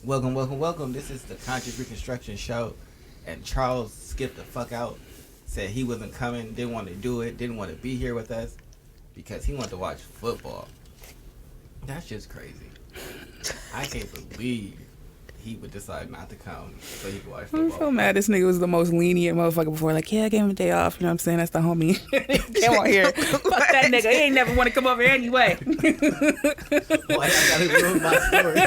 Welcome, welcome, welcome. This is the Conscious Reconstruction Show. And Charles skipped the fuck out. Said he wasn't coming, didn't want to do it, didn't want to be here with us because he wanted to watch football. That's just crazy. I can't believe he would decide not to come so he could watch football. I'm so mad this nigga was the most lenient motherfucker before. Like, yeah, I gave him a day off. You know what I'm saying? That's the homie. Came on here. Fuck that nigga. He ain't never want to come over here anyway. Why I gotta ruin my story?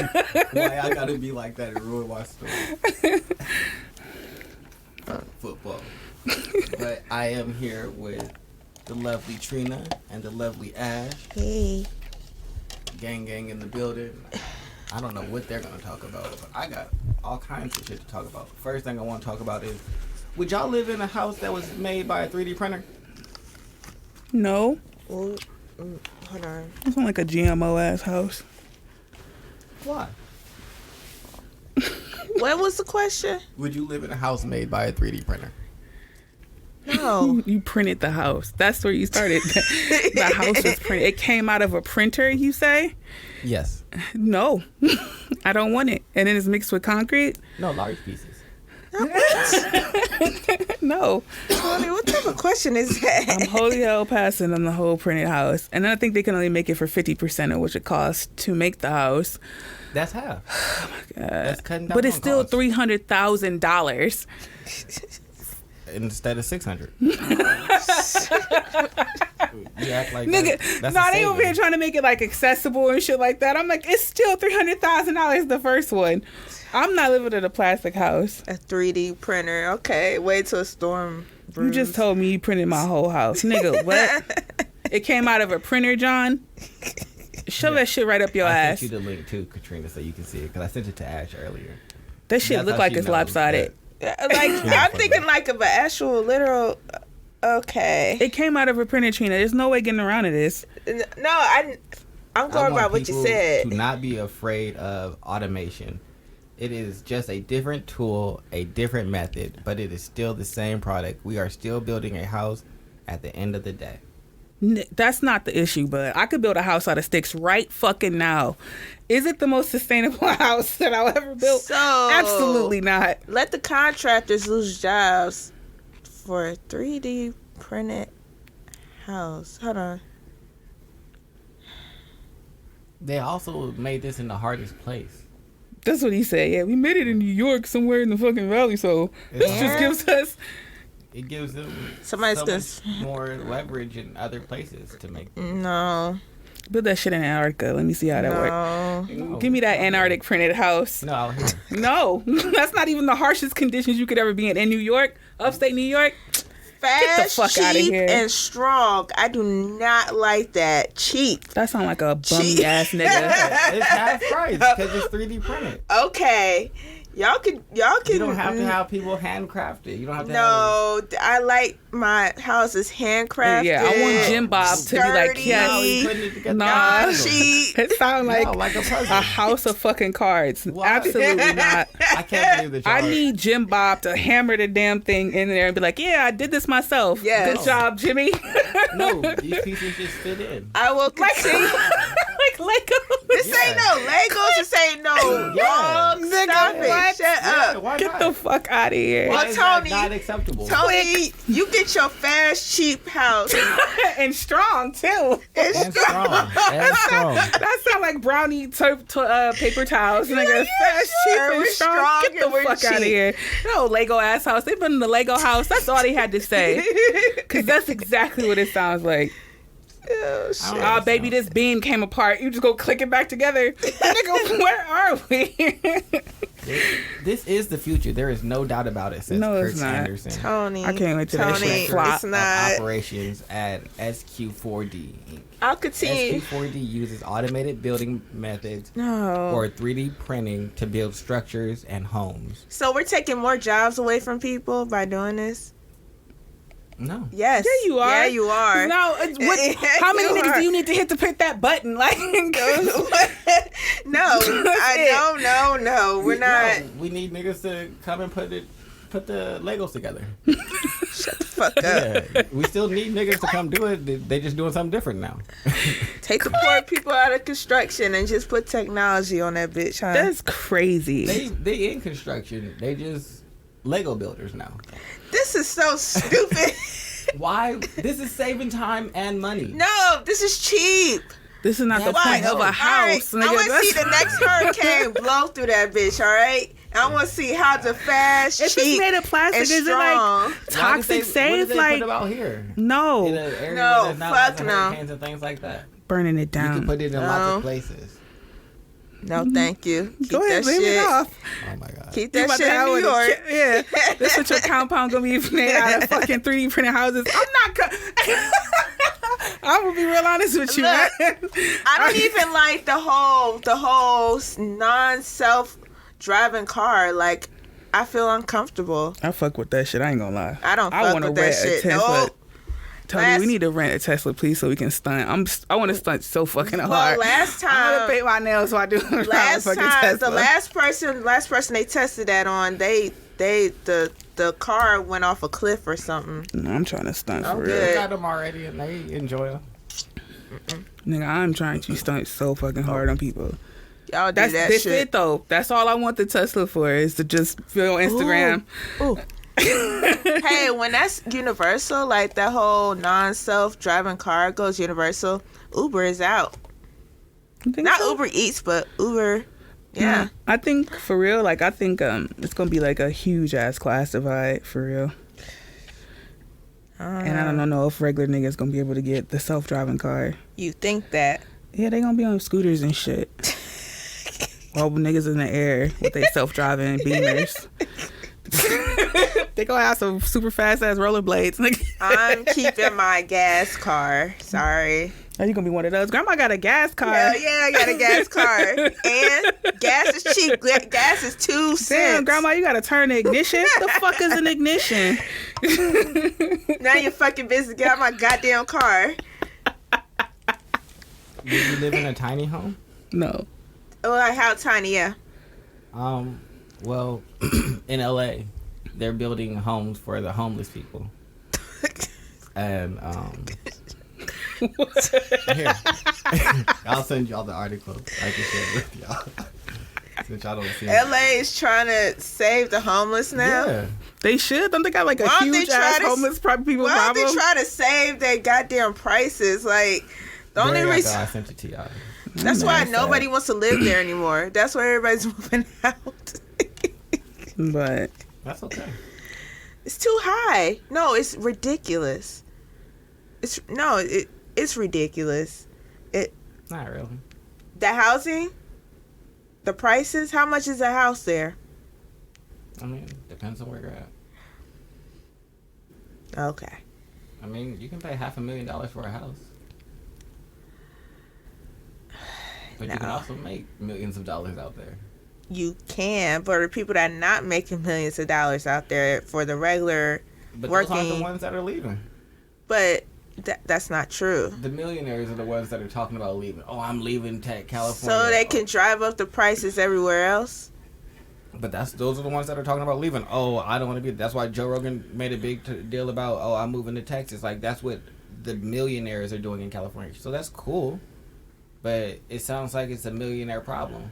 Why I gotta be like that and ruin my story? Football. But I am here with the lovely Trina and the lovely Ash. Hey. Gang in the building. I don't know what they're going to talk about, but I got all kinds of shit to talk about. First thing I want to talk about is, would y'all live in a house that was made by a 3D printer? No. Well, hold on. It's not like a GMO ass house. Why? What was the question? Would you live in a house made by a 3D printer? No. You printed the house. That's where you started. The house was printed. It came out of a printer, you say? Yes. No. I don't want it. And then it's mixed with concrete? No, large pieces. No. Tony, what type of question is that? I'm wholly hell passing on the whole printed house. And then I think they can only make it for 50% of what it costs to make the house. That's half. Oh my God. That's cutting down But it's on still costs. $300,000. Instead of 600. You act like Nigga, that's no, a they over here saving. trying to make it like accessible and shit like that. I'm like, it's still $300,000 the first one. I'm not living in a plastic house. A 3D printer. Okay, wait till a storm brews. You just told me you printed my whole house. Nigga, what? It came out of a printer, John? Shove that shit right up your I ass. sent you the link too, Katrina, so you can see it, because I sent it to Ash earlier. That shit That's look how like she it's knows lopsided. Like, I'm thinking like of an actual literal. Okay. It came out of a printer, Trina. There's no way getting around this. No, I'm I going want by what you people said. to not be afraid of automation. It is just a different tool, a different method, but it is still the same product. We are still building a house at the end of the day. That's not the issue, but I could build a house out of sticks right fucking now. Is it the most sustainable house that I'll ever build? So Absolutely not. let the contractors lose jobs for a 3D printed house. Hold on. They also made this in the hardest place. That's what he said. Yeah, we made it in New York, somewhere in the fucking valley. So this Yeah. just gives us. It gives them Somebody's so gonna- much more leverage in other places to make. No. Build that shit in Antarctica. Let me see how that works. No. Give me that Antarctic printed house. No, out here. No, that's not even the harshest conditions you could ever be in. In New York, upstate New York, Fast, fuck outta cheap, here. and strong. I do not like that. Cheap. that sound like a bummy ass nigga. It's half price because it's 3D printed. Okay. Y'all can. You don't have to have people handcrafted. You don't have to have. No, I like my houses handcrafted. Yeah, I want Jim Bob to be like, sturdy. yes. No, you putting it together. Nah. cheap. It sound like, like a puzzle. a house of fucking cards. Why? Absolutely not. I can't believe that y'all I need Jim Bob to hammer the damn thing in there and be like, yeah, I did this myself. Yes. Good job, Jimmy. No, these pieces just fit in. I will like, continue. like Legos. This Yeah. ain't no Legos. This ain't no Yeah. wrong. Stop it. What? Shut up. Why Get not? the fuck out of here. Why Well, is that Tony- not acceptable? Tony, you get your fast, cheap house. And strong, too. It's And strong. And strong. That sound like brownie paper towels. Nigga, yeah, fast, cheap, sure, and we're strong. strong Get the and we're fuck out of cheap. here. No Lego ass house. They've been in the Lego house. That's all they had to say. Because that's exactly what it sounds like. Oh, shit. I don't Oh, baby, this beam came apart. You just go click it back together. Nigga, where are we? This is the future. There is no doubt about it, says No, Kurt it's not. Anderson. Tony. I can't wait till that Tony, shit flop. it's not. Operations at SQ4D Inc. I'll continue. SQ4D uses automated building methods No. or 3D printing to build structures and homes. So we're taking more jobs away from people by doing this? No. Yes. Yeah, you are. Yeah, you are. No, how many You niggas are. do you need to hit that button? Like, No, no. We're not. No, we need niggas to come and put the Legos together. Shut the fuck up. Yeah, we still need niggas to come do it. They just doing something different now. Take the poor people out of construction and just put technology on that bitch, huh? That's crazy. They in construction. They just Lego builders now. This is so stupid. Why? This is saving time and money. No, this is cheap. This is not the That's point of a house. All right, I want to see the next hurricane blow through that bitch, all right? I want to see how the fast, If cheap, it's made of plastic, and is it strong. like toxic What safe? did they Like, put about here? no, In an area No, where there's not fuck lots of no. hurricanes and things like that. burning it You down. can put it in lots of places. No, thank you. Keep Go ahead, that leave shit. it off. Oh my god. Keep You that about shit to in have New one of York. the Yeah, this what your compound gonna be made out of fucking 3D printed houses. I'm not. I'm gonna be real honest with you, Look, man. I don't even like the whole non-self driving car. Like, I feel uncomfortable. I fuck with that shit. I ain't gonna lie. I don't fuck wanna with that rent a shit. Tesla. Nope. Tony, we need to rent a Tesla, please, so we can stunt. I want to stunt so fucking hard. last I'm time- gonna paint my nails while I do Last fucking time, Tesla. the last person they tested that on, the car went off a cliff or something. No, I'm trying to stunt I'm for good. They real. got them already and they enjoy them. Nigga, I'm trying to stunt so fucking hard on people. Y'all do That's that this shit. it though. That's all I want the Tesla for is to just feel on Instagram. Ooh. Hey, when that's universal, like that whole non-self-driving car goes universal, Uber is out. You think Not so? Uber Eats, but Uber. Yeah. I think for real, like I think it's gonna be like a huge ass class divide for real. And I don't know if regular niggas gonna be able to get the self-driving car. You think that? Yeah, they gonna be on scooters and shit. All niggas in the air with their self-driving beamers. They gonna have some super fast ass rollerblades. I'm keeping my gas car. Sorry. Are you gonna be one of those? Grandma got a gas car. Yeah, I got a gas car. And gas is cheap. Gas is 2 cents. Damn, Grandma, you gotta turn the ignition. The fuck is an ignition? Now you're fucking busy. Get out my goddamn car. Do you live in a tiny home? No. Oh, like how tiny? Yeah. Well, in LA, they're building homes for the homeless people. And here, I'll send y'all the article. I can share it with y'all. Since y'all don't see it. LA is trying to save the homeless now. Yeah. They should. Don't they got like a Why don't they huge try ass to- homeless people Why don't problem? they try to save their goddamn prices? Like, the only There you go, reason. I sent it to y'all. That's why That's nobody wants to live there anymore. That's why everybody's moving out. But That's okay. It's too high. No, it's ridiculous. It's ridiculous. Not really. The housing, the prices. How much is a house there? I mean, depends on where you're at. Okay. I mean, you can pay $500,000 for a house. But you can No. also make millions of dollars out there. You can, but the people that are not making millions of dollars out there for the regular But those aren't working, the ones that are leaving. but that's not true. The millionaires are the ones that are talking about leaving. Oh, I'm leaving California. So they can drive up the prices everywhere else. But those are the ones that are talking about leaving. Oh, I don't want to be. That's why Joe Rogan made a big deal about. Oh, I'm moving to Texas. Like that's what the millionaires are doing in California. So that's cool, but it sounds like it's a millionaire problem.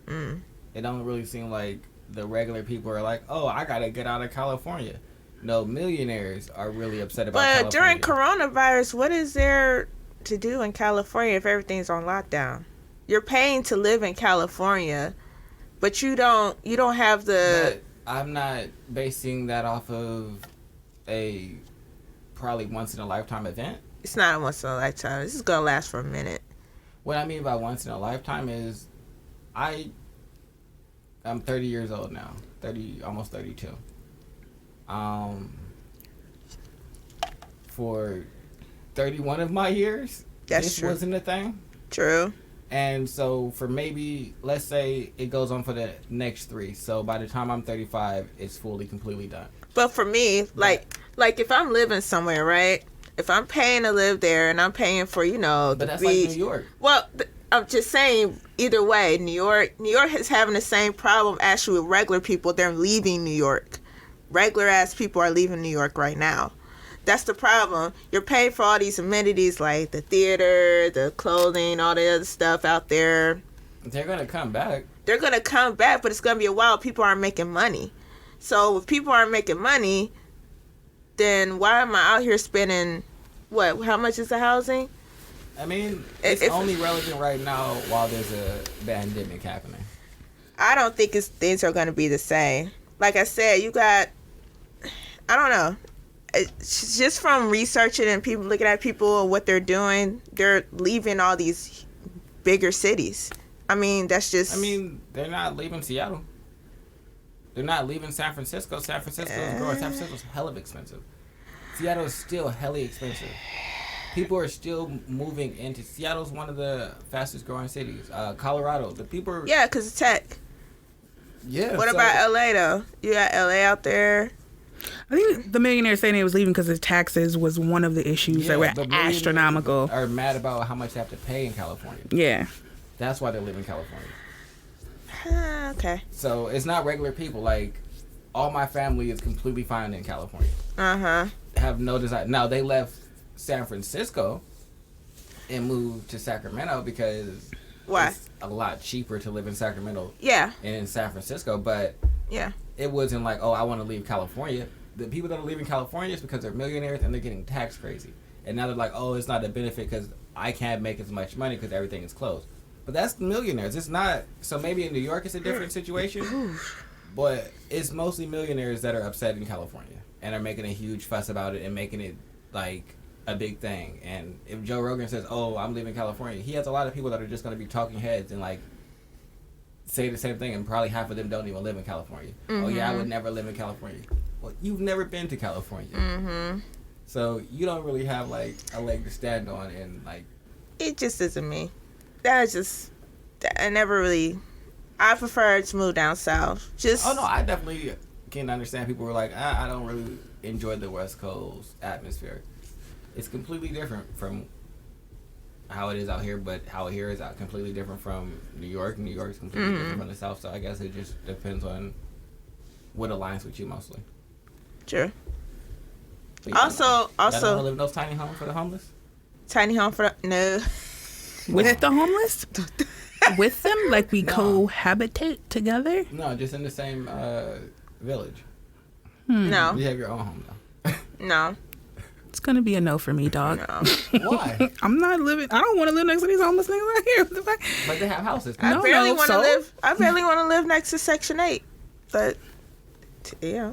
Mm. It don't really seem like the regular people are like, oh, I gotta get out of California. No, millionaires are really upset about But during California. coronavirus, what is there to do in California if everything's on lockdown? You're paying to live in California, but you don't have the. But I'm not basing that off of a probably once in a lifetime event. It's not a once in a lifetime. This is gonna last for a minute. What I mean by once in a lifetime is I'm 30 years old now. 30, almost 32. For 31 of my years, That's this true. wasn't a thing. True. And so for maybe, let's say it goes on for the next 3. So by the time I'm 35, it's fully, completely done. But for me, like if I'm living somewhere, right? If I'm paying to live there and I'm paying for, the But that's beach. like New York. Well, I'm just saying, either way, New York is having the same problem actually with regular people. They're leaving New York. Regular ass people are leaving New York right now. That's the problem. You're paying for all these amenities like the theater, the clothing, all the other stuff out there. They're gonna come back. They're going to come back, but it's going to be a while. People aren't making money. So if people aren't making money, then why am I out here spending, what, how much is the housing? I mean, it's only relevant right now while there's a pandemic happening. I don't think things are going to be the same. Like I said, you got, I don't know. It's just from researching and people looking at people and what they're doing, they're leaving all these bigger cities. I mean, that's just... I mean, they're not leaving Seattle. They're not leaving San Francisco. San Francisco's growing. San Francisco's hella expensive. Seattle is still hella expensive. People are still moving into... Seattle's one of the fastest growing cities. Colorado, the people are... Yeah, because of tech. Yeah. What about L.A., though? You got L.A. out there. I think the millionaire saying he was leaving because his taxes was one of the issues that were astronomical. Are mad about how much they have to pay in California. Yeah. That's why they live in California. Okay. So it's not regular people. Like, all my family is completely fine in California. Uh-huh. Have no desire. Now, they left San Francisco and moved to Sacramento because why? It's a lot cheaper to live in Sacramento yeah. and in San Francisco. But yeah, it wasn't like, oh, I want to leave California. The people that are leaving California is because they're millionaires and they're getting taxed crazy. And now they're like, oh, it's not a benefit because I can't make as much money because everything is closed. But that's millionaires. It's not. So maybe in New York it's a different situation. But it's mostly millionaires that are upset in California and are making a huge fuss about it and making it like a big thing. And if Joe Rogan says, oh, I'm leaving California, he has a lot of people that are just going to be talking heads and like say the same thing, and probably half of them don't even live in California. Mm-hmm. Oh yeah, I would never live in California. Well, you've never been to California. Mm-hmm. So you don't really have like a leg to stand on, and like it just isn't me. I never really. I prefer to move down south. Just. Oh no, I definitely can understand people who are like, I don't really enjoy the West Coast atmosphere. It's completely different from how it is out here, but how here is out completely different from New York. New York is completely different from the South. So I guess it just depends on what aligns with you mostly. Sure. But also, y'all don't live in those tiny homes for the homeless. Tiny home for no. With the homeless? With them? Like we cohabitate together? No, just in the same village. No. You have your own home though. No. It's gonna be a no for me, dog. No. Why? I'm not living. I don't want to live next to these homeless niggas out here. What the fuck? But they have houses. I barely want to live next to Section 8. But yeah.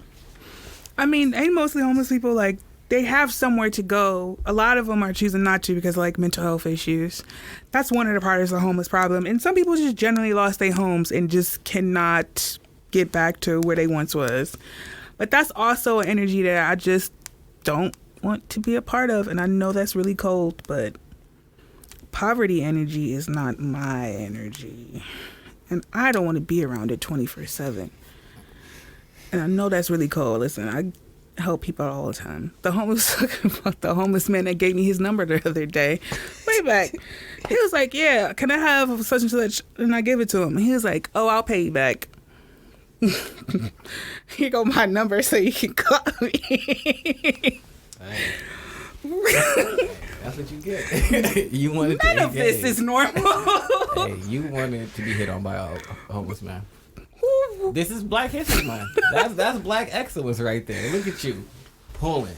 I mean, ain't mostly homeless people like they have somewhere to go. A lot of them are choosing not to because of like mental health issues. That's one of the parts of the homeless problem. And some people just generally lost their homes and just cannot get back to where they once was. But that's also an energy that I just don't want to be a part of. And I know that's really cold, but poverty energy is not my energy. And I don't want to be around it 24/7. And I know that's really cold. Listen, I help people all the time. The homeless man that gave me his number the other day, way back. He was like, yeah, can I have such and such? And I gave it to him. And he was like, oh, I'll pay you back. Here go my number so you can call me. Hey. That's what you get. You wanted None of this is normal. Hey, you wanted to be hit on by a homeless man. This is Black History Month. That's Black excellence right there. Look at you pulling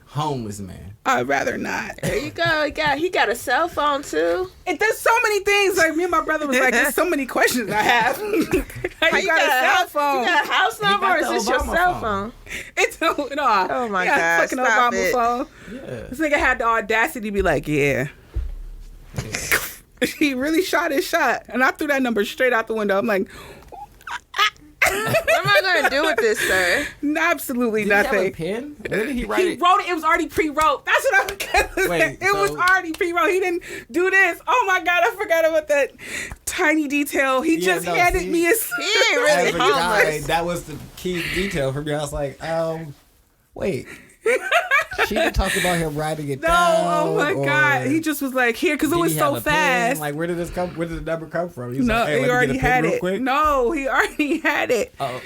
homeless man. I'd rather not. There you go. He got a cell phone too. It does so many things. Like me and my brother was like, there's so many questions I have. How you got a cell phone? You got a house number or is this your cell phone? It's no. Oh my God! Fucking Stop Obama it. phone. Yeah. This nigga had the audacity to be like, yeah. He really shot his shot, and I threw that number straight out the window. I'm like, what am I gonna do with this, sir? Absolutely Did nothing. he have a pen? Where did he write He it? wrote it. It was already pre-wrote. That's what I'm. Wait, it was already pre-wrote. He didn't do this. Oh my God, I forgot about that tiny detail. He just handed me his. He ain't really As a guy, homeless. that was the key detail for me. I was like, wait. She didn't talk about him writing it down. Oh my God. He just was like, here, because it was so fast. Like, where did this come? Where did the number come from? He's No, like, hey, he let me already get a pen had real it. quick. No, he already had it. Oh.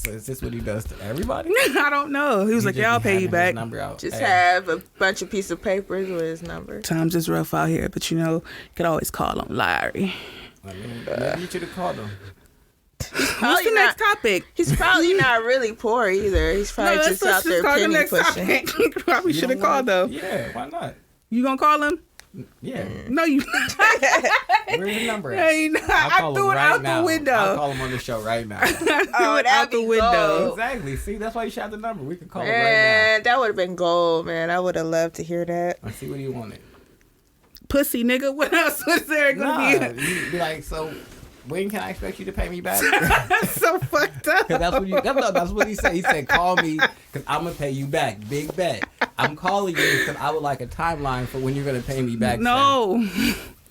So is this what he does to everybody? I don't know. He was like, just yeah, I'll be pay you handing his back. number out. Just Hey, have a bunch of piece of papers with his number. Times is rough out here, but you could always call on Larry. I mean, maybe you should have called him. What's the next topic? He's probably not really poor either. He's probably just out there call the penny next pushing. topic. You probably You should have don't called wanna- though. Yeah, why not? You gonna call him? Yeah. No, you. Where's the number at? Hey, no, I call threw him it right out now. the window. I'll call him on the show right now. I threw it that'd out the be window. gold. Exactly. See, that's why you shot the number. We can call him right Man, that would have been gold, man. I would have loved to hear that. now. Let's see what he wanted. Pussy nigga. What else was there Nah, gonna be? you be like, so when can I expect you to pay me back? That's so fucked up. Cause that's what he said. He said, call me because I'm going to pay you back. Big bet. I'm calling you because I would like a timeline for when you're going to pay me back. No,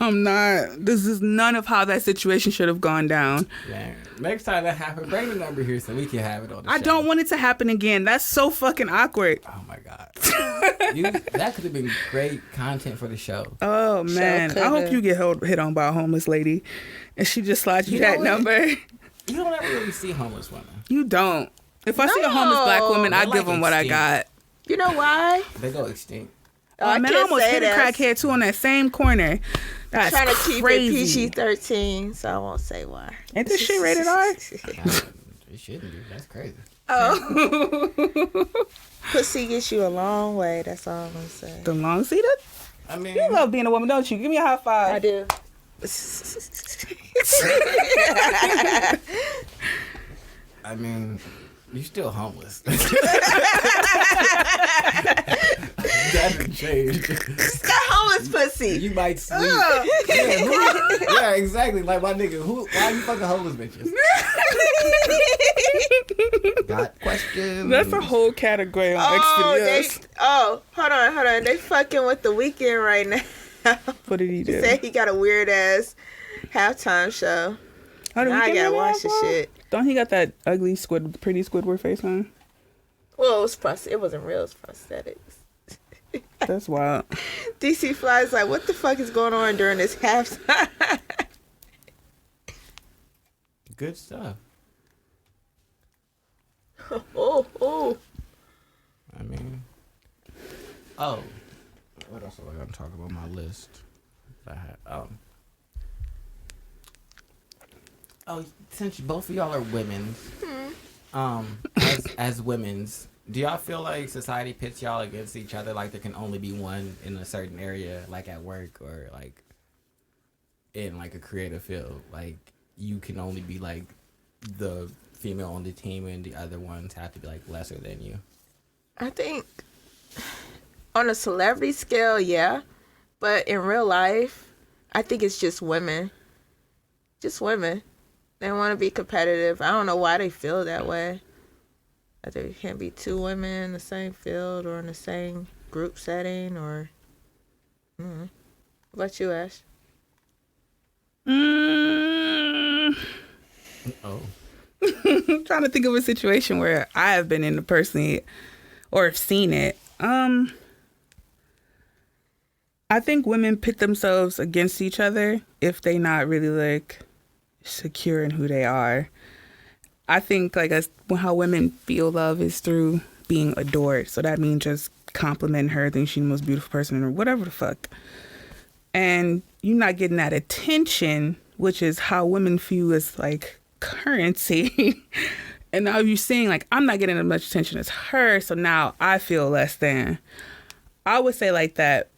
I'm not. This is none of how that situation should have gone down. Sir. Yeah. Next time that happens, bring the number here so we can have it on the show. I don't want it to happen again. That's so fucking awkward. Oh my God. That could have been great content for the show. Oh man, I hope coulda. you get hit on by a homeless lady, and she just slides you You know that what? number. You don't ever really see homeless women. You don't. If I see a homeless black woman, I They're give like them what I got. You know why? They go extinct. Oh, man, I can't almost say hit a that. crackhead too on that same corner. That's Trying to keep it crazy. PG-13, so I won't say why. Ain't this shit rated R? Nah, it shouldn't be. That's crazy. Oh. Pussy gets you a long way. That's all I'm gonna say. The long seated? I mean, You love being a woman, don't you? Give me a high five. I do. I mean, you still homeless. That didn't change. That homeless pussy. You might sleep. Ugh. Yeah, exactly. Like my nigga, why you fucking homeless bitches? Got questions. That's a whole category on Xvideos. Hold on. They fucking with The Weeknd right now. What did he do? Say he got a weird ass halftime show. Oh, The Now I Weeknd gotta got watch the that? shit. Don't he got that ugly pretty Squidward face on? Well, it wasn't real. It was prosthetics. That's wild. DC Fly's like, what the fuck is going on during this halftime? Good stuff. oh. I mean, oh, what else am I gonna talk about on my list? I had, oh, since both of y'all are women, as women's, do y'all feel like society pits y'all against each other? Like there can only be one in a certain area, like at work or like in like a creative field. Like you can only be like the female on the team, and the other ones have to be like lesser than you. I think on a celebrity scale, yeah. But in real life, I think it's just women. Just women. They want to be competitive. I don't know why they feel that way. That there can't be two women in the same field or in the same group setting or... What about you, Ash? Oh. I'm trying to think of a situation where I have been in the personally or have seen it. I think women pit themselves against each other if they not really like secure in who they are. I think like how women feel love is through being adored. So that means just complimenting her, think she's the most beautiful person or whatever the fuck. And you're not getting that attention, which is how women view as like currency. And now you're seeing like, I'm not getting as much attention as her. So now I feel less than. I would say like that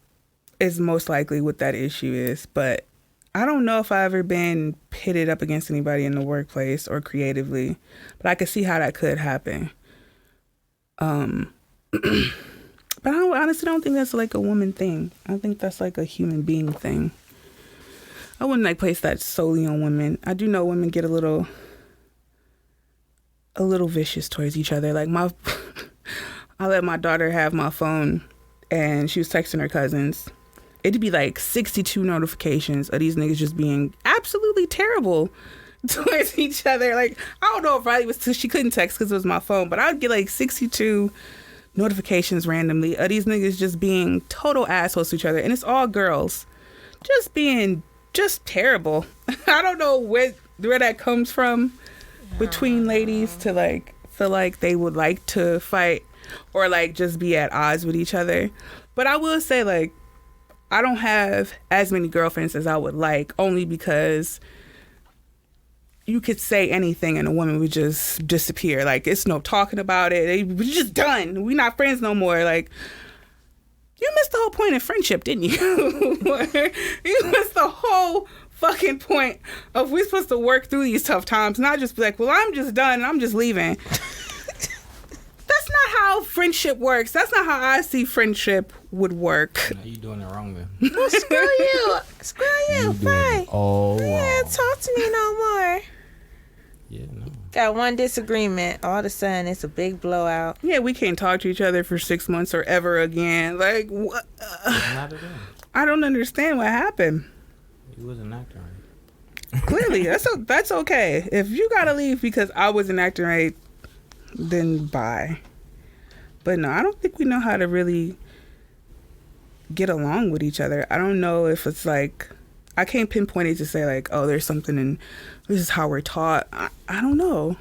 is most likely what that issue is. But I don't know if I've ever been pitted up against anybody in the workplace or creatively, but I could see how that could happen. But I honestly don't think that's like a woman thing. I think that's like a human being thing. I wouldn't like place that solely on women. I do know women get a little vicious towards each other. Like I let my daughter have my phone and she was texting her cousins. It'd be like 62 notifications of these niggas just being absolutely terrible towards each other. Like, I don't know if Riley was, she couldn't text because it was my phone, but I would get like 62 notifications randomly of these niggas just being total assholes to each other. And it's all girls just being just terrible. I don't know where that comes from between ladies to like feel like they would like to fight or like just be at odds with each other. But I will say, like, I don't have as many girlfriends as I would like, only because you could say anything and a woman would just disappear. Like, it's no talking about it. We're just done. We're not friends no more. Like, you missed the whole point of friendship, didn't you? You missed the whole fucking point of we're supposed to work through these tough times, not just be like, well, I'm just done and I'm just leaving. That's not how friendship works. That's not how I see friendship would work. No, you doing it wrong then. Well, screw you. Screw you. Bye. Oh, Yeah, talk to me no more. Yeah, no. Got one disagreement. All of a sudden, it's a big blowout. Yeah, we can't talk to each other for 6 months or ever again. Like, what? Not at all. I don't understand what happened. You wasn't acting right. Clearly, that's okay. If you gotta leave because I wasn't acting right, then bye. But no, I don't think we know how to really get along with each other. I don't know if it's like, I can't pinpoint it to say like, oh, there's something in this is how we're taught. I don't know.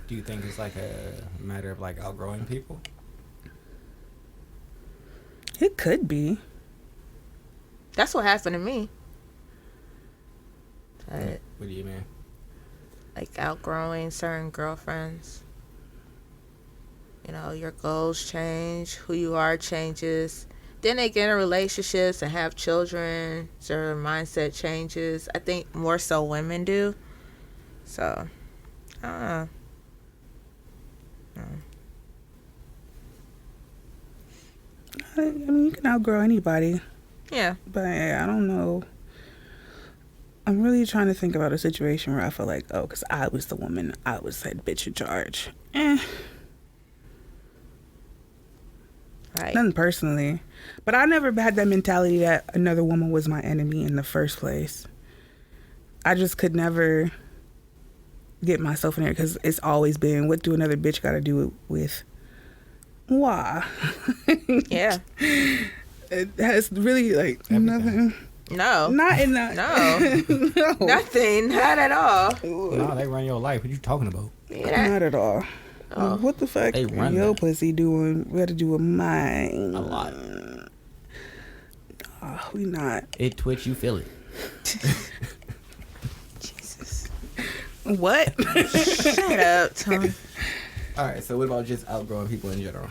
Do you think it's like a matter of like outgrowing people? It could be. That's what happened to me. What do you mean? Like outgrowing certain girlfriends. You know, your goals change, who you are changes. Then they get in relationships and have children, so their mindset changes. I think more so women do. So, I don't know. I mean, you can outgrow anybody. Yeah. But I don't know. I'm really trying to think about a situation where I feel like, oh, because I was the woman, I was that bitch in charge. Right. Nothing personally. But I never had that mentality that another woman was my enemy in the first place. I just could never get myself in there because it's always been, what do another bitch got to do it with? Why? Yeah. It has really like Everything. nothing. No. Not in that. No. No. Nothing. Not at all. No, they run your life. What you talking about? Yeah. Not at all. Oh. What the fuck They run your that. pussy doing? We got to do with mine. A lot. Oh, we not. It twitch, you feel it. Jesus. What? Shut up, Tom. All right, so what about just outgrowing people in general?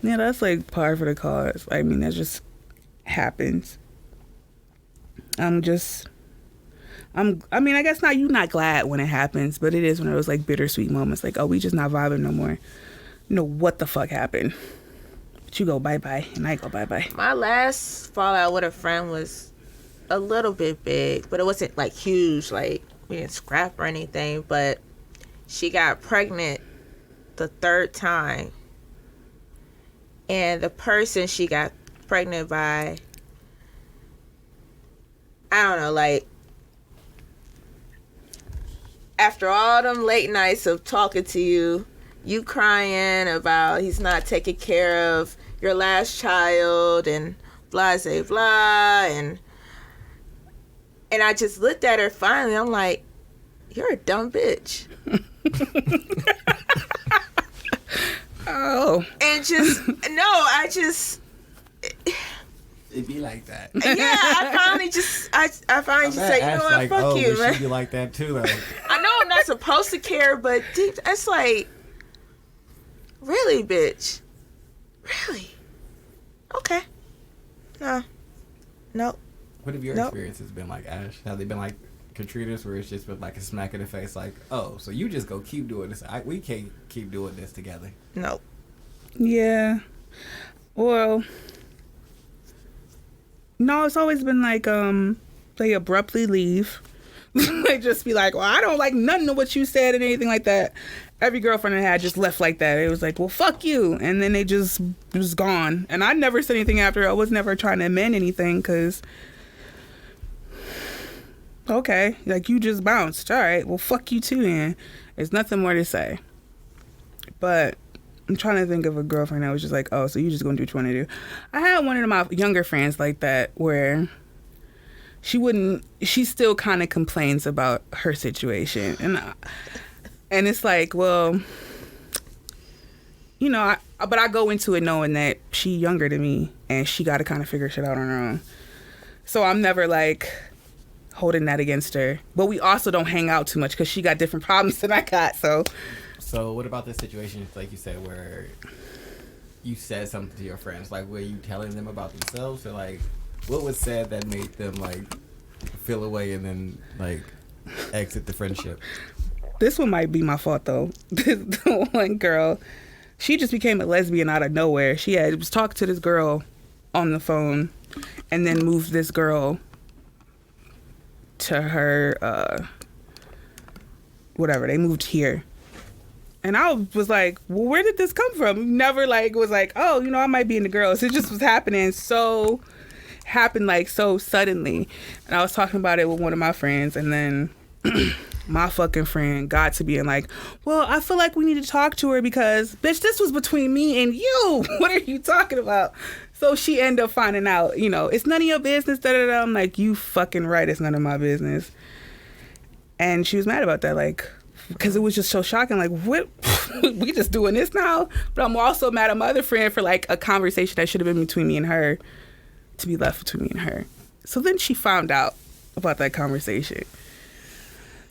Yeah, that's like par for the cause. I mean, that just happens. I mean, I guess you're not glad when it happens, but it is one of those like bittersweet moments. Like, oh, we just not vibing no more. You know what the fuck happened? But you go bye-bye, and I go bye-bye. My last fallout with a friend was a little bit big, but it wasn't like huge. Like, we didn't scrap or anything, but she got pregnant the third time. And the person she got pregnant by, I don't know, like, after all them late nights of talking to you, you crying about he's not taking care of your last child and blah, blah, blah. And I just looked at her finally. I'm like, you're a dumb bitch. Oh. And just, no, I just... It be like that. Yeah, I finally just say, you know what, like, fuck oh, you, but man. she be like that too, though. I know I'm not supposed to care, but deep, it's like, really, bitch? Really? Okay. No. Nope. What have your Nope. experiences been like, Ash? Have they been like Katrina's, where it's just been like a smack in the face, like, oh, so you just go keep doing this? We can't keep doing this together. Nope. Yeah. Well, no, it's always been like, they abruptly leave. They just be like, well, I don't like nothing of what you said and anything like that. Every girlfriend I had just left like that. It was like, well, fuck you. And then they just was gone. And I never said anything after. I was never trying to amend anything because, okay, like you just bounced. All right, well, fuck you too then. There's nothing more to say. But I'm trying to think of a girlfriend that was just like, oh, so you just gonna do what you want to do. I had one of my younger friends like that where she still kind of complains about her situation. And And it's like, well, you know, but I go into it knowing that she younger than me and she got to kind of figure shit out on her own. So I'm never like holding that against her. But we also don't hang out too much because she got different problems than I got. So what about the situation, like you said, where you said something to your friends? Like, were you telling them about themselves, or like, what was said that made them like feel away and then like exit the friendship? This one might be my fault though. The one girl, she just became a lesbian out of nowhere. She was talking to this girl on the phone, and then moved this girl to her whatever. They moved here. And I was like, well, where did this come from? Never like was like, oh, you know, I might be into girls. It just was happened so suddenly. And I was talking about it with one of my friends, and then my fucking friend got to being like, well, I feel like we need to talk to her because, bitch, this was between me and you. What are you talking about? So she ended up finding out, you know, it's none of your business. Da-da-da. I'm like, you fucking right. It's none of my business. And she was mad about that. Like, because it was just so shocking. Like, what? We just doing this now? But I'm also mad at my other friend for like a conversation that should have been between me and her to be left between me and her. So then she found out about that conversation.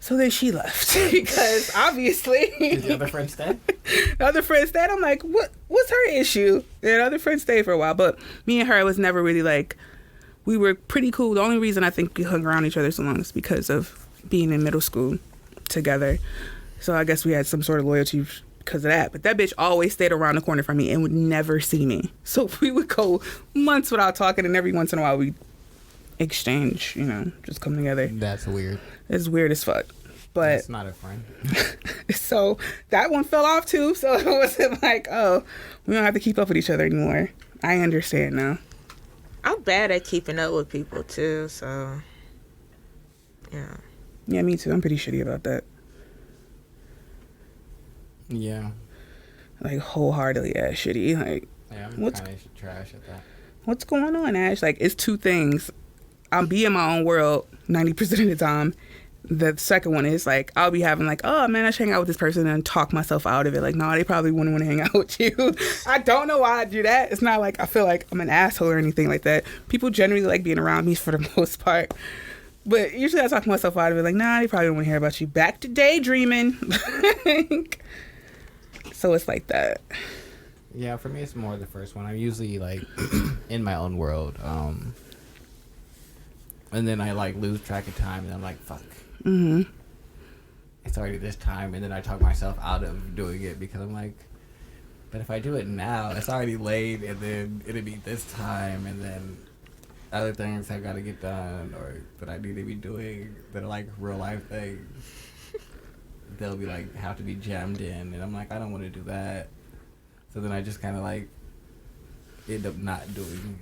So then she left because obviously. Did the other friend stay? The other friend stayed. I'm like, what's her issue? And the other friend stayed for a while. But me and her, it was never really like, we were pretty cool. The only reason I think we hung around each other so long is because of being in middle school together. So I guess we had some sort of loyalty because of that. But that bitch always stayed around the corner from me and would never see me. So we would go months without talking, and every once in a while we exchange, you know, just come together. That's weird. It's weird as fuck. But it's not a friend. So that one fell off too. So it wasn't like, oh, we don't have to keep up with each other anymore. I understand now. I'm bad at keeping up with people too, so yeah. Yeah, me too. I'm pretty shitty about that. Yeah. Like wholeheartedly ass shitty. Like, yeah, I'm kind of trash at that. What's going on, Ash? Like, it's two things. I'll be in my own world 90% of the time. The second one is like, I'll be having like, oh man, I should hang out with this person and talk myself out of it. Like, no, they probably wouldn't want to hang out with you. I don't know why I do that. It's not like I feel like I'm an asshole or anything like that. People generally like being around me for the most part. But usually I talk myself out of it. Like, nah, they probably don't want to hear about you. Back to daydreaming. So it's like that. Yeah, for me, it's more the first one. I'm usually like in my own world. And then I like lose track of time, and I'm like, fuck. Mm-hmm. It's already this time, and then I talk myself out of doing it because I'm like, but if I do it now, it's already late, and then it'll be this time, and then other things I've got to get done or that I need to be doing that are like real life things. They'll be like have to be jammed in, and I'm like, I don't want to do that. So then I just kind of like end up not doing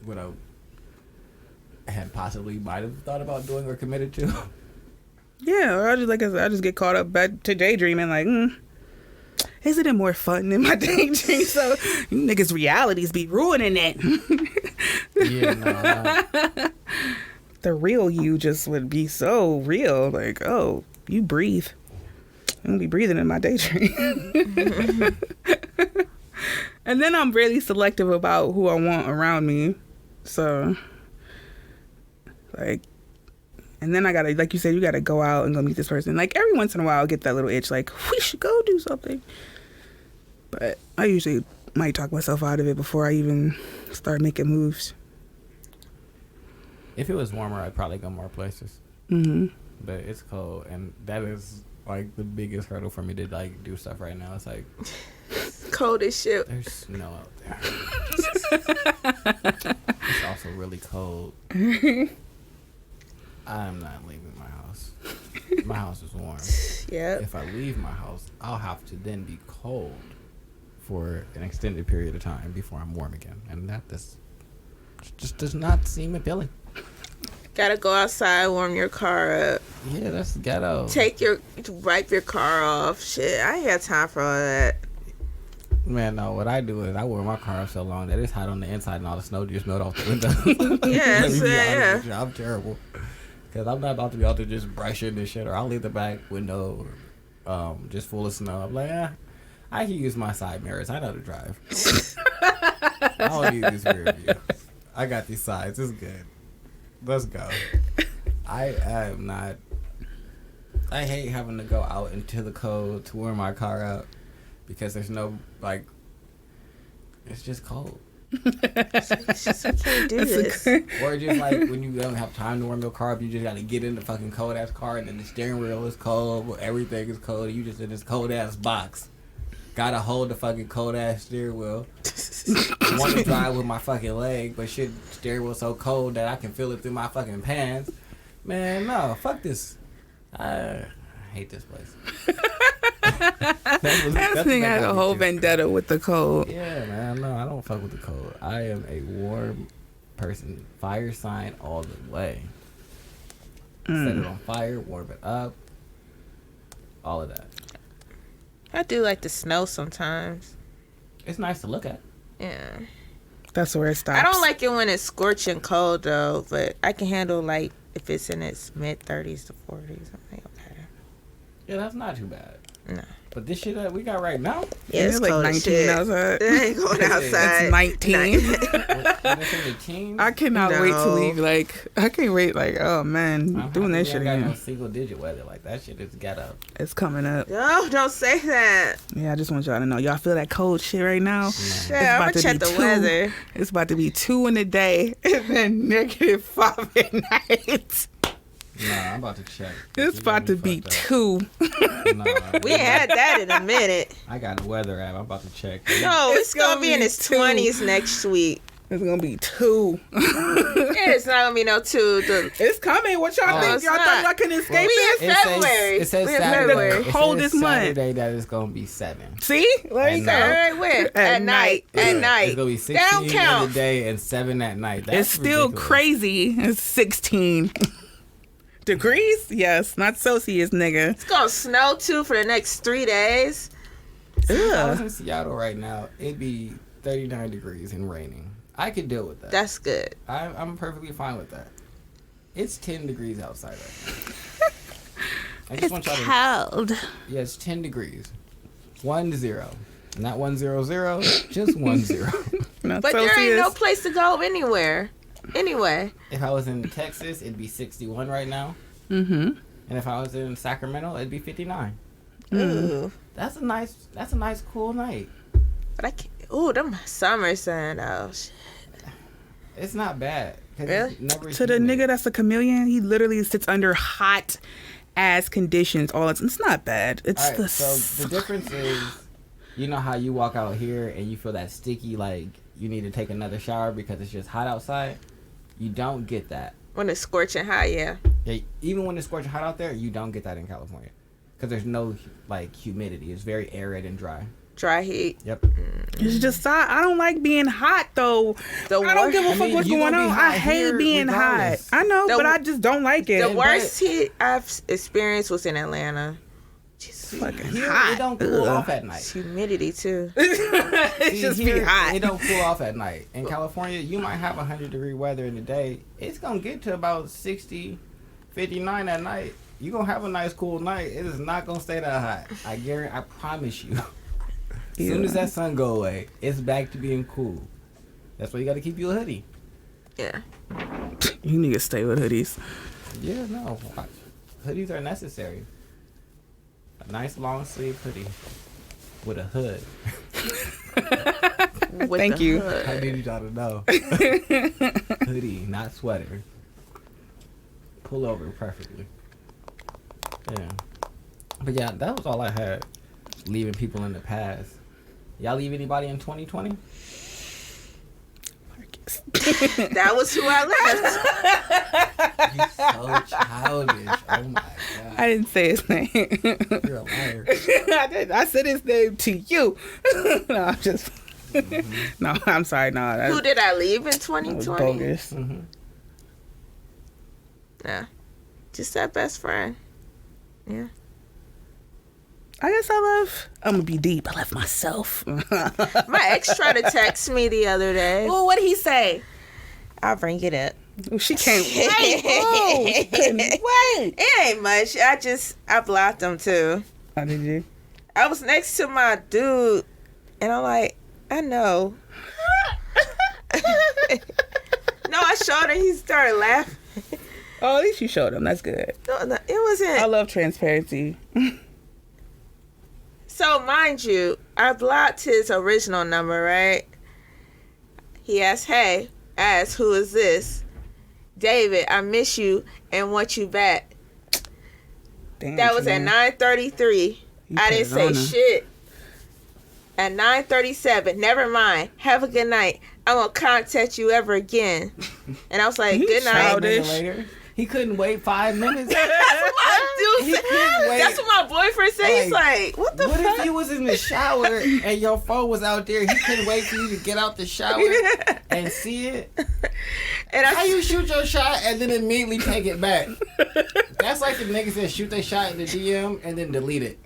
what I had possibly might have thought about doing or committed to. Yeah, or I just get caught up back to daydreaming. Like, isn't it more fun than my daydream? So you niggas' realities be ruining it. Yeah, no. The real you just would be so real. Like, oh, you breathe. I'm gonna be breathing in my daydream. And then I'm really selective about who I want around me. So, like, and then I gotta, like you said, you gotta go out and go meet this person. Like, every once in a while, I'll get that little itch, like, we should go do something. But I usually might talk myself out of it before I even start making moves. If it was warmer, I'd probably go more places. Mm-hmm. But it's cold, and that is like the biggest hurdle for me to like do stuff right now. It's like cold as shit. there's snow out there. It's also really cold. I'm not leaving my house. My house is warm. Yeah. If I leave my house, I'll have to then be cold for an extended period of time before I'm warm again, and that just does not seem appealing. Gotta go outside, warm your car up. Yeah, that's ghetto. Wipe your car off. Shit, I ain't got time for all that. Man, no, what I do is I wear my car up so long that it's hot on the inside and all the snow just melt off the window. Yeah, Let me be yeah. honest with you, I'm terrible. Because I'm not about to be able to just brush in this shit, or I'll leave the back window just full of snow. I'm like, I can use my side mirrors. I know to drive. I don't need this rear view. I got these sides. It's good. Let's go. I am not. I hate having to go out into the cold to warm my car up because there's no like. It's just cold. It's just, I can't do this. Or just like when you don't have time to warm your car up, you just gotta get in the fucking cold ass car, and then the steering wheel is cold, everything is cold, and you just in this cold ass box. Gotta hold the fucking cold ass steering wheel. Want to drive with my fucking leg, but shit, steering wheel so cold that I can feel it through my fucking pants. Man, no, fuck this. I hate this place. That thing had a whole vendetta with the cold. Yeah, man, no, I don't fuck with the cold. I am a warm person. Fire sign all the way. Set it on fire, warm it up. All of that. I do like the snow sometimes. It's nice to look at. Yeah. That's where it stops. I don't like it when it's scorching cold though, but I can handle like if it's in its mid 30s to 40s. I'm like, okay. Yeah, that's not too bad. No. But this shit that we got right now, Yeah, it's like cold as 19 shit. outside. It ain't going outside. It's 19. when it's in the teens, I cannot wait to No. leave. Like, I can't wait. Like, oh man, I'm doing happy that shit I got no again. single digit weather. Like that shit is ghetto. It's coming up. No, don't say that. Yeah, I just want y'all to know. Y'all feel that cold shit right now? Shit, about I'm gonna to check be the 2. weather. It's about to be 2 in the day and then -5 at night. Nah, I'm about to check. It's You about got me to be fucked 2. up. Nah, We ain't had that in a minute. I got a weather app. I'm about to check. No, it's gonna be in its 2. 20s next week. It's gonna be 2. It's not gonna be no 2. It's coming. What y'all Oh, think? it's Y'all not. thought y'all couldn't escape We this? in February. It says We in Saturday. February. It says Coldest month. Saturday that it's gonna be 7. See? There you And, go. All right, where? At night. At night. It's gonna be That 16 don't in the count. day and 7 at night. That's It's still ridiculous. crazy. It's 16 degrees. Yes, not Celsius, nigga. It's gonna snow too for the next 3 days. If I was Ugh. in Seattle right now, it'd be 39 degrees and raining. I could deal with that. That's good. I'm perfectly fine with that. It's 10 degrees outside right now. I just want y'all to. cold. Yeah, it's 10 degrees. 10. Not 100, just 10. Not But Celsius. there ain't no place to go anywhere. Anyway. If I was in Texas, it'd be 61 right now. Mm-hmm. And if I was in Sacramento, it'd be 59. Ooh. That's a nice cool night. But I can't. Ooh, them summer sun. Oh, shit. It's not bad. 'Cause Really? it's never To the humid. nigga that's a chameleon, he literally sits under hot ass conditions all the time. It's not bad. It's Alright, the so the difference is, you know how you walk out here and you feel that sticky, like you need to take another shower because it's just hot outside? You don't get that. When it's scorching hot, yeah. Yeah, even when it's scorching hot out there, you don't get that in California. Because there's no, like, humidity. It's very arid and dry. Dry heat. Yep. It's just I don't like being hot though. The I don't give a I fuck mean, what's you going gonna on. be I hot hate here being regardless. hot. I know, The- but I just don't like it. The worst heat I've experienced was in Atlanta. Jesus. fucking Here, hot. it don't cool Ugh. off at night. It's humidity too. It's See, just here, be hot. It don't cool off at night. In California, you might have 100-degree weather in the day. It's going to get to about 60, 59 at night. You're going to have a nice, cool night. It is not going to stay that hot. I promise you. As soon as that sun go away, it's back to being cool. That's why you got to keep you a hoodie. Yeah. You need to stay with hoodies. Yeah, no. Watch. Hoodies are necessary. A nice long sleeve hoodie with a hood. With Thank the you. hood. I needed y'all to know. Hoodie, not sweater. Pull over perfectly. Yeah. But yeah, that was all I had. Leaving people in the past. Y'all leave anybody in 2020? That was who I left. You're so childish. Oh my god. I didn't say his name. You're a liar. I did. I said his name to you. No, I'm just. No, I'm sorry. No, that's Who did I leave in that was 2020? bogus. Mm-hmm. Nah. Just that best friend. Yeah. I guess I'm gonna be deep. I left myself. My ex tried to text me the other day. Well, what did he say? I'll bring it up. She can't wait. Oh, she couldn't wait. It ain't much. I blocked him too. How did you? I was next to my dude, and I'm like, I know. No, I showed him. He started laughing. Oh, at least you showed him. That's good. No, it wasn't. I love transparency. So, mind you, I blocked his original number, right? He asked, hey, who is this? David, I miss you and want you back. Damn, That was at 9:33. I didn't say shit. At 9:37, never mind. Have a good night. I won't contact you ever again. And I was like, good night. childish. Later, he couldn't wait 5 minutes. That's what my dude He said. couldn't wait. That's what my boyfriend said. He's like, what the What fuck? if you was in the shower and your phone was out there? He couldn't wait for you to get out the shower and see it. And How you shoot your shot and then immediately take it back? That's like the niggas that shoot their shot in the DM and then delete it.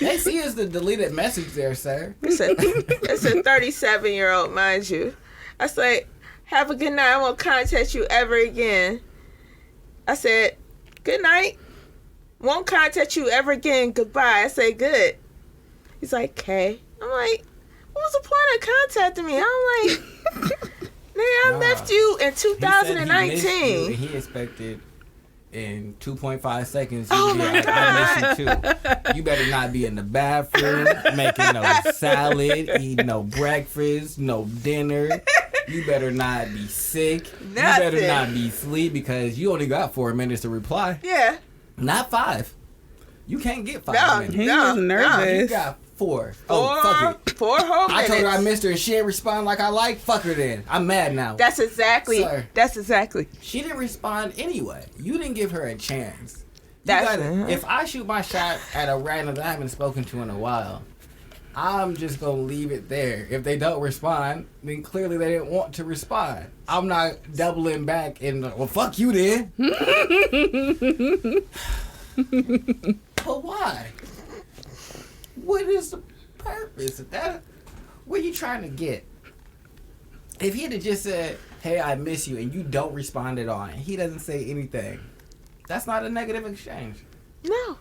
They see it's the deleted message there, sir. It's a 37-year-old, mind you. I said, have a good night. I won't contact you ever again. I said, good night. Won't contact you ever again. Goodbye. I said, good. He's like, okay. I'm like, what was the point of contacting me? I'm like, nigga, I left you in He said he missed you 2019. and he expected in 2.5 seconds Oh you to be my like, I miss you too. You better not be in the bathroom making no salad, eating no breakfast, no dinner. You better not be sick. You better Nothing. not be asleep because you only got 4 minutes to reply. Yeah. Not 5. You can't get 5 No. minutes. He No, was no. You nervous. got 4. Oh, fuck it. 4 whole minutes. I told her I missed her and she didn't respond like I like. Fuck her then. I'm mad now. That's exactly. Sir. That's exactly. She didn't respond anyway. You didn't give her a chance. You That's gotta- if I shoot my shot at a random that I haven't spoken to in a while, I'm just gonna leave it there. If they don't respond, then clearly they didn't want to respond. I'm not doubling back and well, fuck you then. But why? What is the purpose of that? What are you trying to get? If he had just said, hey, I miss you, and you don't respond at all, and he doesn't say anything, that's not a negative exchange. No.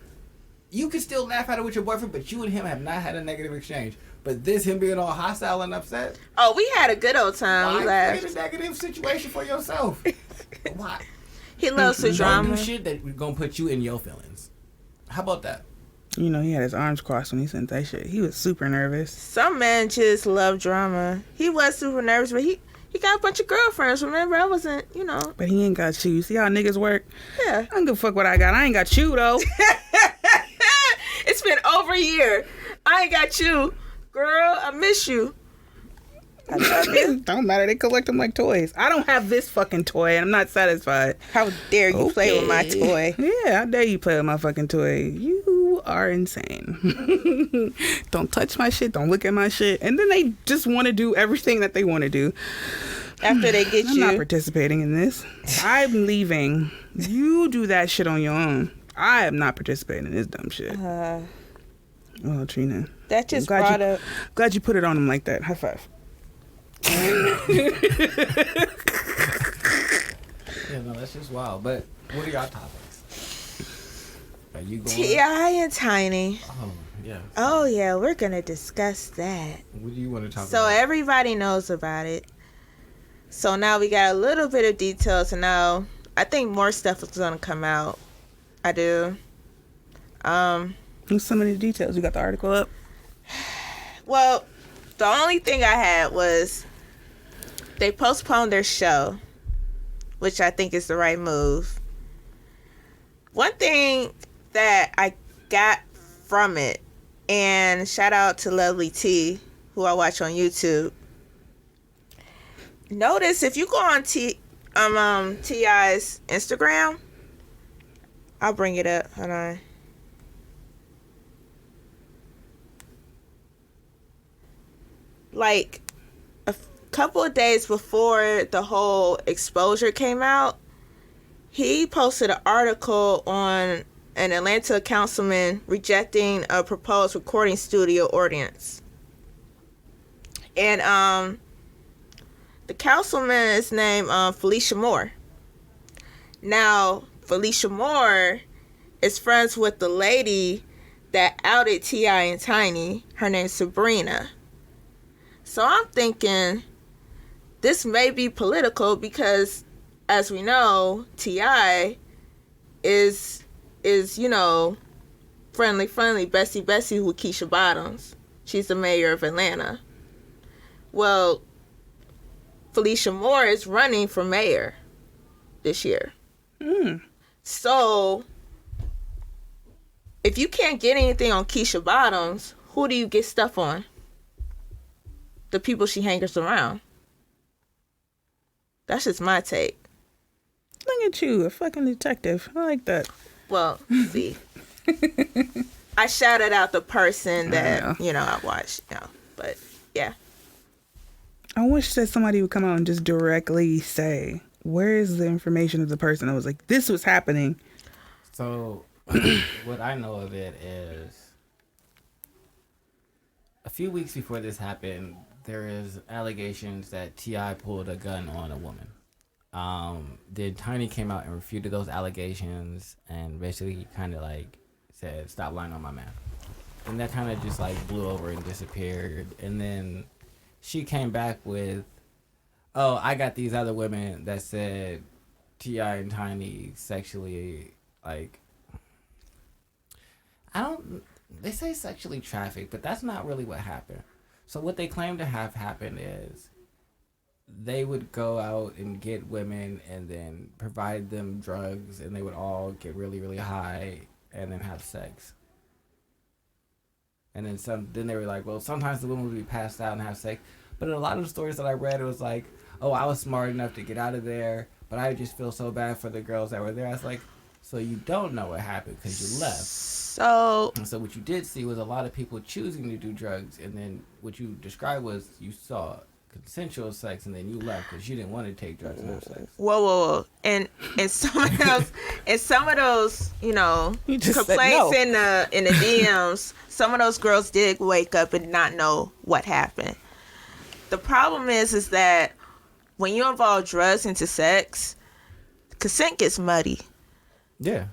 You can still laugh at it with your boyfriend, but you and him have not had a negative exchange. But this, him being all hostile and upset, Oh, we had a good old time. We why laughed. create a negative situation for yourself? Why? He loves the Don't drama. do shit that gonna put you in your feelings. How about that? You know, he had his arms crossed when he sent that shit. He was super nervous. Some men just love drama. He was super nervous, but he got a bunch of girlfriends. Remember, I wasn't, you know. But he ain't got you. See how niggas work? Yeah. I don't give a fuck what I got. I ain't got you, though. It's been over a year. I ain't got you. Girl, I miss you. I love you. Don't matter. They collect them like toys. I don't have this fucking toy, and I'm not satisfied. How dare you play with my Okay. toy? Yeah, how dare you play with my fucking toy? You are insane. Don't touch my shit. Don't look at my shit. And then they just want to do everything that they want to do. After they get I'm not you. participating in this. I'm leaving. You do that shit on your own. I am not participating in this dumb shit. Uh, Oh, Trina. that just Glad brought you- up. Glad you put it on him like that. High five. Yeah, no, that's just wild. But what are y'all topics? Are you going? T.I. and Tiny. Oh, yeah. Oh, yeah, we're going to discuss that. What do you want to talk So about? everybody knows about it. So now we got a little bit of details, and now I think more stuff is going to come out. I do. Who's some of the details? You got the article up? Well, the only thing I had was they postponed their show, which I think is the right move. One thing that I got from it, and shout out to Lovely T, who I watch on YouTube. Notice if you go on T.I.'s Instagram, I'll bring it up. Hold on. Like a couple of days before the whole exposure came out, he posted an article on an Atlanta councilman rejecting a proposed recording studio ordinance. And the councilman is named Felicia Moore. Now, Felicia Moore is friends with the lady that outed T.I. and Tiny. Her name's Sabrina. So I'm thinking this may be political because, as we know, T.I. is friendly, bestie with Keisha Bottoms. She's the mayor of Atlanta. Well, Felicia Moore is running for mayor this year. So, if you can't get anything on Keisha Bottoms, who do you get stuff on? The people she hangs around. That's just my take. Look at you, a fucking detective. I like that. Well, see. I shouted out the person that, I watched, but yeah. I wish that somebody would come out and just directly say, where is the information of the person that was like, this was happening? So, what I know of it is, a few weeks before this happened, there is allegations that T.I. pulled a gun on a woman. Then Tiny came out and refuted those allegations and basically kind of like said, stop lying on my man. And that kind of just like blew over and disappeared. And then she came back with, oh, I got these other women that said T.I. and Tiny sexually, like, they say sexually trafficked, but that's not really what happened. So what they claim to have happened is they would go out and get women and then provide them drugs, and they would all get really, really high and then have sex. And then they were like, well, sometimes the women would be passed out and have sex. But in a lot of the stories that I read, it was like, oh, I was smart enough to get out of there, but I just feel so bad for the girls that were there. I was like, so you don't know what happened because you left. So what you did see was a lot of people choosing to do drugs, and then what you described was you saw consensual sex, and then you left because you didn't want to take drugs and have sex. Whoa. And some of those, complaints no. in the DMs, some of those girls did wake up and not know what happened. The problem is that when you involve drugs into sex, consent gets muddy. Yeah.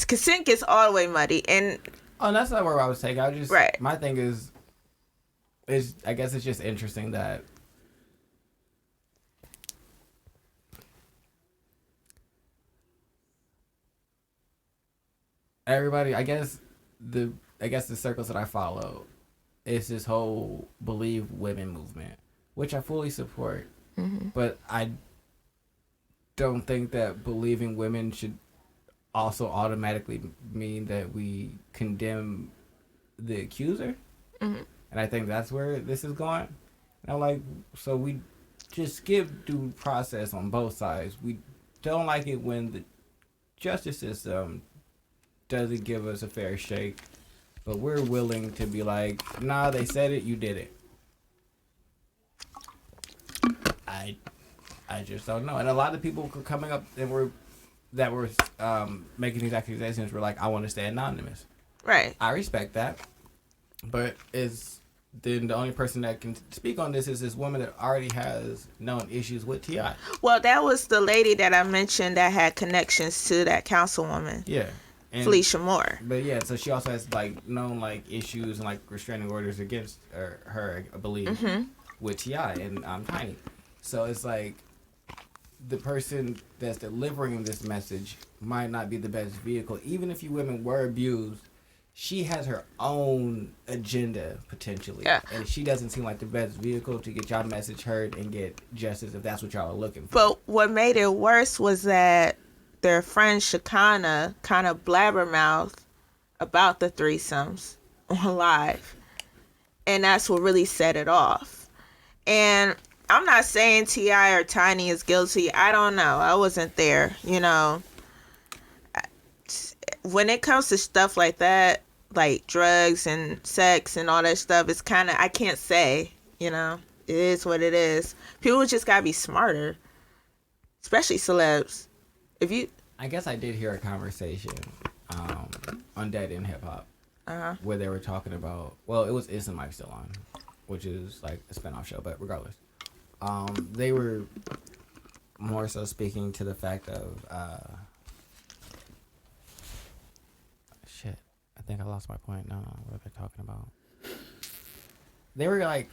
Consent gets all the way muddy, and that's not where I was taking. Right. My thing is I guess it's just interesting that everybody, I guess the circles that I follow is this whole believe women movement, which I fully support. Mm-hmm. But I don't think that believing women should also automatically mean that we condemn the accuser. Mm-hmm. And I think that's where this is going. And I'm like, so we just skip due process on both sides. We don't like it when the justice system doesn't give us a fair shake, but we're willing to be like, nah, they said it, you did it. I just don't know. And a lot of people coming up and were making these accusations were like, I want to stay anonymous. Right. I respect that. But then the only person that can speak on this is this woman that already has known issues with T.I. Well, that was the lady that I mentioned that had connections to that councilwoman. Yeah. And, Felicia Moore. But yeah, so she also has like known like issues and like restraining orders against her I believe, mm-hmm. with T.I. and Tiny. So it's like the person that's delivering this message might not be the best vehicle. Even if you women were abused, she has her own agenda potentially. Yeah. And she doesn't seem like the best vehicle to get y'all message heard and get justice if that's what y'all are looking for. But what made it worse was that their friend Shakana kind of blabbermouthed about the threesomes on live. And that's what really set it off. And I'm not saying T.I. or Tiny is guilty. I don't know. I wasn't there, When it comes to stuff like that, like drugs and sex and all that stuff, it's kind of, I can't say, it is what it is. People just gotta be smarter, especially celebs. I guess I did hear a conversation on Dead in Hip Hop where they were talking about, well, it was Is the Mic Still On, which is like a spinoff show, but regardless. They were more so speaking to the fact of I think I lost my point. No, what are they talking about? They were like,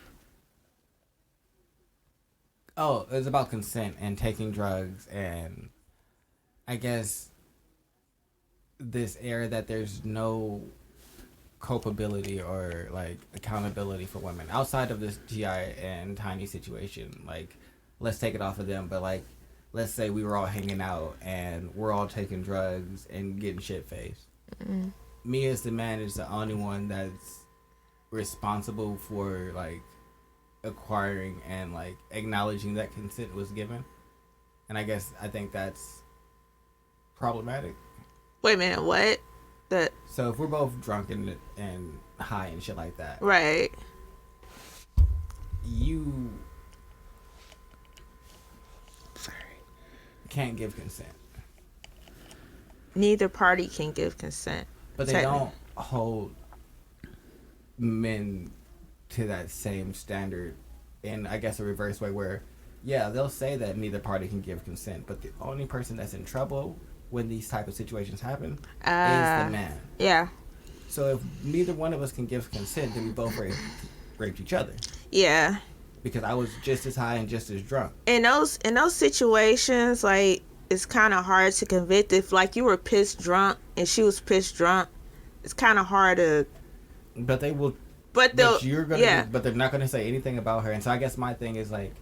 oh, it was about consent and taking drugs, and I guess this era that there's no culpability or like accountability for women outside of this T.I. and Tiny situation. Like, let's take it off of them, but like, let's say we were all hanging out and we're all taking drugs and getting shit faced. Mm. Me as the man is the only one that's responsible for like acquiring and like acknowledging that consent was given, and I think that's problematic. Wait a minute, what? So if we're both drunk and high and shit like that, Right. you Sorry. can't give consent, Neither party can give consent. but they don't hold men to that same standard in, I guess, a reverse way where, yeah, they'll say that neither party can give consent, but the only person that's in trouble when these type of situations happen is the man. Yeah. So if neither one of us can give consent, then we both raped each other. Yeah. Because I was just as high and just as drunk. In those situations, like, it's kind of hard to convict. If like you were pissed drunk and she was pissed drunk, it's kind of hard to. But they will. But but they're not gonna say anything about her. And so I guess my thing is like,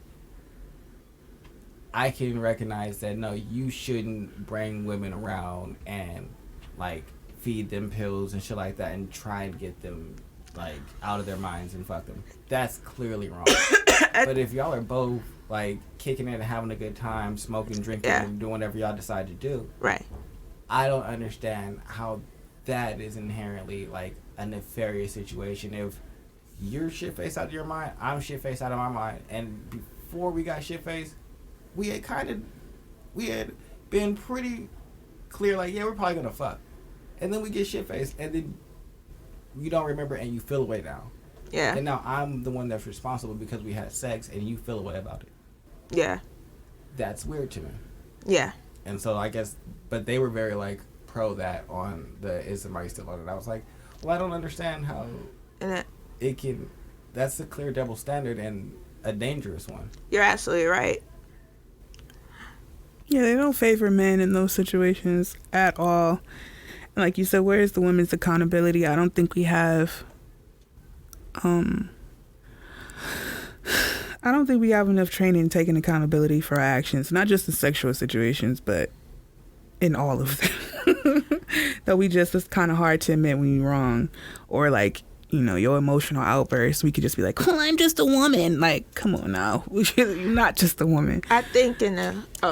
I can recognize that no, you shouldn't bring women around and like feed them pills and shit like that and try and get them like out of their minds and fuck them. That's clearly wrong. But if y'all are both like kicking it and having a good time, smoking, drinking, and doing whatever y'all decide to do, right? I don't understand how that is inherently like a nefarious situation. If you're shit faced out of your mind, I'm shit faced out of my mind, and before we got shit faced, we had been pretty clear, like, yeah, we're probably gonna fuck, and then we get shit faced, and then you don't remember and you feel away now. Yeah. And now I'm the one that's responsible because we had sex and you feel away about it. Yeah. That's weird to me. Yeah. And so I guess, but they were very like pro that on the is somebody still on it. I was like, well, I don't understand how it can. That's a clear double standard and a dangerous one. You're absolutely right. Yeah, they don't favor men in those situations at all. And like you said, where is the women's accountability? I don't think we have. I don't think we have enough training taking accountability for our actions, not just in sexual situations, but in all of them. That it's kind of hard to admit when you're wrong, or like, you know, your emotional outbursts. We could just be like, well, I'm just a woman. Like, come on now. You're not just a woman. I think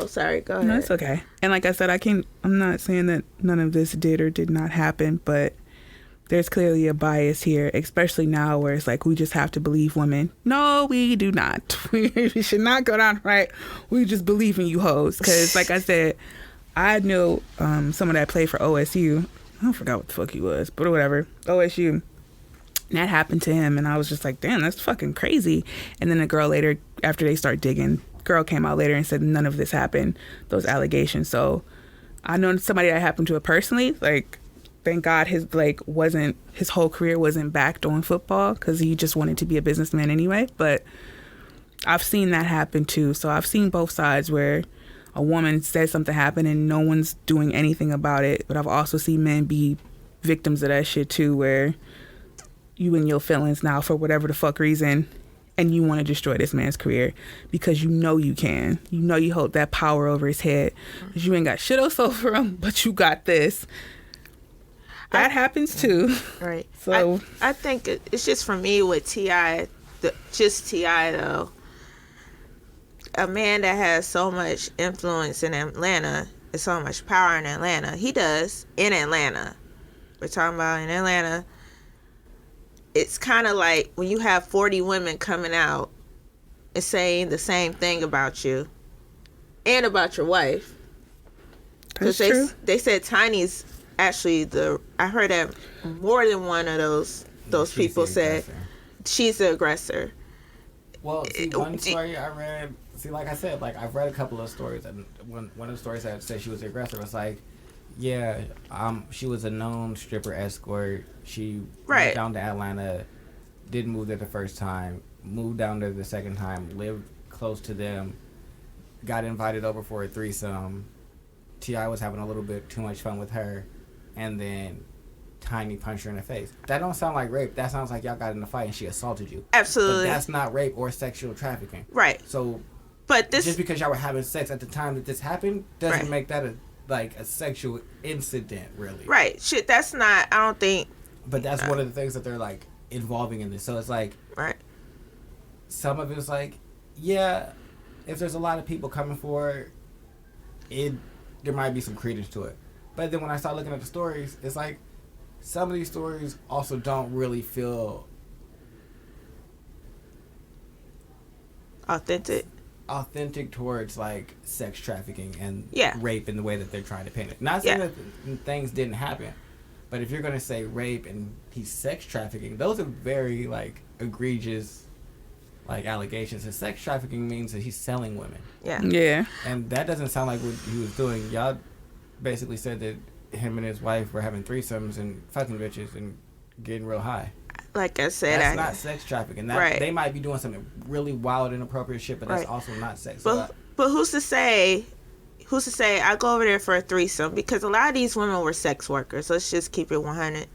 sorry, go ahead. No, it's okay. And like I said, I'm not saying that none of this did or did not happen, but there's clearly a bias here, especially now where it's like we just have to believe women. No, we do not. We should not go down right. We just believe in you hoes. Because like I said, I know someone that played for OSU. I don't forgot what the fuck he was, but whatever. OSU. And that happened to him, and I was just like, damn, that's fucking crazy. And then a girl later, after they start digging, girl came out later and said none of this happened, those allegations. So I know somebody that happened to it personally. Like, thank God his whole career wasn't backed on football because he just wanted to be a businessman anyway. But I've seen that happen too. So I've seen both sides where a woman says something happened and no one's doing anything about it. But I've also seen men be victims of that shit too, where you in your feelings now for whatever the fuck reason, and you want to destroy this man's career because you know you can. You know you hold that power over his head. Because you ain't got shit else over him, but you got this. That happens too. Right. So I think it's just for me with T.I., just T.I. though. A man that has so much influence in Atlanta and so much power in Atlanta. He does in Atlanta. We're talking about in Atlanta. It's kind of like when you have 40 women coming out and saying the same thing about you and about your wife. That's true. They said Tiny's actually I heard that more than one of those people said she's the aggressor. Well, see, one story I read, like I said, like I've read a couple of stories, and one of the stories that said she was the aggressor was like, yeah, she was a known stripper escort. She Right. moved down to Atlanta, didn't move there the first time, moved down there the second time, lived close to them, got invited over for a threesome. T.I. was having a little bit too much fun with her, and then Tiny punched her in the face. That don't sound like rape. That sounds like y'all got in a fight and she assaulted you. Absolutely. But that's not rape or sexual trafficking. Right. So But this just because y'all were having sex at the time that this happened doesn't Right. make that a sexual incident, really. right. Shit, that's not I don't think But that's one of the things that they're like involving in this. So it's like right. some of it's like, yeah, if there's a lot of people coming for it, there might be some credence to it. But then when I start looking at the stories, it's like some of these stories also don't really feel Authentic. towards like sex trafficking and Yeah. rape in the way that they're trying to paint it. Not saying Yeah. that things didn't happen, but if you're gonna say rape and he's sex trafficking, those are very like egregious like allegations. And sex trafficking means that he's selling women, Yeah. Yeah. and that doesn't sound like what he was doing. Y'all basically said that him and his wife were having threesomes and fucking bitches and getting real high. Like I said, That's not sex trafficking. That, Right. They might be doing something really wild, inappropriate shit, but that's Right. also not sex. So but who's to say I go over there for a threesome? Because a lot of these women were sex workers. Let's just keep it 100.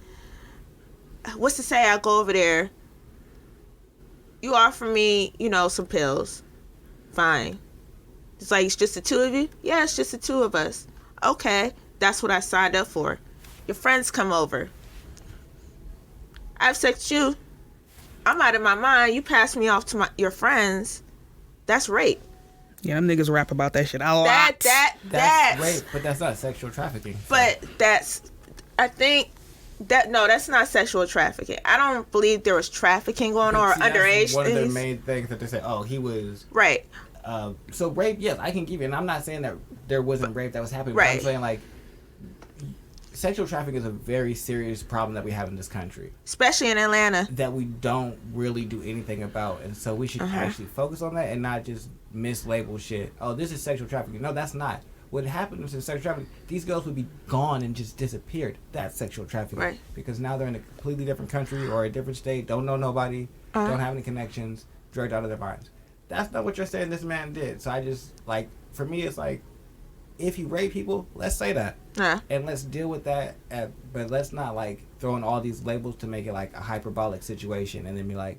What's to say I go over there, you offer me, some pills. Fine. It's like, it's just the two of you? Yeah, it's just the two of us. Okay, that's what I signed up for. Your friends come over. I have sex with you. I'm out of my mind. You pass me off to your friends. That's rape. Yeah, them niggas rap about that shit a lot. that's rape, but that's not sexual trafficking. So. But that's not sexual trafficking. I don't believe there was trafficking going on or See, that's underage one of the things. main things that they say, oh, he was... Right. So rape, yes, I can give you, and I'm not saying that there wasn't rape that was happening, but I'm Right. saying, like, sexual trafficking is a very serious problem that we have in this country Especially in Atlanta. that we don't really do anything about, and so we should actually focus on that and not just mislabel shit. Oh, this is sexual trafficking. No, that's not. What happens in sexual trafficking, these girls would be gone and just disappeared. That's sexual trafficking. Right. Because now they're in a completely different country or a different state, don't know nobody, don't have any connections, drugged out of their minds. That's not what you're saying this man did. So I just, like, for me, it's like, if you rape people, let's say that. And let's deal with that, but let's not, like, throw in all these labels to make it, like, a hyperbolic situation and then be like,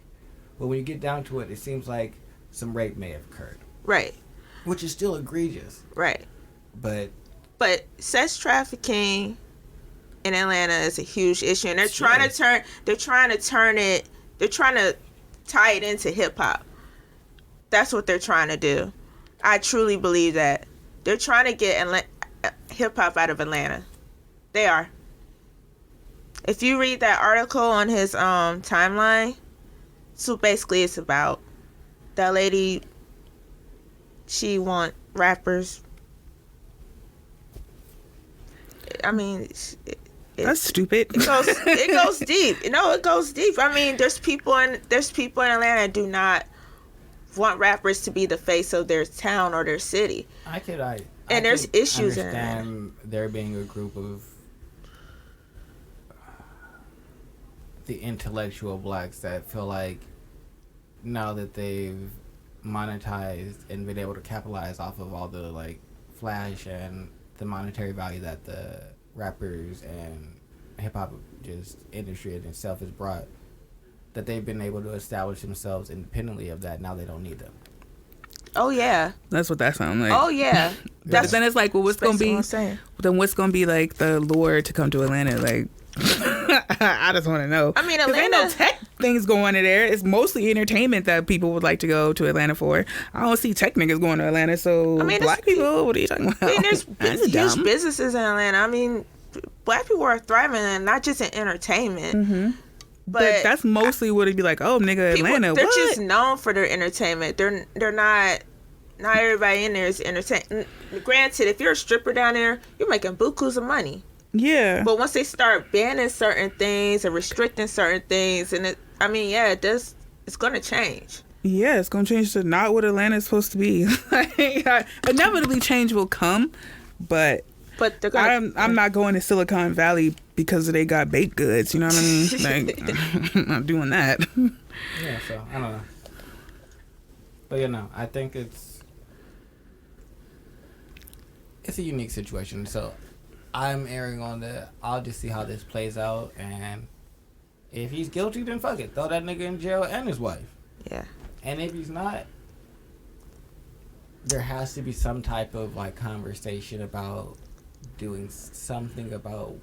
well, when you get down to it, it seems like some rape may have occurred. Right. Which is still egregious. Right. But sex trafficking in Atlanta is a huge issue, and they're Sure. trying to tie it into hip hop. That's what they're trying to do. I truly believe that they're trying to get hip hop out of Atlanta. They are. If you read that article on his timeline, so basically it's about that lady. She want rappers. I mean, That's stupid. it goes deep. It goes deep. I mean, there's people in Atlanta that do not want rappers to be the face of their town or their city. And there's issues in understand there being a group of the intellectual blacks that feel like now that they've monetized and been able to capitalize off of all the like flash and the monetary value that the rappers and hip hop just industry in itself has brought, that they've been able to establish themselves independently of that. Now they don't need them. Oh yeah. That's what that sounds like. Oh yeah. But then it's like, well, what's gonna basically be? what I'm saying. Then what's gonna be like the lure to come to Atlanta? Like, I just want to know. I mean, 'Cause ain't no Atlanta- tech things going in there. It's mostly entertainment that people would like to go to Atlanta for. I don't see tech niggas going to Atlanta. So I mean, black people, what are you talking about? I mean, there's That's huge dumb. businesses in Atlanta. I mean, black people are thriving, and not just in entertainment. Mm-hmm. But that's mostly what it'd be like. Oh, nigga, people, Atlanta. they're What? just known for their entertainment. They're not. Not everybody in there is entertained. Granted, if you're a stripper down there, you're making bukus of money. Yeah. But once they start banning certain things and restricting certain things, and it does. It's gonna change. Yeah, it's gonna change to not what Atlanta's supposed to be. Inevitably, change will come, but But they're gonna. I'm not going to Silicon Valley because they got baked goods. You know what I mean? Like, I'm not doing that. Yeah, so I don't know. But I think it's a unique situation. So I'm erring on I'll just see how this plays out, and if he's guilty, then fuck it. Throw that nigga in jail and his wife. Yeah. And if he's not, there has to be some type of like conversation about doing something about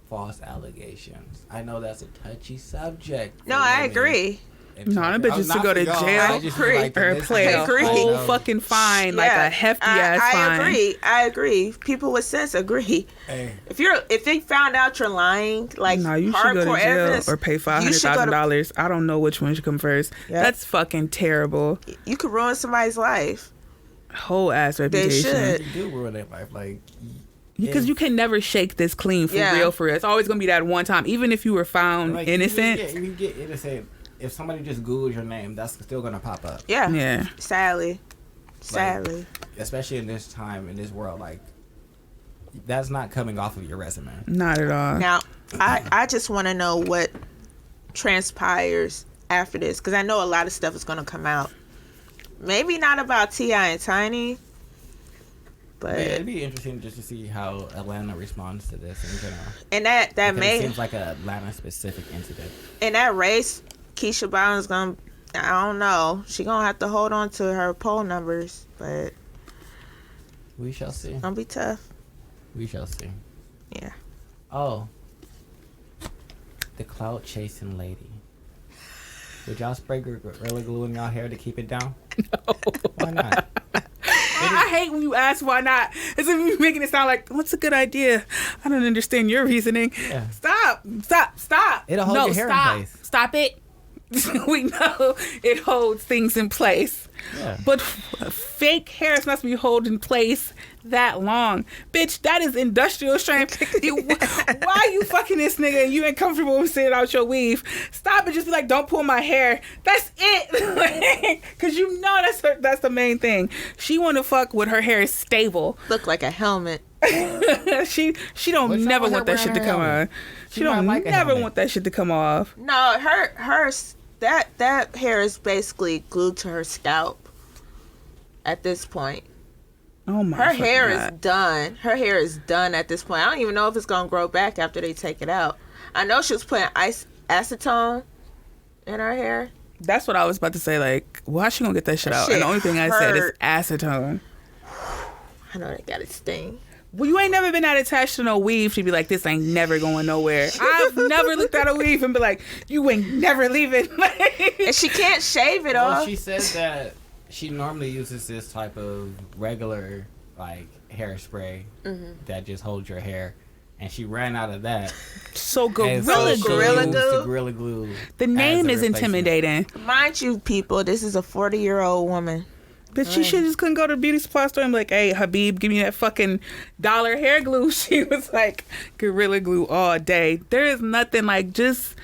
false allegations. I know that's a touchy subject. No, I agree. No, them bitches to go to jail or play a whole fucking fine, like a hefty ass fine. I agree. People with sense agree. Hey. If they found out you're lying, like no, you should go to jail evidence, or pay $500,000. I don't know which one should come first. Yep. That's fucking terrible. You could ruin somebody's life. Whole ass reputation. They should. You do ruin their life, like. Because you can never shake this clean for real. It's always gonna be that one time, even if you were found innocent. You get innocent. If somebody just Googles your name, that's still gonna pop up. Yeah. Sadly. Especially in this time, in this world, like that's not coming off of your resume. Not at all. Now, I just want to know what transpires after this, because I know a lot of stuff is gonna come out. Maybe not about T.I. and Tiny, but it'd be interesting just to see how Atlanta responds to this in general. And that it seems like a Atlanta specific incident. In that race, Keisha Brown's gonna, I don't know, she gonna have to hold on to her poll numbers, but we shall see. Gonna be tough. We shall see. Yeah. Oh, the clout chasing lady. Would y'all spray Gorilla Glue in y'all hair to keep it down? No. Why not? I hate when you ask why not. It's like you making it sound like, what's a good idea? I don't understand your reasoning. Yeah. Stop. It'll hold your hair in place. Stop it. We know it holds things in place. Yeah. But fake hairs must be held in place that long. Bitch, that is industrial strength. Why you fucking this nigga and you ain't comfortable with sitting out your weave? Stop it. Just be like, don't pull my hair. That's it. Because you know that's the main thing. She want to fuck with her hair is stable. Look like a helmet. she don't never want that shit to come on. She don't never want that shit to come off. No, her that hair is basically glued to her scalp at this point. Oh my! Her hair is done. Her hair is done at this point. I don't even know if it's gonna grow back after they take it out. I know she was putting acetone in her hair. That's what I was about to say. Like, why she gonna get that shit out? And the only thing I said is acetone. I know they got it sting. Well, you ain't never been that attached to no weave. She'd be like, this ain't never going nowhere. I've never looked at a weave and be like, you ain't never leaving. And she can't shave it off. Well, she says that she normally uses this type of regular, like, hairspray that just holds your hair. And she ran out of that. So Gorilla Glue. The name is intimidating. Mind you, people, this is a 40-year-old woman. But she should just couldn't go to the beauty supply store and be like, hey, Habib, give me that fucking $1 hair glue. She was like, Gorilla Glue all day. There is nothing like, just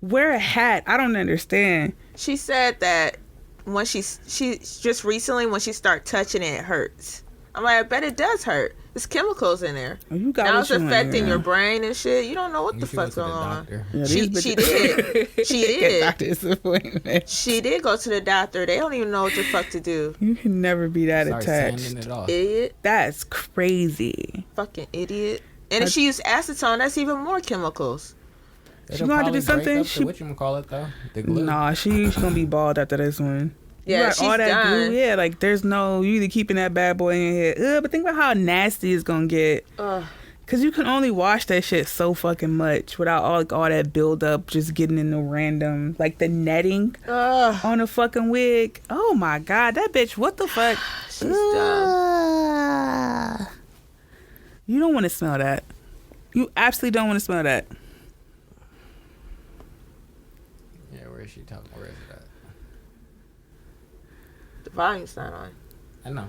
wear a hat. I don't understand. She said that when she just recently, when she start touching it, it hurts. I'm like, I bet it does hurt. There's chemicals in there. Oh, you got now it's affecting your brain and shit. You don't know what the fuck's going on. Yeah, she did. She did. Doctor's appointment. She did go to the doctor. They don't even know what the fuck to do. You can never be that attached. Idiot. That's crazy. Fucking idiot. And if she used acetone, that's even more chemicals. She gonna have to do something. Whatchamacallit though? The glue. Nah, she's gonna be bald after this one. Yeah, she's all that done. glue. Yeah, like there's no, you either keeping that bad boy in your head. But think about how nasty it's gonna get. Cause you can only wash that shit so fucking much without all that build up just getting in the random, like the netting on a fucking wig. Oh my god, that bitch! What the fuck? She's done. You don't want to smell that. You absolutely don't want to smell that. Yeah, where is she talking? Where is it at? The volume's not on. I know.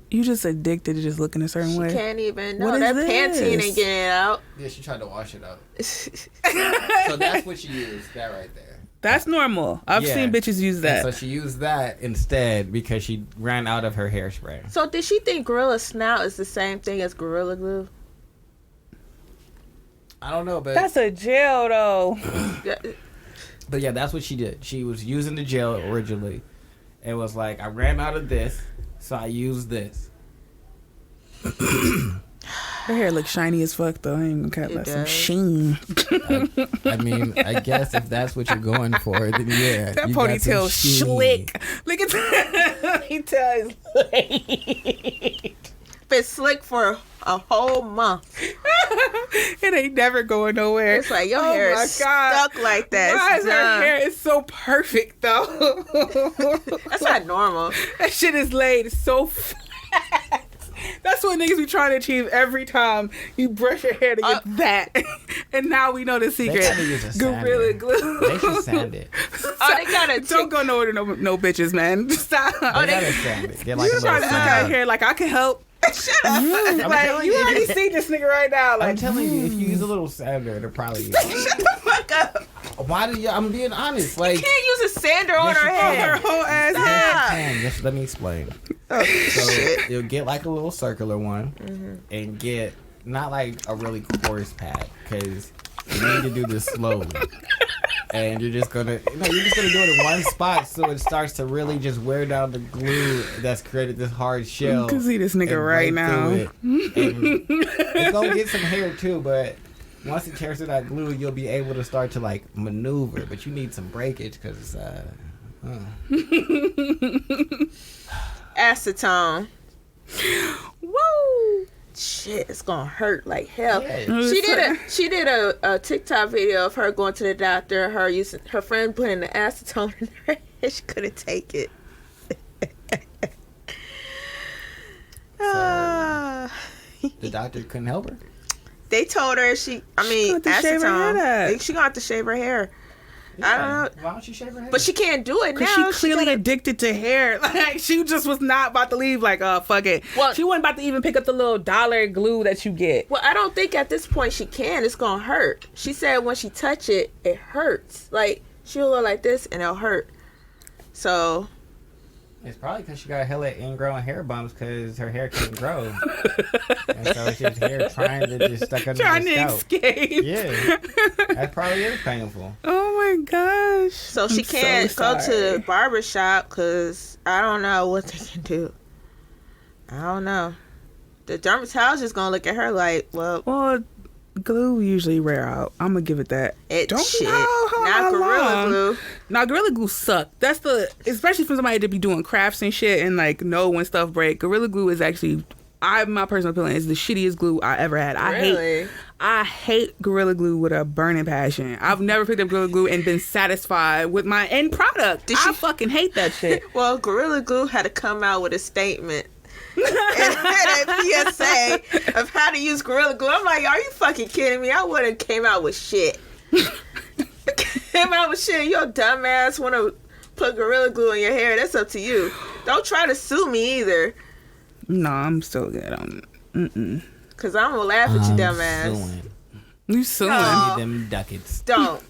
You just addicted to just looking a certain way. She can't even. No, that Pantene ain't getting it out. Yeah, she tried to wash it out. So that's what she used. That right there. That's normal. I've Yeah. seen bitches use And that. so she used that instead because she ran out of her hairspray. So did she think Gorilla Snout is the same thing as Gorilla Glue? I don't know, but That's a gel though. Yeah, but yeah, that's what she did. She was using the gel originally, and was like, I ran out of this, so I used this. Her hair looks shiny as fuck though. I ain't gonna cut It like some does. sheen. I mean, I guess if that's what you're going for, then yeah. That you got some ponytail sheen. slick. Look at that ponytail is slick. been slick for a whole month. It ain't never going nowhere. It's like your Oh hair my is God. stuck like that. Why It's is her done. hair is so perfect though? That's not normal. That shit is laid so flat. That's what niggas be trying to achieve every time you brush your hair to get that. And now we know the secret. gotta use a Gorilla sander. glue. They should sand it. Oh, they gotta Don't go nowhere to no bitches, man. Stop. They gotta sand it. Get like You a trying little to look at sander. hair like I can help. Shut up. Like telling you you. already see this nigga right now. I'm Like telling you, if you use a little sander, it'll probably use it. Shut the fuck up. Why do you? I'm being honest. Like, You can't use a sander on Yes, her you on head. her whole ass Stop. head. you can. Just let me explain. Oh, So shit. you'll get like a little circular one, and get not like a really coarse pad, because you need to do this slowly. And you're just gonna do it in one spot, so it starts to really just wear down the glue that's created this hard shell. You can see this nigga and right break now. through it. And it's gonna get some hair too, but once it tears through that glue, you'll be able to start to like maneuver. But you need some breakage because Acetone. Woo! Shit, it's gonna hurt like hell. Yeah. She did a TikTok video of her going to the doctor, her using her friend putting the acetone in her head. She couldn't take it. Ah. the doctor couldn't help her. They told her gonna have to shave her acetone. head up. She gonna have to shave her hair. I don't know. Why don't you shave her head? But she can't do it Cause now. she clearly gotta- addicted to hair. Like she just was not about to leave. Like, oh fuck it. Well- She wasn't about to even pick up the little dollar glue that you get. Well, I don't think at this point she can. It's gonna hurt. She said when she touch it, it hurts. Like she'll go like this and it'll hurt. So It's probably because she got hella ingrown hair bumps because her hair couldn't grow. And so it's just hair trying to just stuck under Trying the to scalp. escape. Yeah. That probably is painful. Oh my gosh. so she I'm so can't go to sorry. the barber shop because I don't know what they can do. I don't know. The dermatologist gonna look at her like, well, Well, glue usually wear out. I'm gonna give it that. it Don't shit. know how Not Gorilla long. Glue. Now, Gorilla Glue suck. That's especially for somebody to be doing crafts and shit and like know when stuff break. Gorilla Glue is actually, my personal opinion, is the shittiest glue I ever had. Really? I hate Gorilla Glue with a burning passion. I've never picked up Gorilla Glue and been satisfied with my end product. Did I she- fucking hate that shit. Well, Gorilla Glue had to come out with a statement. And had a PSA of how to use Gorilla Glue. I'm like, are you fucking kidding me? I wouldn't came out with shit. Came out with shit. Your dumbass want to put Gorilla Glue in your hair. That's up to you. Don't try to sue me either. No, I'm still good on it. Because I'm going to laugh at you, dumbass. Suing. You suing. No. Give them ducats. Don't.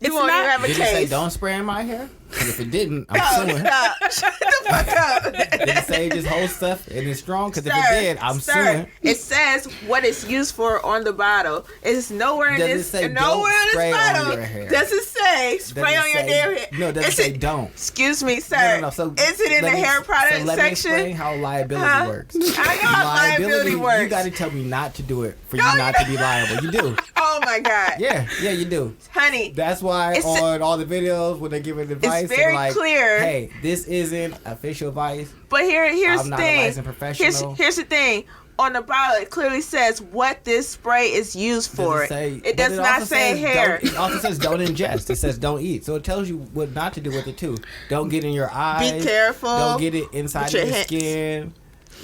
You It's won't not- even have a Did it say case. don't spray in my hair? 'Cause if it didn't, I'm suing. Stop. Shut the fuck up. Did it say just hold stuff and it's strong? Because if Sir, it did, I'm suing. It says what it's used for on the bottle. It's nowhere in Does it this. say nowhere don't in spray this on bottle. your hair? Does it say spray Does on it your say- damn hair? No, it doesn't Is say it- don't. Excuse me, sir. No. So is it in the let me- hair product so let me explain section? how liability Huh? works. I know how liability works. You got to tell me not to do it for No, you you not to be liable. You do. Oh my god. Yeah, you do. Honey, That's why It's- on all the videos when they're giving advice, they're very like, clear. Hey, this isn't official advice. but here's I'm the not a thing. licensed professional. Here's the thing. On the bottle, it clearly says what this spray is used for. It but does not also say says hair. It also says don't ingest. It says don't eat. So it tells you what not to do with it too. Don't get in your eyes. Be careful. Don't get it inside with of your your hands. skin.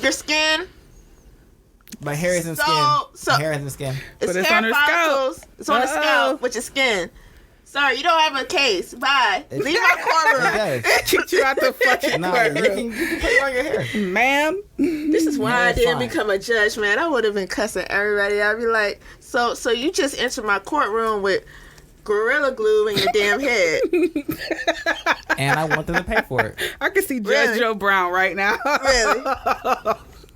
Your skin. My hair is in So- skin. so- My hair is in skin. It's But it's hair on her scalp. follicles. It's on the Uh-oh. scalp with your skin. Sorry, you don't have a case. Bye. Leave my It courtroom. does. Kicked you out the fucking Nah, you courtroom. can put it on your hair. Ma'am. This is why Yeah, I it's didn't fine. become a judge, man. I would have been cussing everybody. I'd be like, so you just entered my courtroom with Gorilla Glue in your damn head. And I want them to pay for it. I can see Judge Really? Joe Brown right now.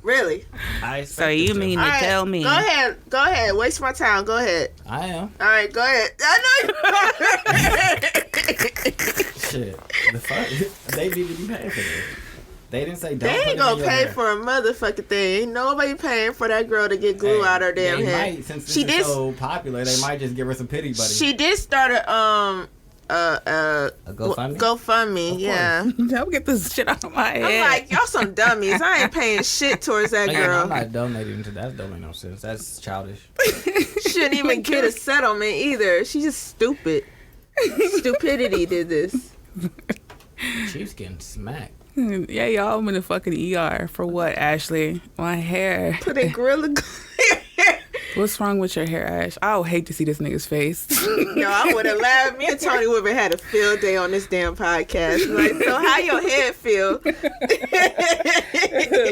Really? I So expect you them to. mean All to right, tell me? Go ahead. Waste my time. Go ahead. I am. All right, go ahead. I Shit. The fuck? They need to be paying for this. They didn't say don't. They put ain't it in gonna your pay hair. for a motherfucking thing. Ain't nobody paying for that girl to get glue Hey, out her damn they head. Might, since She this did. is so popular, they might just give her some pity buddy. She did start a GoFundMe? GoFundMe. Of Yeah. Don't get this shit out of my head. I'm like, y'all some dummies. I ain't paying shit towards that Again, girl. I'm not donating to that. That don't make no sense. That's childish. Shouldn't even get a settlement either. She's just stupid. Stupidity did this. Chief's getting smacked. Yeah, y'all, I'm in the fucking ER. For what, Ashley? My hair. Put a gorilla glue. What's wrong with your hair, Ash? I would hate to see this nigga's face. No, I would have laughed. Me and Tony would have had a field day on this damn podcast. Like, so how your head feel?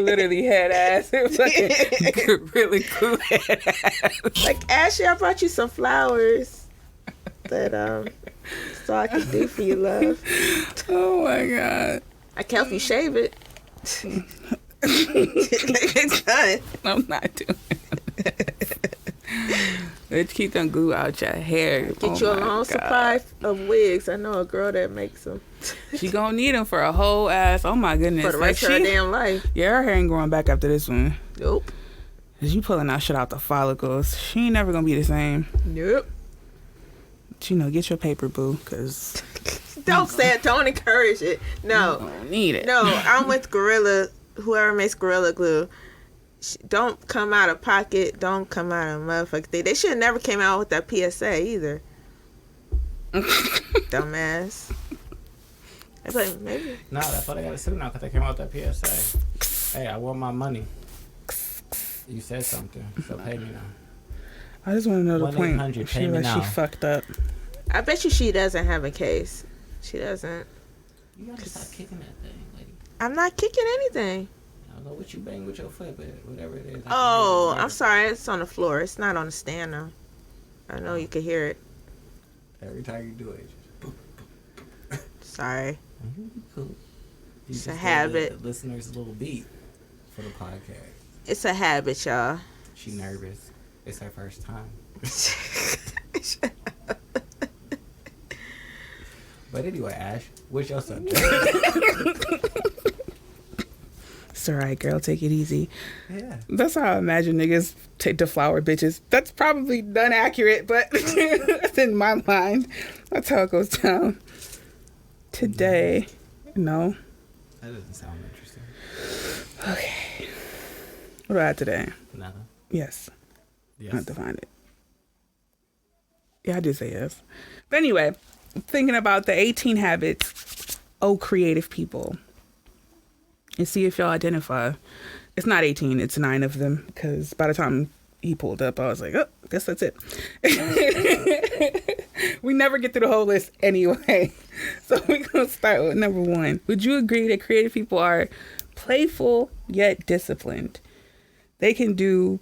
Literally head ass. It was like really cool head ass. Like, Ashley, I brought you some flowers that so I can do for you, love. Oh my god. I can help you shave it. It's done. I'm not doing it. Let's keep them glue out your hair. Get you a long supply of wigs. I know a girl that makes them She gonna need them for a whole ass. Oh my goodness. for the rest of her damn life. Yeah, her hair ain't growing back after this one. Nope. Cause you pulling that shit out the follicles. She ain't never gonna be the same. Nope. But, you know, get your paper, boo. Cause Don't say it. Don't encourage it. I No. don't need it. No, I'm with Gorilla. Whoever makes Gorilla Glue. Don't come out of pocket. Don't come out of motherfucking thing. They should have never came out with that PSA either. Dumbass. It's like, maybe. No, that's why they got to sue now because they came out with that PSA. Hey, I want my money. You said something, so pay me now. I just want to know the point. 1-800, She pay me like she now. fucked up. I bet you she doesn't have a case. She doesn't. You gotta stop kicking that thing, lady. I'm not kicking anything. I don't know what you bang with your foot, but whatever it is. I can Oh, hear it. I'm sorry. It's on the floor. It's not on the stand though. I know you can hear it. Every time you do it, just Sorry. cool. You It's just a gave habit. The listeners a little beat for the podcast. It's a habit, y'all. She nervous. It's her first time. But anyway, Ash, what's your subject? It's alright, girl. Take it easy. Yeah. That's how I imagine niggas take deflower bitches. That's probably not accurate, but that's in my mind. That's how it goes down. Today, no. That doesn't sound interesting. Okay. What do I have today? Nothing. Yes. I Yes. have to find it. Yeah, I did say yes. But anyway, thinking about the 18 habits of creative people. And see if y'all identify. It's not 18, it's 9 of them. Because by the time he pulled up, I was like, oh, guess that's it. We never get through the whole list anyway. So we're going to start with number 1. Would you agree that creative people are playful yet disciplined? They can do...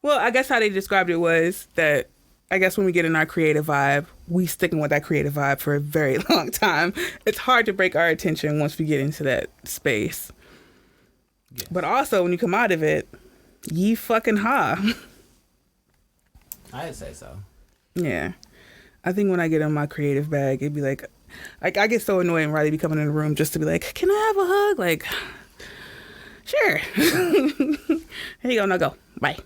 Well, I guess how they described it was that I guess when we get in our creative vibe, we sticking with that creative vibe for a very long time. It's hard to break our attention once we get into that space. Yes. But also, when you come out of it, ye fucking ha. I'd say so. Yeah. I think when I get in my creative bag, it'd be like I get so annoyed when Riley be coming in the room just to be like, can I have a hug? Like, sure. Here you go, now go. Bye.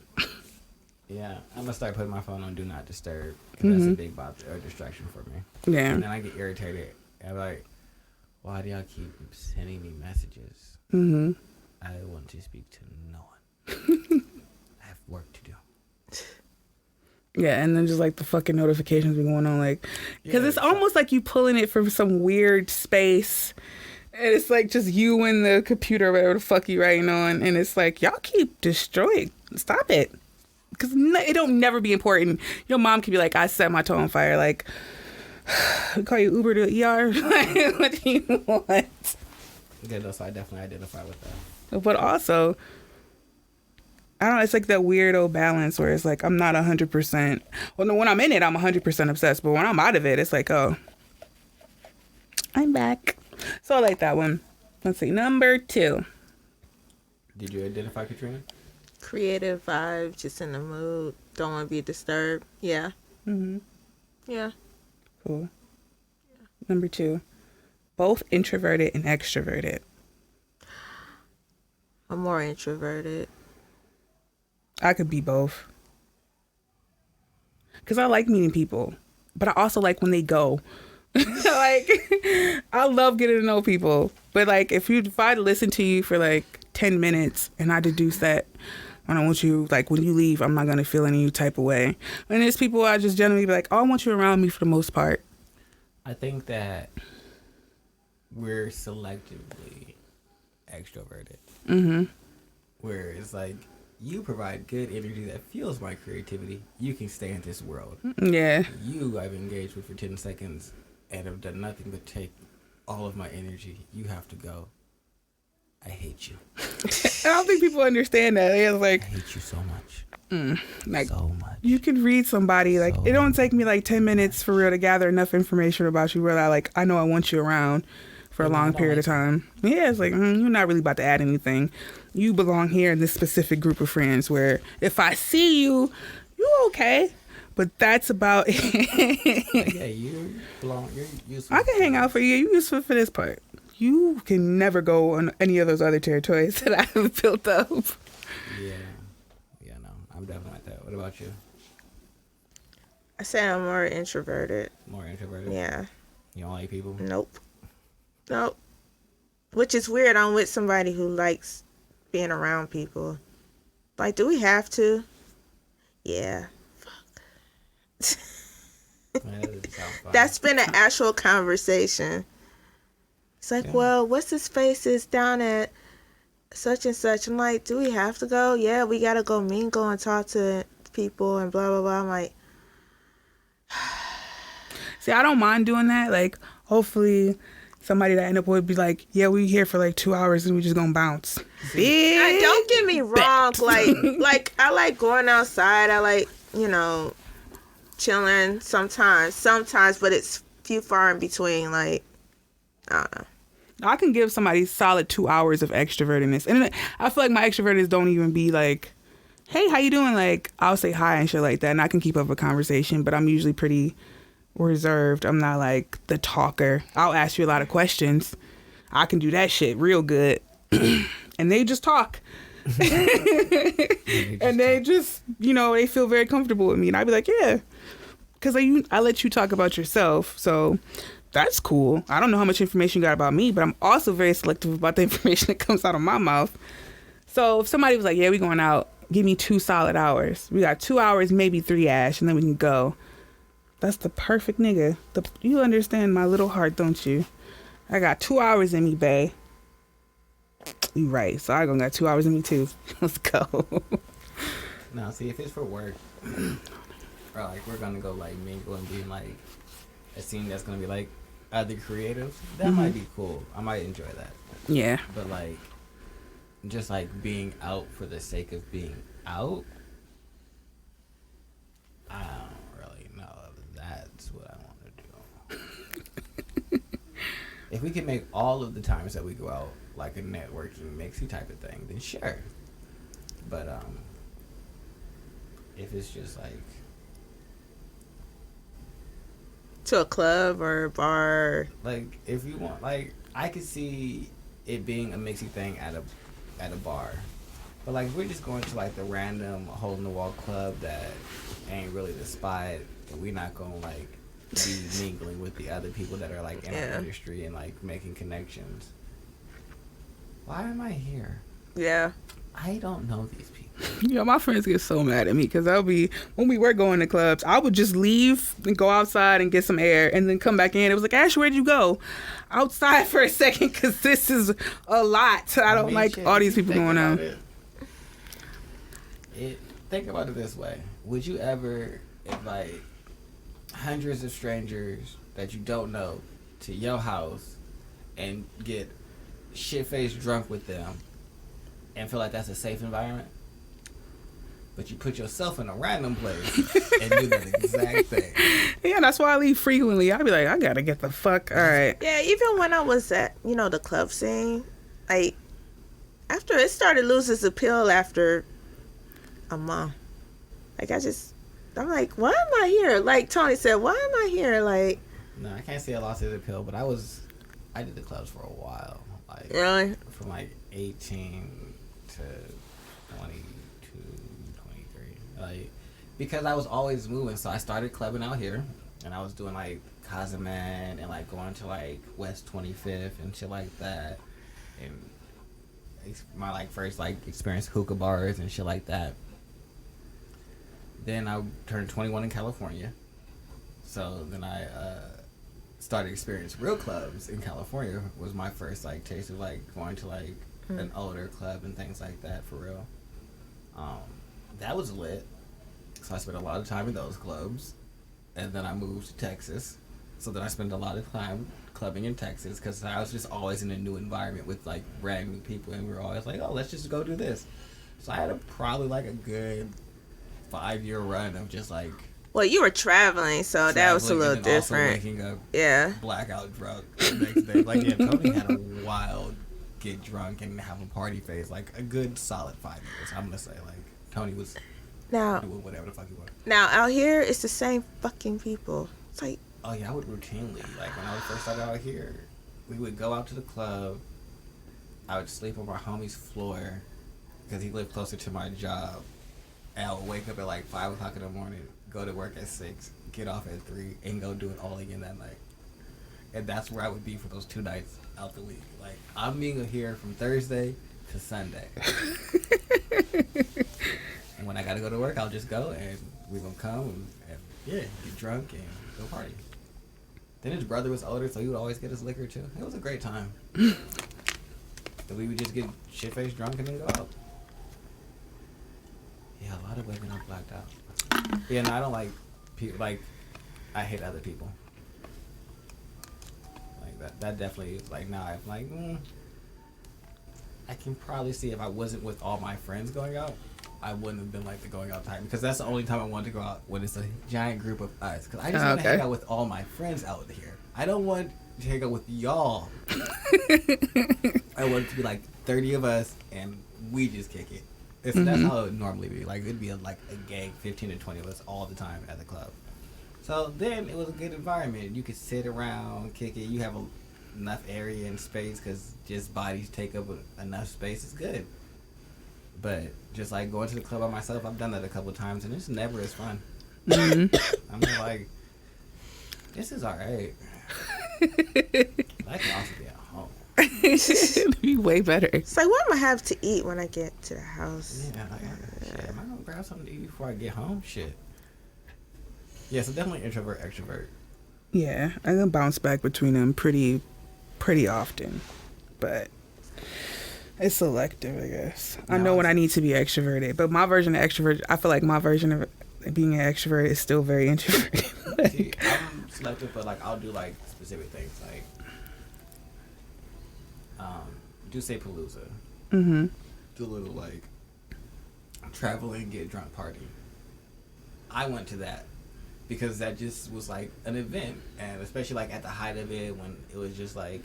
Yeah, I'm gonna start putting my phone on Do Not Disturb because that's a big distraction for me. Yeah. And then I get irritated. I'm like, why do y'all keep sending me messages? Mm-hmm. I want to speak to no one. I have work to do. Yeah, and then just like the fucking notifications be going on, like, because Yeah, it's almost like you pulling it from some weird space, and it's like just you and the computer, whatever the fuck you writing on, and it's like y'all keep destroying. Stop it, because it don't never be important. Your mom could be like, I set my toe on fire. Like, we call you Uber to ER. What do you want? Yeah, no, so I definitely identify with that. But also, I don't know, it's like that weirdo balance where it's like I'm not 100%. Well, no, when I'm in it, I'm 100% obsessed. But when I'm out of it, it's like, oh, I'm back. So I like that one. Let's see, number 2. Did you identify Katrina? Creative vibe, just in the mood. Don't want to be disturbed. Yeah. Mm-hmm. Yeah. Cool. Number 2, both introverted and extroverted. I'm more introverted. I could be both. Because I like meeting people, but I also like when they go. Like, I love getting to know people. But, like, if I listen to you for, like, 10 minutes and I deduce that I don't want you, like, when you leave, I'm not going to feel any type of way. And there's people I just generally be like, oh, I want you around me for the most part. I think that we're selectively extroverted. Mm-hmm. Where it's like, you provide good energy that fuels my creativity. You can stay in this world. Yeah. You I've engaged with for 10 seconds and have done nothing but take all of my energy. You have to go. I hate you. I don't think people understand that. It's I like, hate you so much. like, So much. you can read somebody. Like, So it don't take me like 10 minutes for real to gather enough information about you where I know I want you around for a Yeah, I long don't period like of time. Yeah, it's like, you're not really about to add anything. You belong here in this specific group of friends where if I see you, you okay. But that's about it. Yeah, you belong. You're useful. I can hang out for you. You useful for this part. You can never go on any of those other territories that I've built up. Yeah. Yeah, no. I'm definitely like that. What about you? I said I'm more introverted. More introverted? Yeah. You don't like people? Nope. Which is weird. I'm with somebody who likes being around people. Like, do we have to? Yeah. Man, that doesn't sound fun. That's been an actual conversation. It's like, Yeah. well, what's his face is down at such and such. I'm like, do we have to go? Yeah, we gotta go mingle and talk to people and blah blah blah. I'm like, See, I don't mind doing that. Like, hopefully, somebody that I end up with be like, yeah, we here for like 2 hours and we just gonna bounce. Bitch. don't get me wrong. Like I like going outside. I like, chilling sometimes, but it's few far in between. Like, I don't know. I can give somebody solid 2 hours of extrovertedness. And I feel like my extrovertedness don't even be like, hey, how you doing? Like, I'll say hi and shit like that. And I can keep up a conversation, but I'm usually pretty reserved. I'm not like the talker. I'll ask you a lot of questions. I can do that shit real good. And they just talk. And they just, they feel very comfortable with me. And I'd be like, yeah. Because I let you talk about yourself. So that's cool. I don't know how much information you got about me, but I'm also very selective about the information that comes out of my mouth. So if somebody was like, yeah, we going out, give me 2 solid hours. We got 2 hours, maybe 3, Ash, and then we can go. That's the perfect nigga. You understand my little heart, don't you? I got 2 hours in me, bae. You right. So I gonna got 2 hours in me too. Let's go. No, see, if it's for work, or like we're gonna go like mingle and be like a scene that's gonna be like other creatives, that might be cool. I might enjoy that. Yeah. But like, just like being out for the sake of being out, I don't really know if that's what I want to do. If we can make all of the times that we go out like a networking mixy type of thing, then sure. But if it's just like To a club or a bar. like if you want, like I could see it being a mixy thing at a bar, but like if we're just going to like the random hole in the wall club that ain't really the spot, we're not gonna like be mingling with the other people that are like in our industry and like making connections. Why am I here? Yeah. I don't know these people. My friends get so mad at me because when we were going to clubs, I would just leave and go outside and get some air and then come back in. It was like, Ash, where'd you go? Outside for a second because this is a lot. I don't like all these people going out. Think about it this way. Would you ever invite hundreds of strangers that you don't know to your house and get shit-faced drunk with them and feel like that's a safe environment? but you put yourself in a random place and do that exact thing. Yeah, that's why I leave frequently. I'll be like, I gotta get the fuck. All right. Yeah, even when I was at, the club scene, like, after it started losing its appeal after a month. Like, I'm like, why am I here? Like Tony said, why am I here? Like, No, I can't say I lost its appeal, but I did the clubs for a while. Like, really? from like 18 to 22, 23. Like, because I was always moving, so I started clubbing out here, and I was doing like Casaman and like going to like West 25th and shit like that, and my like first like experience hookah bars and shit like that. Then I turned 21 in California, so then I started experience real clubs in California. Was my first like taste of like going to like an older club and things like that for real. That was lit. So I spent a lot of time in those clubs, and then I moved to Texas. So then I spent a lot of time clubbing in Texas because I was just always in a new environment with like brand new people, and we were always like, oh, let's just go do this. So I had probably like a good 5-year run of just like. Well, you were traveling, so that was a little and then also different. waking up Yeah. blackout drunk the next day. Like, yeah, Tony had a wild get drunk and have a party phase. Like, a good solid 5 years, I'm going to say. Like, Tony was Now, doing whatever the fuck he wanted. now out here, it's the same fucking people. It's like, Oh, yeah, I would routinely. Like, when I first started out here, we would go out to the club. I would sleep on my homie's floor because he lived closer to my job. And I would wake up at like 5 o'clock in the morning, go to work at 6, get off at 3, and go do it all again that night. And that's where I would be for those 2 nights out the week. Like, I'm being here from Thursday to Sunday. And when I gotta go to work, I'll just go, and we're gonna come and yeah, get drunk and go party. Then his brother was older, so he would always get us liquor too. It was a great time. And we would just get shit-faced drunk and then go out. Yeah, a lot of women are blacked out. Yeah, no, I don't like people. Like, I hate other people. Like that definitely is like now. I'm like, I can probably see if I wasn't with all my friends going out, I wouldn't have been like the going out type because that's the only time I want to go out when it's a giant group of us. Because I just want to hang out with all my friends out here. I don't want to hang out with y'all. I want it to be like 30 of us and we just kick it. That's how it would normally be. Like, it'd be like a gang, 15 to 20 of us all the time at the club. So then it was a good environment. You could sit around, kick it. You have enough area and space because just bodies take up enough space. It's good. But just like going to the club by myself, I've done that a couple of times and it's never as fun. I'm just like, this is alright. I can also be at home. It'd be way better. it's like, what am I have to eat when I get to the house? Yeah, like, shit, am I gonna grab something to eat before I get home? Shit. Yeah, so definitely introvert, extrovert. Yeah, I can bounce back between them pretty often, but it's selective, I guess. I know when I need to be extroverted, but my version of extrovert, I feel like my version of being an extrovert is still very introverted. See, I'm selective, but like I'll do like specific things, like do say Palooza. Mm-hmm. Do a little like traveling, get drunk party. I went to that because that just was like an event, and especially like at the height of it when it was just like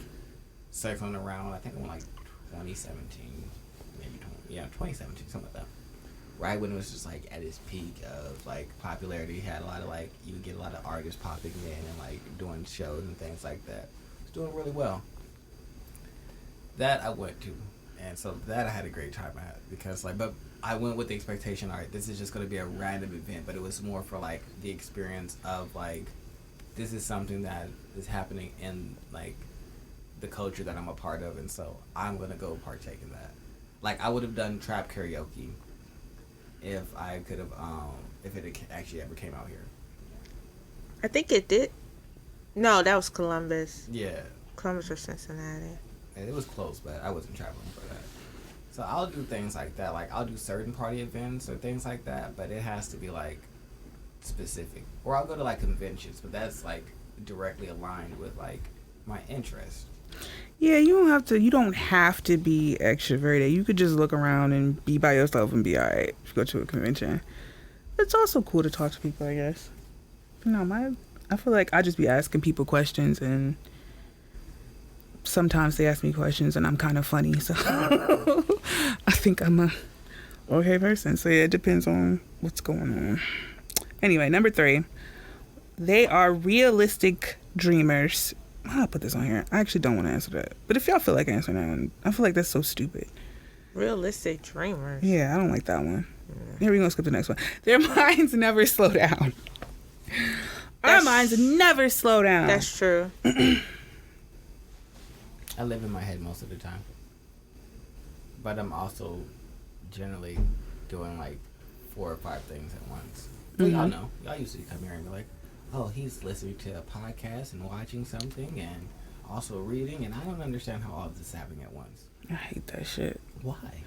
circling around. I think it was like 2017, maybe 2017, something like that. Right when it was just like at its peak of like popularity, had a lot of like you would get a lot of artists popping in and like doing shows and things like that. It was doing really well. That I went to, and so that I had a great time at because like, but I went with the expectation, all right, this is just going to be a random event, but it was more for like the experience of like, this is something that is happening in like the culture that I'm a part of, and so I'm going to go partake in that. Like I would have done trap karaoke if I could have, if it actually ever came out here. I think it did. No, that was Columbus. Yeah. Columbus or Cincinnati. It was close, but I wasn't traveling for that. So I'll do things like that. Like I'll do certain party events or things like that, but it has to be like specific. Or I'll go to like conventions, but that's like directly aligned with like my interest. Yeah, you don't have to be extroverted. You could just look around and be by yourself and be alright if you go to a convention. It's also cool to talk to people, I guess. I feel like I just be asking people questions, and sometimes they ask me questions and I'm kind of funny, so I think I'm a okay person. So yeah, it depends on what's going on. Anyway, number 3. They are realistic dreamers. I'll put this on here. I actually don't want to answer that. But if y'all feel like answering that one, I feel like that's so stupid. Realistic dreamers. Yeah, I don't like that one. Here we go, skip the next one. Their minds never slow down. Our minds never slow down. That's true. I live in my head most of the time. But I'm also generally doing like 4 or 5 things at once. Well, y'all know. Y'all usually come here and be like, oh, he's listening to a podcast and watching something and also reading, and I don't understand how all this is happening at once. I hate that shit. Why?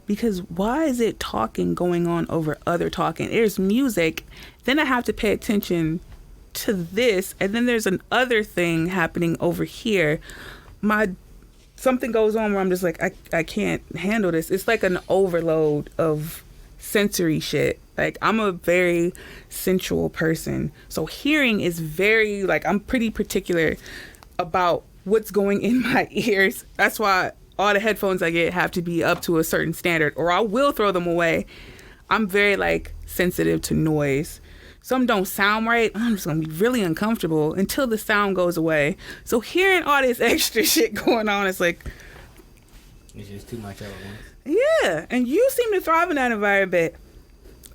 Because why is it talking going on over other talking? There's music, then I have to pay attention to this, and then there's an other thing happening over here. Something goes on where I'm just like, I can't handle this. It's like an overload of sensory shit. Like, I'm a very sensual person, so hearing is very, like, I'm pretty particular about what's going in my ears. That's why all the headphones I get have to be up to a certain standard, or I will throw them away. I'm very, like, sensitive to noise. Some don't sound right. I'm just gonna be really uncomfortable until the sound goes away. So hearing all this extra shit going on, it's like, it's just too much all at once. Yeah, and you seem to thrive in that environment.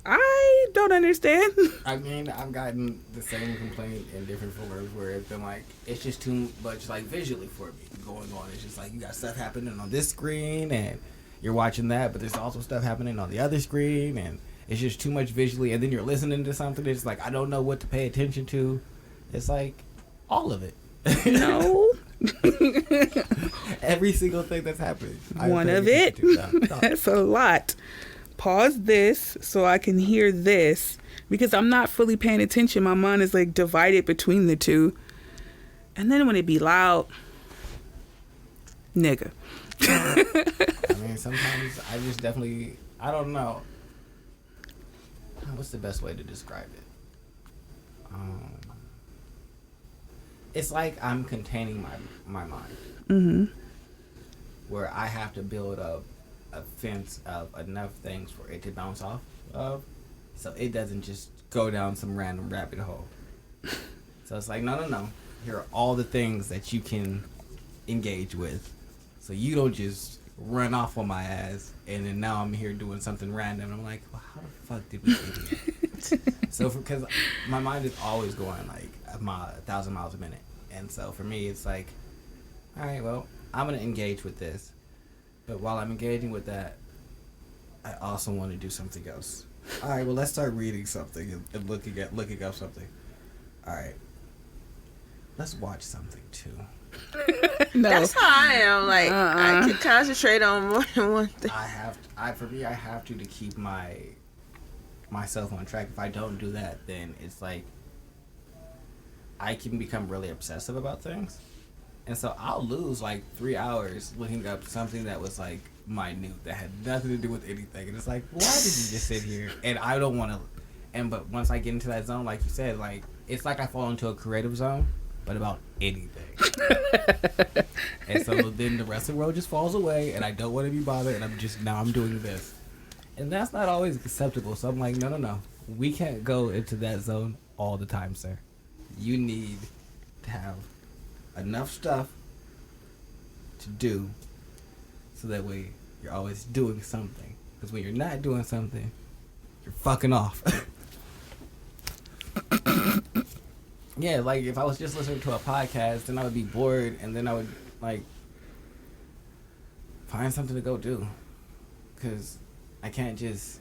I don't understand. I mean, I've gotten the same complaint in different forms where it's been like, it's just too much, like, visually for me going on. It's just like, you got stuff happening on this screen and you're watching that, but there's also stuff happening on the other screen, and it's just too much visually, and then you're listening to something that's like, I don't know what to pay attention to. It's like, all of it. No. Every single thing that's happening. One of it. That's a lot. Pause this so I can hear this, because I'm not fully paying attention. My mind is like divided between the two. And then when it be loud, nigga. I mean, sometimes I just definitely, I don't know. What's the best way to describe it? It's like I'm containing my mind. Mm-hmm. Where I have to build up a fence of enough things for it to bounce off of, so it doesn't just go down some random rabbit hole. So it's like, no. Here are all the things that you can engage with, so you don't just run off on my ass, and then now I'm here doing something random. I'm like, well, how the fuck did we get here? So because my mind is always going like 1,000 miles a minute, and so for me, it's like, all right, well, I'm gonna engage with this. But while I'm engaging with that, I also want to do something else. All right, well, let's start reading something and looking up something. All right, let's watch something too. No. That's how I am. Like, I can concentrate on more than one thing. I have to keep myself on track. If I don't do that, then it's like I can become really obsessive about things. And so I'll lose like 3 hours looking up something that was like minute, that had nothing to do with anything. And it's like, why did you just sit here? And I don't want to. But once I get into that zone, like you said, like it's like I fall into a creative zone, but about anything. And so then the rest of the world just falls away, and I don't want to be bothered. And I'm doing this, and that's not always acceptable. So I'm like, no, we can't go into that zone all the time, sir. You need to have enough stuff to do, so that way you're always doing something. Because when you're not doing something, you're fucking off. Yeah, like if I was just listening to a podcast, then I would be bored, and then I would like find something to go do. Because I can't just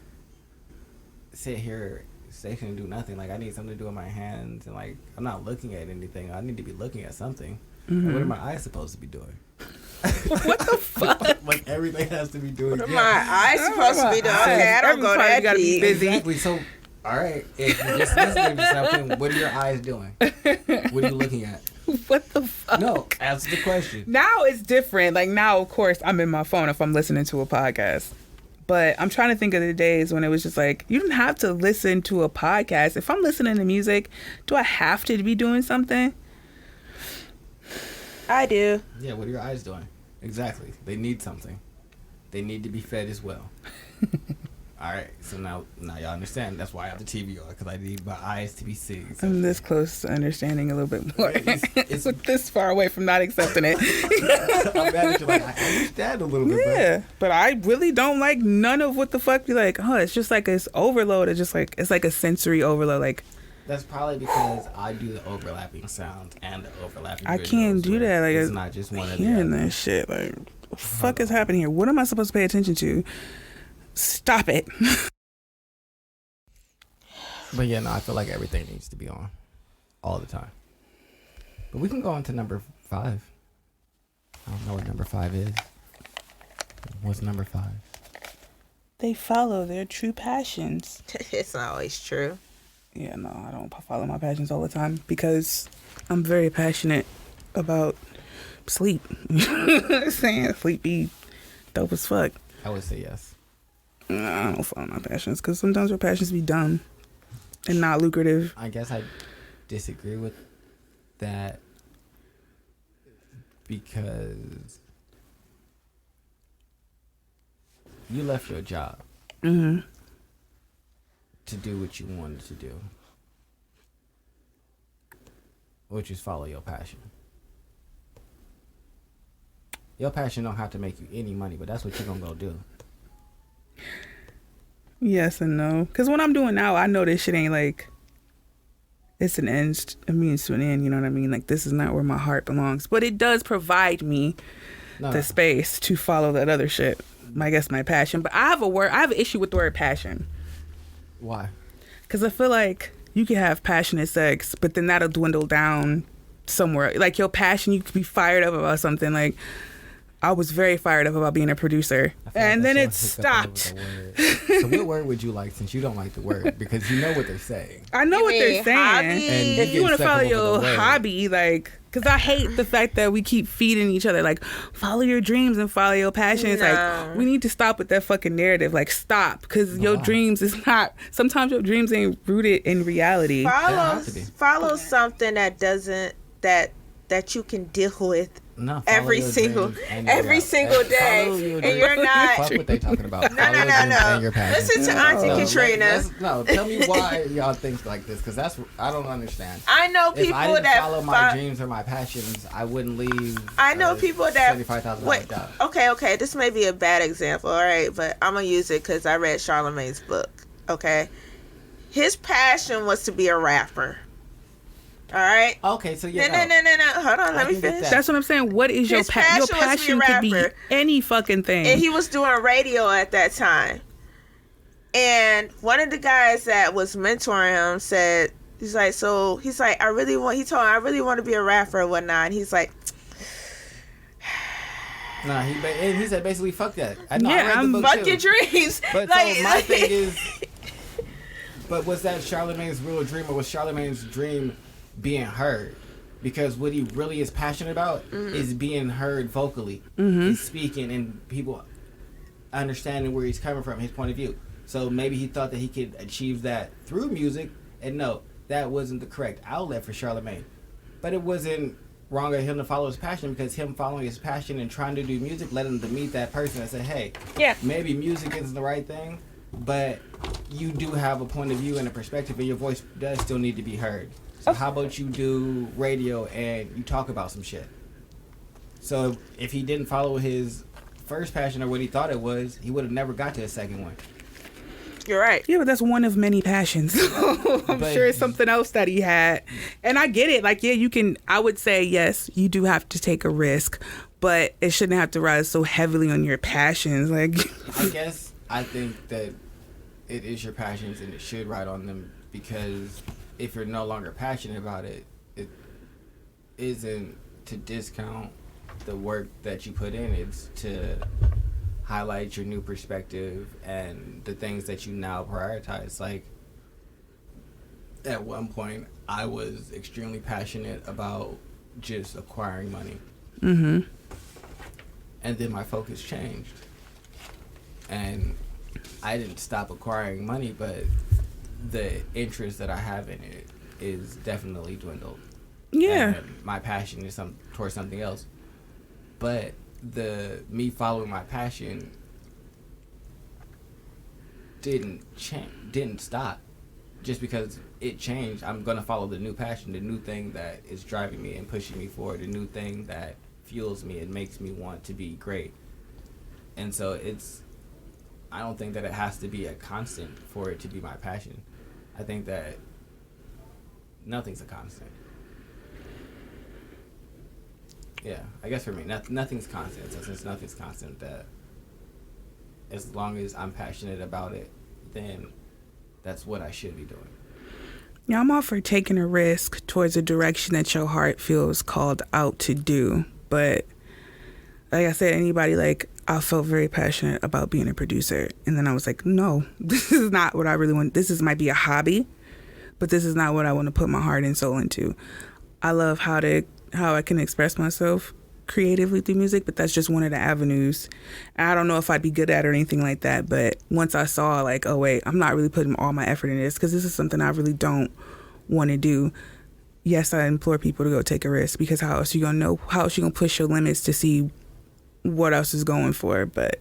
sit here station and do nothing. Like I need something to do with my hands, and like I'm not looking at anything. I need to be looking at something. Mm-hmm. Like, what are my eyes supposed to be doing? What the fuck? Like everything has to be doing. What are my eyes supposed to be doing? Okay, I don't go that gotta be deep. busy. Exactly. So, all right, if you're just listening to something, what are your eyes doing? What are you looking at? What the fuck? No, answer the question. Now it's different. Like now, of course, I'm in my phone if I'm listening to a podcast. But I'm trying to think of the days when it was just like, you didn't have to listen to a podcast. If I'm listening to music, do I have to be doing something? I do. Yeah, what are your eyes doing? Exactly. They need something. They need to be fed as well. All right, so now y'all understand. That's why I have the TV on, because I need my eyes to be seeing. I'm this close to understanding a little bit more. It's this far away from not accepting it. I'm mad at you. Like, I understand a little bit. Yeah, but I really don't like none of what the fuck. Be like, oh, it's just like it's overload. It's just like it's like a sensory overload. Like That's probably because I do the overlapping sounds and the overlapping. I can't do that. Like it's not just one of the hearing other. that shit. Like, what the fuck is happening here? What am I supposed to pay attention to? Stop it. But yeah, no, I feel like everything needs to be on all the time. But we can go on to number 5. I don't know what number 5 is. What's number 5? They follow their true passions. It's not always true. Yeah, no, I don't follow my passions all the time because I'm very passionate about sleep. Saying sleep be dope as fuck. I would say yes. I don't follow my passions because sometimes your passions be dumb and not lucrative. I guess I disagree with that because you left your job Mm-hmm. to do what you wanted to do, which is follow your passion. Your passion don't have to make you any money, but that's what you're gonna go do. Yes and no. Because what I'm doing now, I know this shit ain't like, it's an end, a means to an end, you know what I mean? Like, this is not where my heart belongs. But it does provide me the space to follow that other shit. I guess my passion. But I have an issue with the word passion. Why? Because I feel like you can have passionate sex, but then that'll dwindle down somewhere. Like, your passion, you could be fired up about something. Like, I was very fired up about being a producer. And then it stopped. So what word would you like, since you don't like the word? Because you know what they're saying. I know You what they're mean saying. hobby? And If you want to get follow stuck over your the word. hobby, like, because I hate the fact that we keep feeding each other, like, follow your dreams and follow your passions. No. Like, we need to stop with that fucking narrative. Like, stop. Because your Why? dreams is not, sometimes your dreams ain't rooted in reality. Follow to be. something that doesn't that you can deal with No, follow every your single dreams and your every rap. single day, Follow your and dreams. you're not. Fuck what they talking about. No, Follow no, your no, dreams no. and your passion. Listen to Auntie No, Katrina. no, tell me why y'all think like this, because that's I don't understand. I know If I people didn't that follow my dreams or my passions, I wouldn't leave. I know people that $75,000 wait. job. Okay. This may be a bad example, all right, but I'm gonna use it because I read Charlamagne's book. Okay, his passion was to be a rapper. All right. Okay, so yeah. No. Hold on, let me can get finish. that. That's what I'm saying. What is your His passion? Your passion was to passion be a could be rapper. any fucking thing. And he was doing radio at that time. And one of the guys that was mentoring him said, I really want to be a rapper or whatnot. And he's like, Nah, he said basically fuck that. I know. Yeah, I read the book fuck too. your dreams. But Like- so my thing is, but was that Charlamagne's real dream, or was Charlamagne's dream being heard? Because what he really is passionate about is being heard vocally, is speaking, and people understanding where he's coming from, his point of view. So maybe he thought that he could achieve that through music, and no, that wasn't the correct outlet for Charlamagne. But it wasn't wrong of him to follow his passion, because him following his passion and trying to do music led him to meet that person and say, hey, Yeah. maybe music isn't the right thing, but you do have a point of view and a perspective, and your voice does still need to be heard. So how about you do radio and you talk about some shit? So if he didn't follow his first passion or what he thought it was, he would have never got to his second one. You're right. Yeah, but that's one of many passions. I'm But- sure it's something else that he had. And I get it. Like, yeah, you can, I would say, yes, you do have to take a risk, but it shouldn't have to rise so heavily on your passions. Like, I think that it is your passions and it should ride on them, because if you're no longer passionate about it, it isn't to discount the work that you put in. It's to highlight your new perspective and the things that you now prioritize. Like, at one point, I was extremely passionate about just acquiring money. Mm-hmm. And then my focus changed. And I didn't stop acquiring money, but the interest that I have in it is definitely dwindled. Yeah. And my passion is towards something else. But me following my passion didn't stop. Just because it changed, I'm gonna follow the new passion, the new thing that is driving me and pushing me forward, the new thing that fuels me and makes me want to be great. And so I don't think that it has to be a constant for it to be my passion. I think that nothing's a constant. Yeah, I guess for me, nothing's constant. So since nothing's constant, that as long as I'm passionate about it, then that's what I should be doing. Yeah, I'm all for taking a risk towards a direction that your heart feels called out to do. But like I said, I felt very passionate about being a producer. And then I was like, no, this is not what I really want. Might be a hobby, but this is not what I want to put my heart and soul into. I love how I can express myself creatively through music, but that's just one of the avenues. I don't know if I'd be good at it or anything like that, but once I saw like, oh wait, I'm not really putting all my effort in this because this is something I really don't want to do. Yes, I implore people to go take a risk, because how else you gonna know? How else you gonna push your limits to see what else is going for? But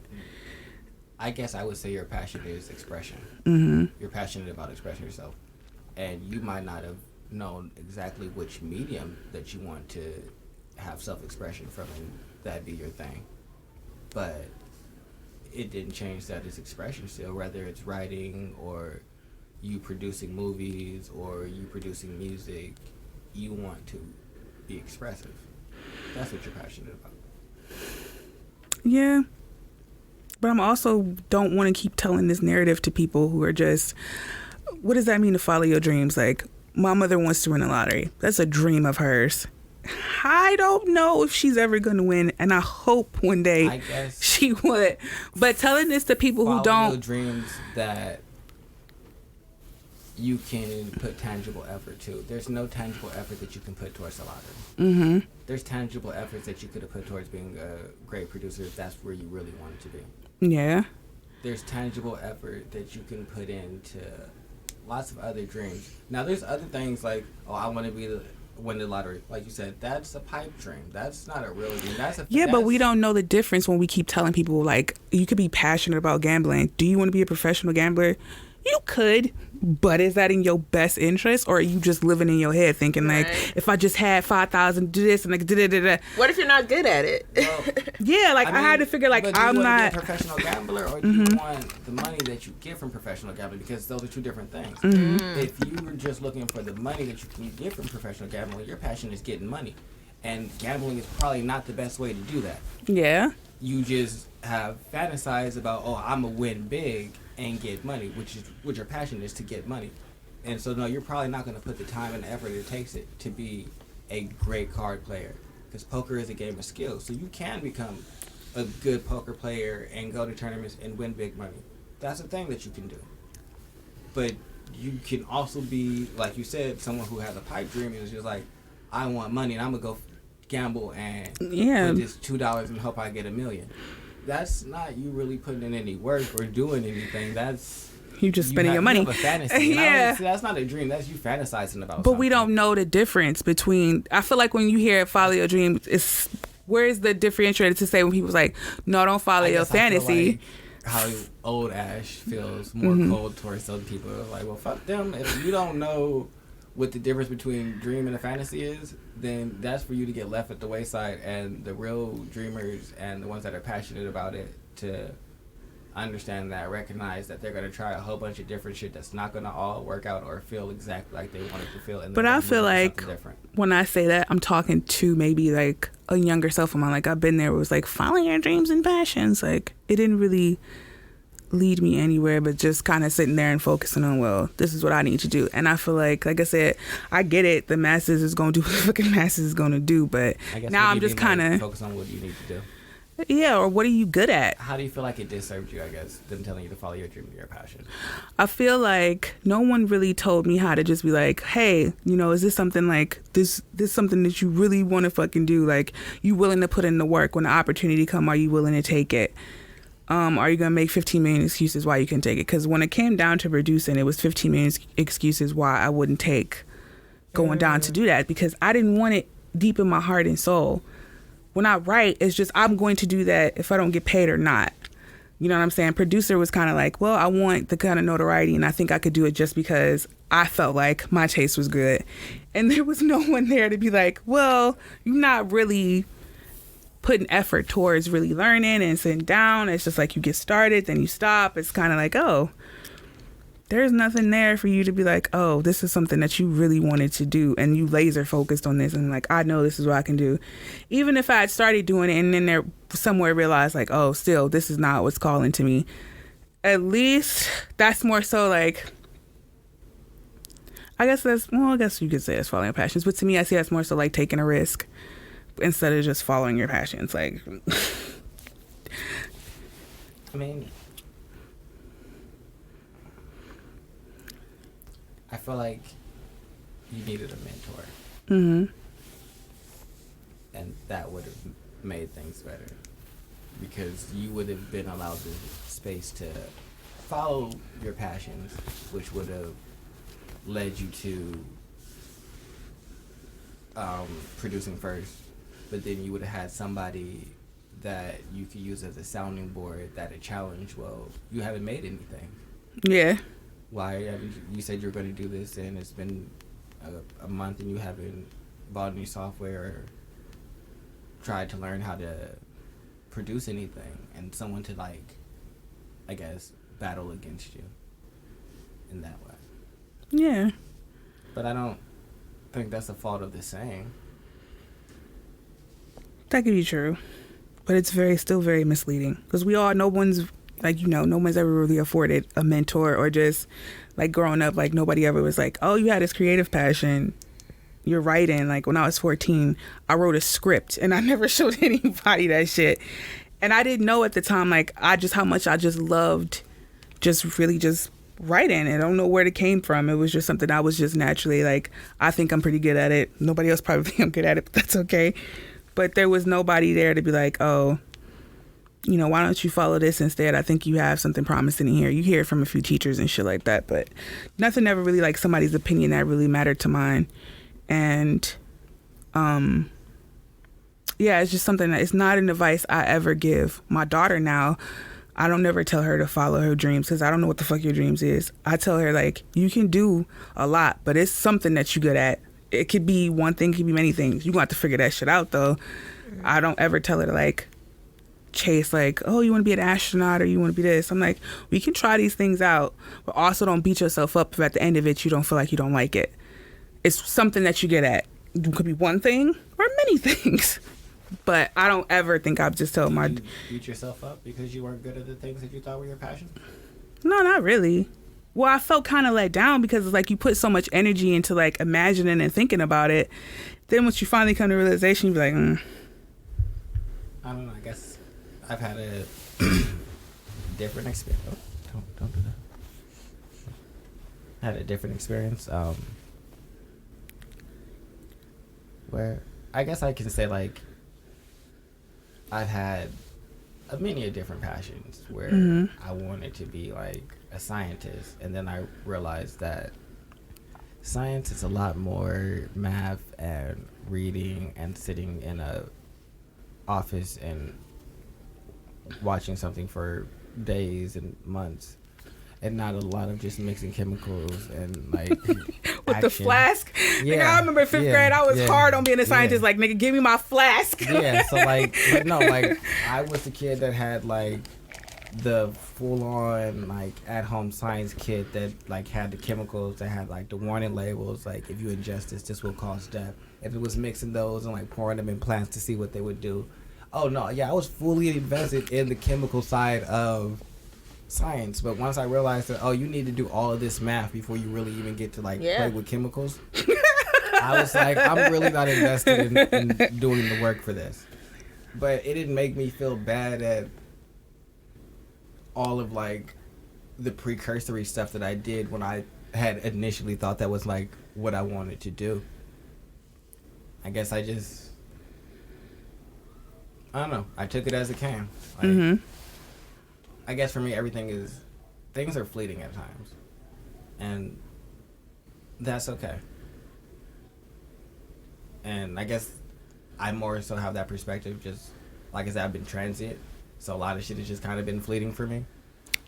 I guess I would say your passion is expression. Mm-hmm. You're passionate about expressing yourself, and you might not have known exactly which medium that you want to have self-expression from, and that'd be your thing. But it didn't change that it's expression still, whether it's writing or you producing movies or you producing music. You want to be expressive. That's what you're passionate about. Yeah. But I'm also don't want to keep telling this narrative to people who are just, what does that mean to follow your dreams? Like, my mother wants to win the lottery. That's a dream of hers. I don't know if she's ever going to win, and I hope one day she would. But telling this to people who don't, your dreams that you can put tangible effort to. There's no tangible effort that you can put towards the lottery. Mm-hmm. There's tangible efforts that you could have put towards being a great producer if that's where you really wanted to be. Yeah. There's tangible effort that you can put into lots of other dreams. Now, there's other things like, oh, I want to win the lottery. Like you said, that's a pipe dream. That's not a real dream. But we don't know the difference when we keep telling people, like, you could be passionate about gambling. Do you want to be a professional gambler? You could, but is that in your best interest, or are you just living in your head thinking like, if I just had 5,000, do this and like da-da-da-da. What if you're not good at it? Well, yeah, like I had to figure like, I'm not a professional gambler, or do you want the money that you get from professional gambling? Because those are two different things. Mm-hmm. If you were just looking for the money that you can get from professional gambling, your passion is getting money, and gambling is probably not the best way to do that. Yeah. You just have fantasized about, oh, I'm gonna win big and get money, which your passion is to get money. And so no, you're probably not going to put the time and effort it takes it to be a great card player, because poker is a game of skill. So you can become a good poker player and go to tournaments and win big money. That's a thing that you can do. But you can also be, like you said, someone who has a pipe dream and is just like, I want money and I'm gonna go gamble and put this $2 and hope I get $1 million. That's not you really putting in any work or doing anything. That's you just spending your money. You have a fantasy. Yeah. That's not a dream. That's you fantasizing about. But something. We don't know the difference between. I feel like when you hear "follow your dreams," it's where's the differentiator to say when people's like, "No, don't follow your fantasy." How old Ash feels more cold towards some people. Like, well, fuck them. If you don't know what the difference between dream and a fantasy is, then that's for you to get left at the wayside, and the real dreamers and the ones that are passionate about it to understand that, recognize that they're going to try a whole bunch of different shit that's not going to all work out or feel exactly like they want it to feel. And but I feel like when I say that, I'm talking to maybe like a younger self of mine. Like, I've been there where it was like, follow your dreams and passions. Like, it didn't really lead me anywhere, but just kind of sitting there and focusing on, well, this is what I need to do. And I feel like I said, I get it, the masses is going to do what the fucking masses is going to do, but now I'm just kind of focus on what you need to do. Yeah, or what are you good at? How do you feel like it disturbed you, I guess, them telling you to follow your dream or your passion? I feel like no one really told me how to just be like, hey, is this something like this something that you really want to fucking do? Like, you willing to put in the work? When the opportunity come, are you willing to take it? Are you gonna make 15 million excuses why you can take it? Because when it came down to producing, it was 15 million excuses why I wouldn't take going down to do that, because I didn't want it deep in my heart and soul. When I write, it's just I'm going to do that if I don't get paid or not. You know what I'm saying? Producer was kind of like, well, I want the kind of notoriety, and I think I could do it just because I felt like my taste was good. And there was no one there to be like, well, you're not really putting effort towards really learning and sitting down. It's just like you get started, then you stop. It's kind of like, oh, there's nothing there for you to be like, oh, this is something that you really wanted to do and you laser focused on this and like, I know this is what I can do. Even if I had started doing it and then there somewhere realized like, oh, still, this is not what's calling to me. At least that's more so like, I guess you could say that's following your passions. But to me, I see that's more so like taking a risk instead of just following your passions. Like, I mean, I feel like you needed a mentor. Mm-hmm. And that would have made things better. Because you would have been allowed the space to follow your passions, which would have led you to producing first. But then you would have had somebody that you could use as a sounding board that a challenge. Well, you haven't made anything. Yeah. Why haven't you said you're going to do this and it's been a month and you haven't bought any software or tried to learn how to produce anything, and someone to like, I guess, battle against you in that way. Yeah. But I don't think that's a fault of the saying. That could be true, but it's still very misleading because no one's ever really afforded a mentor, or just like growing up, like nobody ever was like, oh, you had this creative passion, you're writing. Like when I was 14, I wrote a script and I never showed anybody that shit. And I didn't know at the time, like how much I just loved just really just writing. I don't know where it came from. It was just something I was just naturally like, I think I'm pretty good at it. Nobody else probably think I'm good at it, but that's okay. But there was nobody there to be like, oh, why don't you follow this instead? I think you have something promising in here. You hear it from a few teachers and shit like that, but nothing ever really like somebody's opinion that really mattered to mine. And, yeah, it's just something that it's not an advice I ever give my daughter now. I don't never tell her to follow her dreams because I don't know what the fuck your dreams is. I tell her like, you can do a lot, but it's something that you're good at. It could be one thing, it could be many things. You're going to have to figure that shit out though. I don't ever tell her to like chase like, oh, you want to be an astronaut or you want to be this. I'm like, we can try these things out, but also don't beat yourself up if at the end of it you don't feel like you don't like it. It's something that you get at. It could be one thing or many things. But I don't ever think I've just told my... Did you beat yourself up because you weren't good at the things that you thought were your passion? No, not really. Well, I felt kind of let down because it's like you put so much energy into like imagining and thinking about it. Then once you finally come to realization, you be like, I don't know. I guess I've had a different experience. Oh, don't do that. Had a different experience. Where I guess I can say like I've had many different passions where I wanted to be like a scientist, and then I realized that science is a lot more math and reading and sitting in a office and watching something for days and months, and not a lot of just mixing chemicals and like with action. The flask. Yeah, nigga, I remember fifth grade, I was hard on being a scientist. Like, nigga, give me my flask. Yeah, so like, but no, like I was the kid that had like the full on like at home science kit that like had the chemicals that had like the warning labels, like if you ingest this will cause death. If it was mixing those and like pouring them in plants to see what they would do. Oh no, yeah, I was fully invested in the chemical side of science, but once I realized that, oh, you need to do all of this math before you really even get to like play with chemicals, I was like, I'm really not invested in doing the work for this. But it didn't make me feel bad at all of like the precursory stuff that I did when I had initially thought that was like what I wanted to do. I guess I don't know. I took it as it came. Like, I guess for me, things are fleeting at times. And that's okay. And I guess I more so have that perspective, just like I said, I've been transient. So a lot of shit has just kind of been fleeting for me.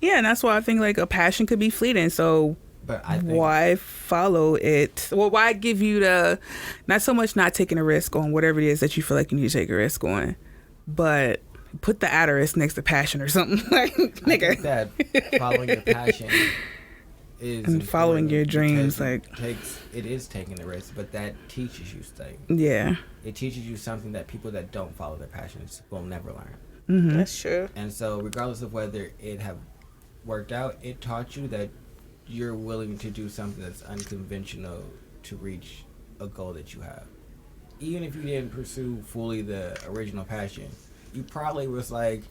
Yeah, and that's why I think like a passion could be fleeting. So But I think, why follow it? Well, why give you not so much not taking a risk on whatever it is that you feel like you need to take a risk on, but put the asterisk next to passion or something. Like, I think that following your passion is and following your dreams, like it is taking the risk, but that teaches you things. Yeah. It teaches you something that people that don't follow their passions will never learn. Mm-hmm. That's true. And so regardless of whether it have worked out, it taught you that you're willing to do something that's unconventional to reach a goal that you have. Even if you didn't pursue fully the original passion, you probably was like,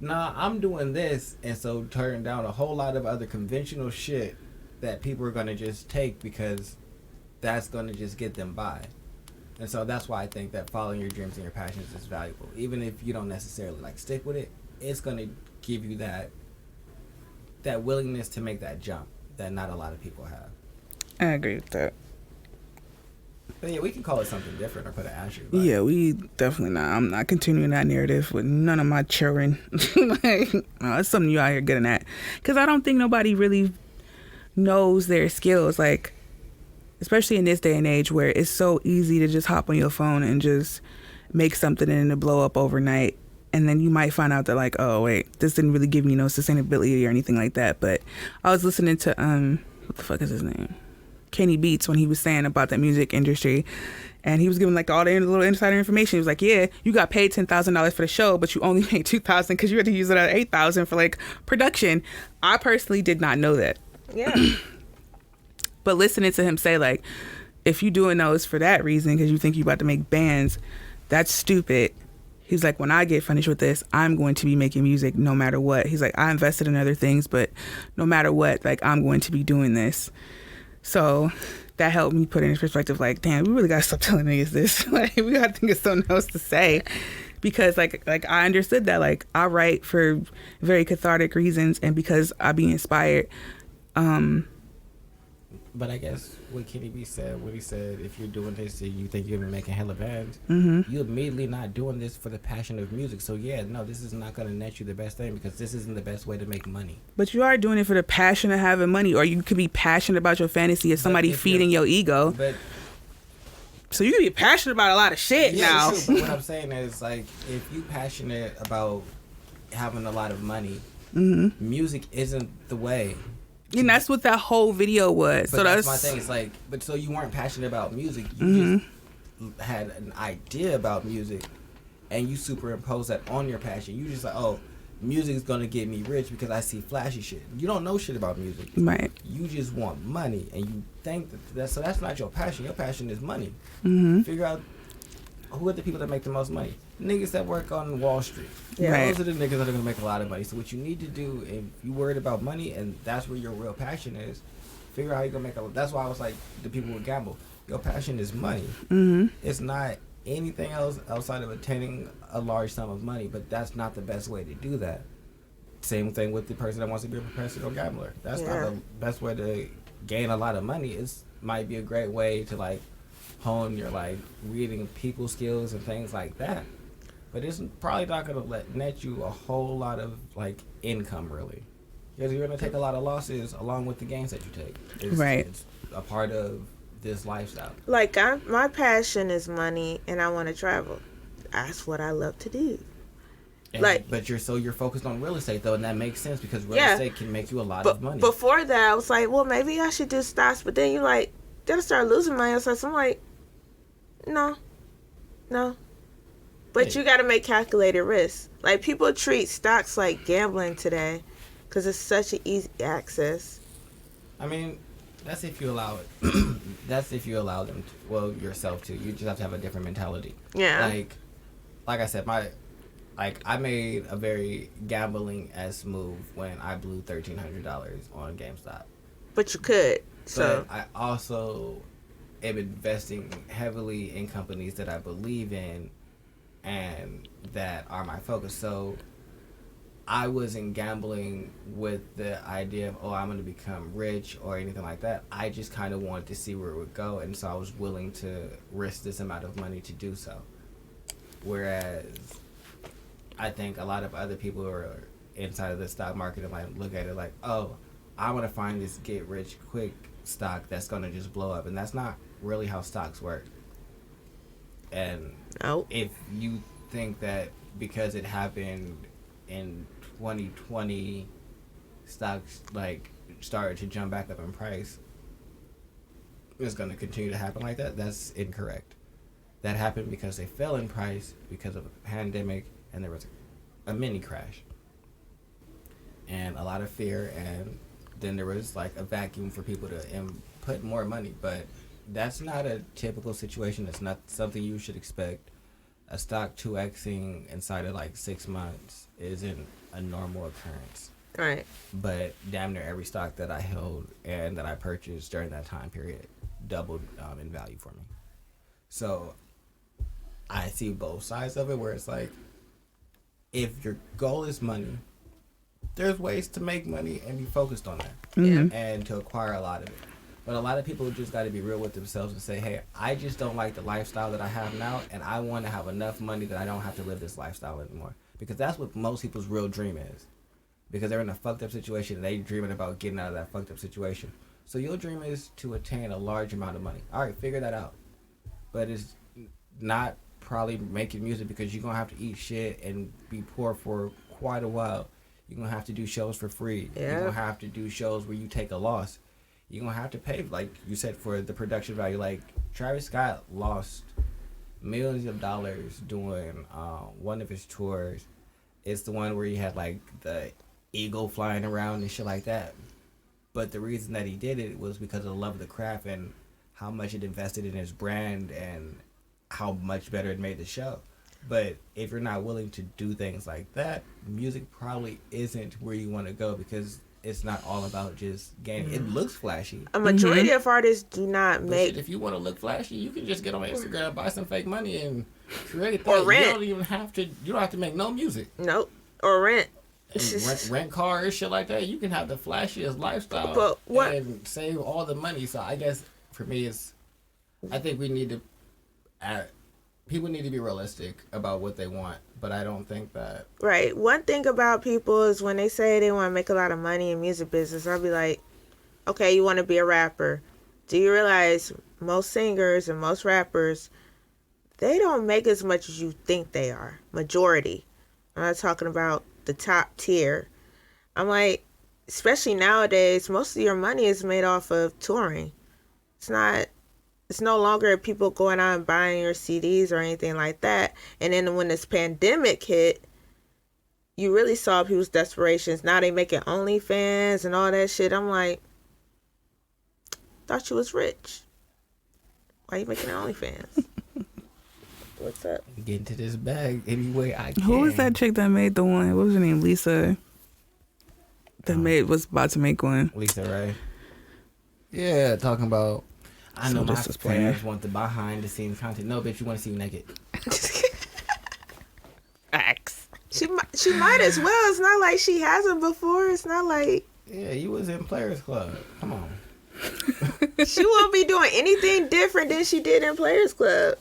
nah, I'm doing this, and so turned down a whole lot of other conventional shit that people are going to just take because that's going to just get them by. And so that's why I think that following your dreams and your passions is valuable. Even if you don't necessarily like stick with it, it's going to give you that willingness to make that jump that not a lot of people have. I agree with that. But yeah, we can call it something different or put an asterisk. Yeah, we definitely not. I'm not continuing that narrative with none of my children. Like, no, it's something you out here getting at. Because I don't think nobody really knows their skills. Like, especially in this day and age where it's so easy to just hop on your phone and just make something and it blow up overnight. And then you might find out that like, oh wait, this didn't really give me no sustainability or anything like that. But I was listening to what the fuck is his name? Kenny Beats, when he was saying about the music industry, and he was giving like all the little insider information. He was like, yeah, you got paid $10,000 for the show, but you only made $2,000 because you had to use another $8,000 for like production. I personally did not know that. Yeah. But listening to him say like, if you doing those for that reason because you think you about to make bands, that's stupid. He's like, when I get finished with this, I'm going to be making music no matter what. He's like, I invested in other things, but no matter what, like I'm going to be doing this. So that helped me put it in perspective, like, damn, we really gotta stop telling niggas this. Like, we gotta think of something else to say. Because like I understood that, like, I write for very cathartic reasons and because I be inspired. But I guess what Kenny B said, when he said, if you're doing this and you think you're gonna be making hella bands, you immediately not doing this for the passion of music. So yeah, no, this is not gonna net you the best thing because this isn't the best way to make money. But you are doing it for the passion of having money, or you could be passionate about your fantasy of somebody feeding your ego. But so you can be passionate about a lot of shit now. True, but what I'm saying is, like, if you passionate about having a lot of money, music isn't the way. And that's what that whole video was. But so that's my thing. It's like, but so you weren't passionate about music. You just had an idea about music, and you superimpose that on your passion. You just like, oh, music is gonna get me rich because I see flashy shit. You don't know shit about music. Right. You just want money, and you think that's not your passion. Your passion is money. Figure out who are the people that make the most money. Niggas that work on Wall Street. Yeah. Right. Those are the niggas that are gonna make a lot of money. So what you need to do, if you worried about money and that's where your real passion is, figure out how you gonna make a. That's why I was like, the people who gamble. Your passion is money. It's not anything else outside of attaining a large sum of money, but that's not the best way to do that. Same thing with the person that wants to be a professional gambler. That's not the best way to gain a lot of money. It might be a great way to like hone your like reading people skills and things like that. But it's probably not going to net you a whole lot of like income really. Because you're going to take a lot of losses along with the gains that you take. It's a part of this lifestyle. Like, my passion is money and I want to travel. That's what I love to do. And, but you're focused on real estate though, and that makes sense because real estate can make you a lot of money. Before that, I was like, well, maybe I should do stocks. But then you like, gotta start losing money. So I'm like, no. But you got to make calculated risks. Like, people treat stocks like gambling today because it's such an easy access. I mean, that's if you allow it. That's if you allow them to, well, yourself to. You just have to have a different mentality. Yeah. Like I said, like I made a very gambling-esque move when I blew $1,300 on GameStop. But you could. So But I also am investing heavily in companies that I believe in and that are my focus. So I wasn't gambling with the idea of, oh, I'm going to become rich or anything like that. I just kind of wanted to see where it would go, and so I was willing to risk this amount of money to do so. Whereas I think a lot of other people who are inside of the stock market and like look at it like, oh, I want to find this get rich quick stock that's going to just blow up, and that's not really how stocks work. And no. if you think that because it happened in 2020, stocks like started to jump back up in price, it's going to continue to happen like that, that's incorrect. That happened because they fell in price because of a pandemic, and there was a mini crash and a lot of fear, and then there was like a vacuum for people to put more money. But that's not a typical situation. It's not something you should expect. A stock 2xing inside of like 6 months isn't a normal occurrence. Right. But damn near every stock that I held and that I purchased during that time period doubled in value for me. So I see both sides of it, where it's like, if your goal is money, there's ways to make money and be focused on that, and to acquire a lot of it. But a lot of people just got to be real with themselves and say, hey, I just don't like the lifestyle that I have now, and I want to have enough money that I don't have to live this lifestyle anymore. Because that's what most people's real dream is. Because they're in a fucked up situation and they dreaming about getting out of that fucked up situation. So your dream is to attain a large amount of money. All right, figure that out. But it's not probably making music, because you're going to have to eat shit and be poor for quite a while. You're going to have to do shows for free. Yeah. You're going to have to do shows where you take a loss. You're going to have to pay, like you said, for the production value. Like, Travis Scott lost millions of dollars doing one of his tours. It's the one where he had, like, the eagle flying around and shit like that. But the reason that he did it was because of the love of the craft and how much it invested in his brand and how much better it made the show. But if you're not willing to do things like that, music probably isn't where you want to go, because it's not all about just gaining. It looks flashy. A majority of artists do not But make. shit, if you want to look flashy, you can just get on Instagram, buy some fake money, and create that. Or rent. You don't even have to. You don't have to make no music. Nope. Or rent. Rent cars, shit like that. You can have the flashiest lifestyle, But what- and save all the money. So I guess for me, I think we need to. People need to be realistic about what they want, but I don't think that. Right. One thing about people is when they say they want to make a lot of money in music business, I'll be like, okay, you want to be a rapper. Do you realize most singers and most rappers, they don't make as much as you think they are? Majority. I'm not talking about the top tier. I'm like, especially nowadays, most of your money is made off of touring. It's no longer people going out and buying your CDs or anything like that. And then when this pandemic hit, you really saw people's desperations. Now they making OnlyFans and all that shit. I'm like, thought you was rich. Why you making OnlyFans? What's up? Get into this bag any way I can. Who was that chick that made the one? What was her name? Lisa. That was about to make one. Lisa Ray. Yeah, talking about. I know my fans want the behind the scenes content. No, bitch, you want to see me naked. Facts. She might as well. It's not like she hasn't before. It's not like. Yeah, you was in Players Club. Come on. She won't be doing anything different than she did in Players Club.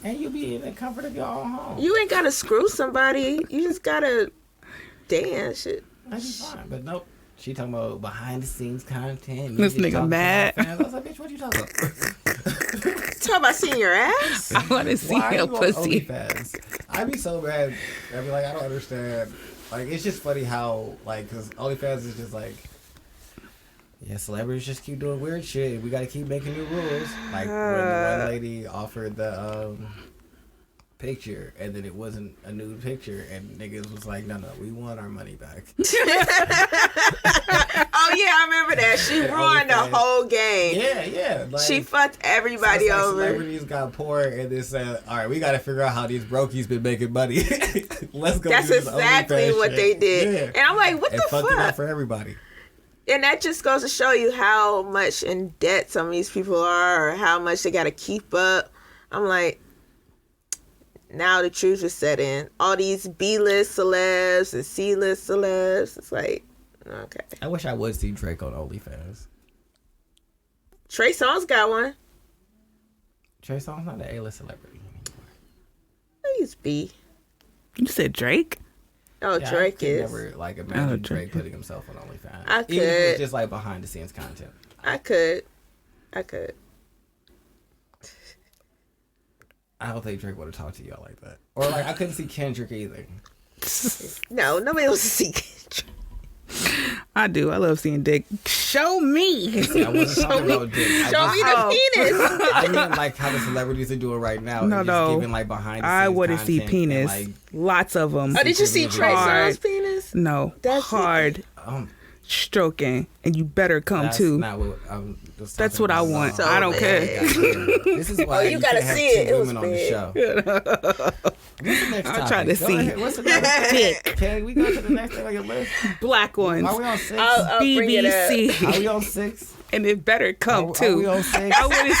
And you be in the comfort of your own home. You ain't gotta screw somebody. You just gotta dance. Shit. That's fine, but nope. She talking about behind the scenes content. This nigga mad. I was like, bitch, what you talking about? Talk about seeing your ass. I want to see Why your are you on pussy. OnlyFans? I be so bad. I be like, I don't understand. Like, it's just funny how, like, because OnlyFans is just like, yeah, celebrities just keep doing weird shit. We got to keep making new rules. Like, when the one lady offered the picture, and then it wasn't a nude picture, and niggas was like, no, we want our money back. Oh yeah, I remember that. She ruined the whole game. Yeah. Like, She fucked everybody so it's like over. celebrities got poor and they said, all right, we got to figure out how these brokies been making money. Let's go. That's do this exactly OnlyFans what shit. they did. Yeah. And I'm like, what And the fucked it up fuck? for everybody. And that just goes to show you how much in debt some of these people are, or how much they got to keep up. I'm like, now the truth is set in. All these B-list celebs and C-list celebs. It's like, okay. I wish I would see Drake on OnlyFans. Trey Songz got one. Trey Songz not an A-list celebrity anymore. He's B. You said Drake? Oh, Yeah, Drake I could is. never like imagine Oh, Drake Drake. putting himself on OnlyFans. I Even if it's could. just like behind the scenes content. I could. I don't think Drake would have talked to y'all like that. Or like I couldn't see Kendrick either. No, nobody wants to see Kendrick. I do. I love seeing dick. Show me. I wasn't talking about Dick. Show me the penis. I meant like how the celebrities are doing right now. No, and no. just giving like behind the scenes I want to see content penis. and, like, Lots of them. Oh, did you see Trey Hard. Songz penis? No. That's hard stroking. And you better come that's too. not what I'm just That's talking what I about. want. So I don't care. bad. This is why you gotta can't have see it. two It was women on the big. show. What's the next I'm topic? trying to Go see. ahead. What's the next Dick. Can we go to the next thing on your list? Black ones. Are we on 6? I'll bring it up. BBC. Are we on 6? And it better come Are too. we on 6? I want to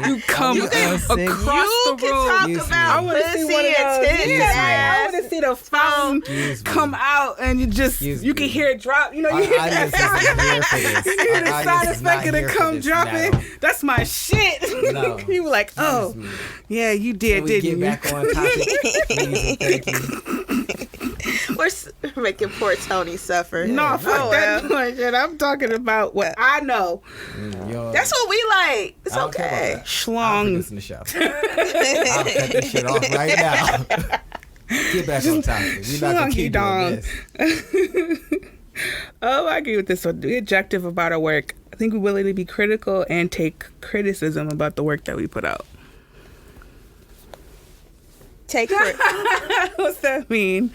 see you come You can- across You the can room. talk Excuse me. I about want to see pussy one of and those. titties. Yeah, I ass. want to see the fountain Excuse me. come out, and you just Excuse you can me. hear it drop. You know, Our you hear audience that isn't sound. here for this. You hear the Our sound audience is not effect of here the for come this dropping. now. That's my shit. No. You were like, oh, Excuse me. yeah, you did, Can we didn't get you? back on topic, please? Thank you. We're making poor Tony suffer. No, fuck Oh, that well. bullshit. I'm talking about what I know. That's what we like. It's I don't care about okay. that. I'll put Schlong. this in the show. I'll cut this shit off right now. Get back on topic. We're not gonna keep doing this. Oh, I agree with this one. Be objective about our work. I think we're willing to be critical and take criticism about the work that we put out. Take it. What's that mean?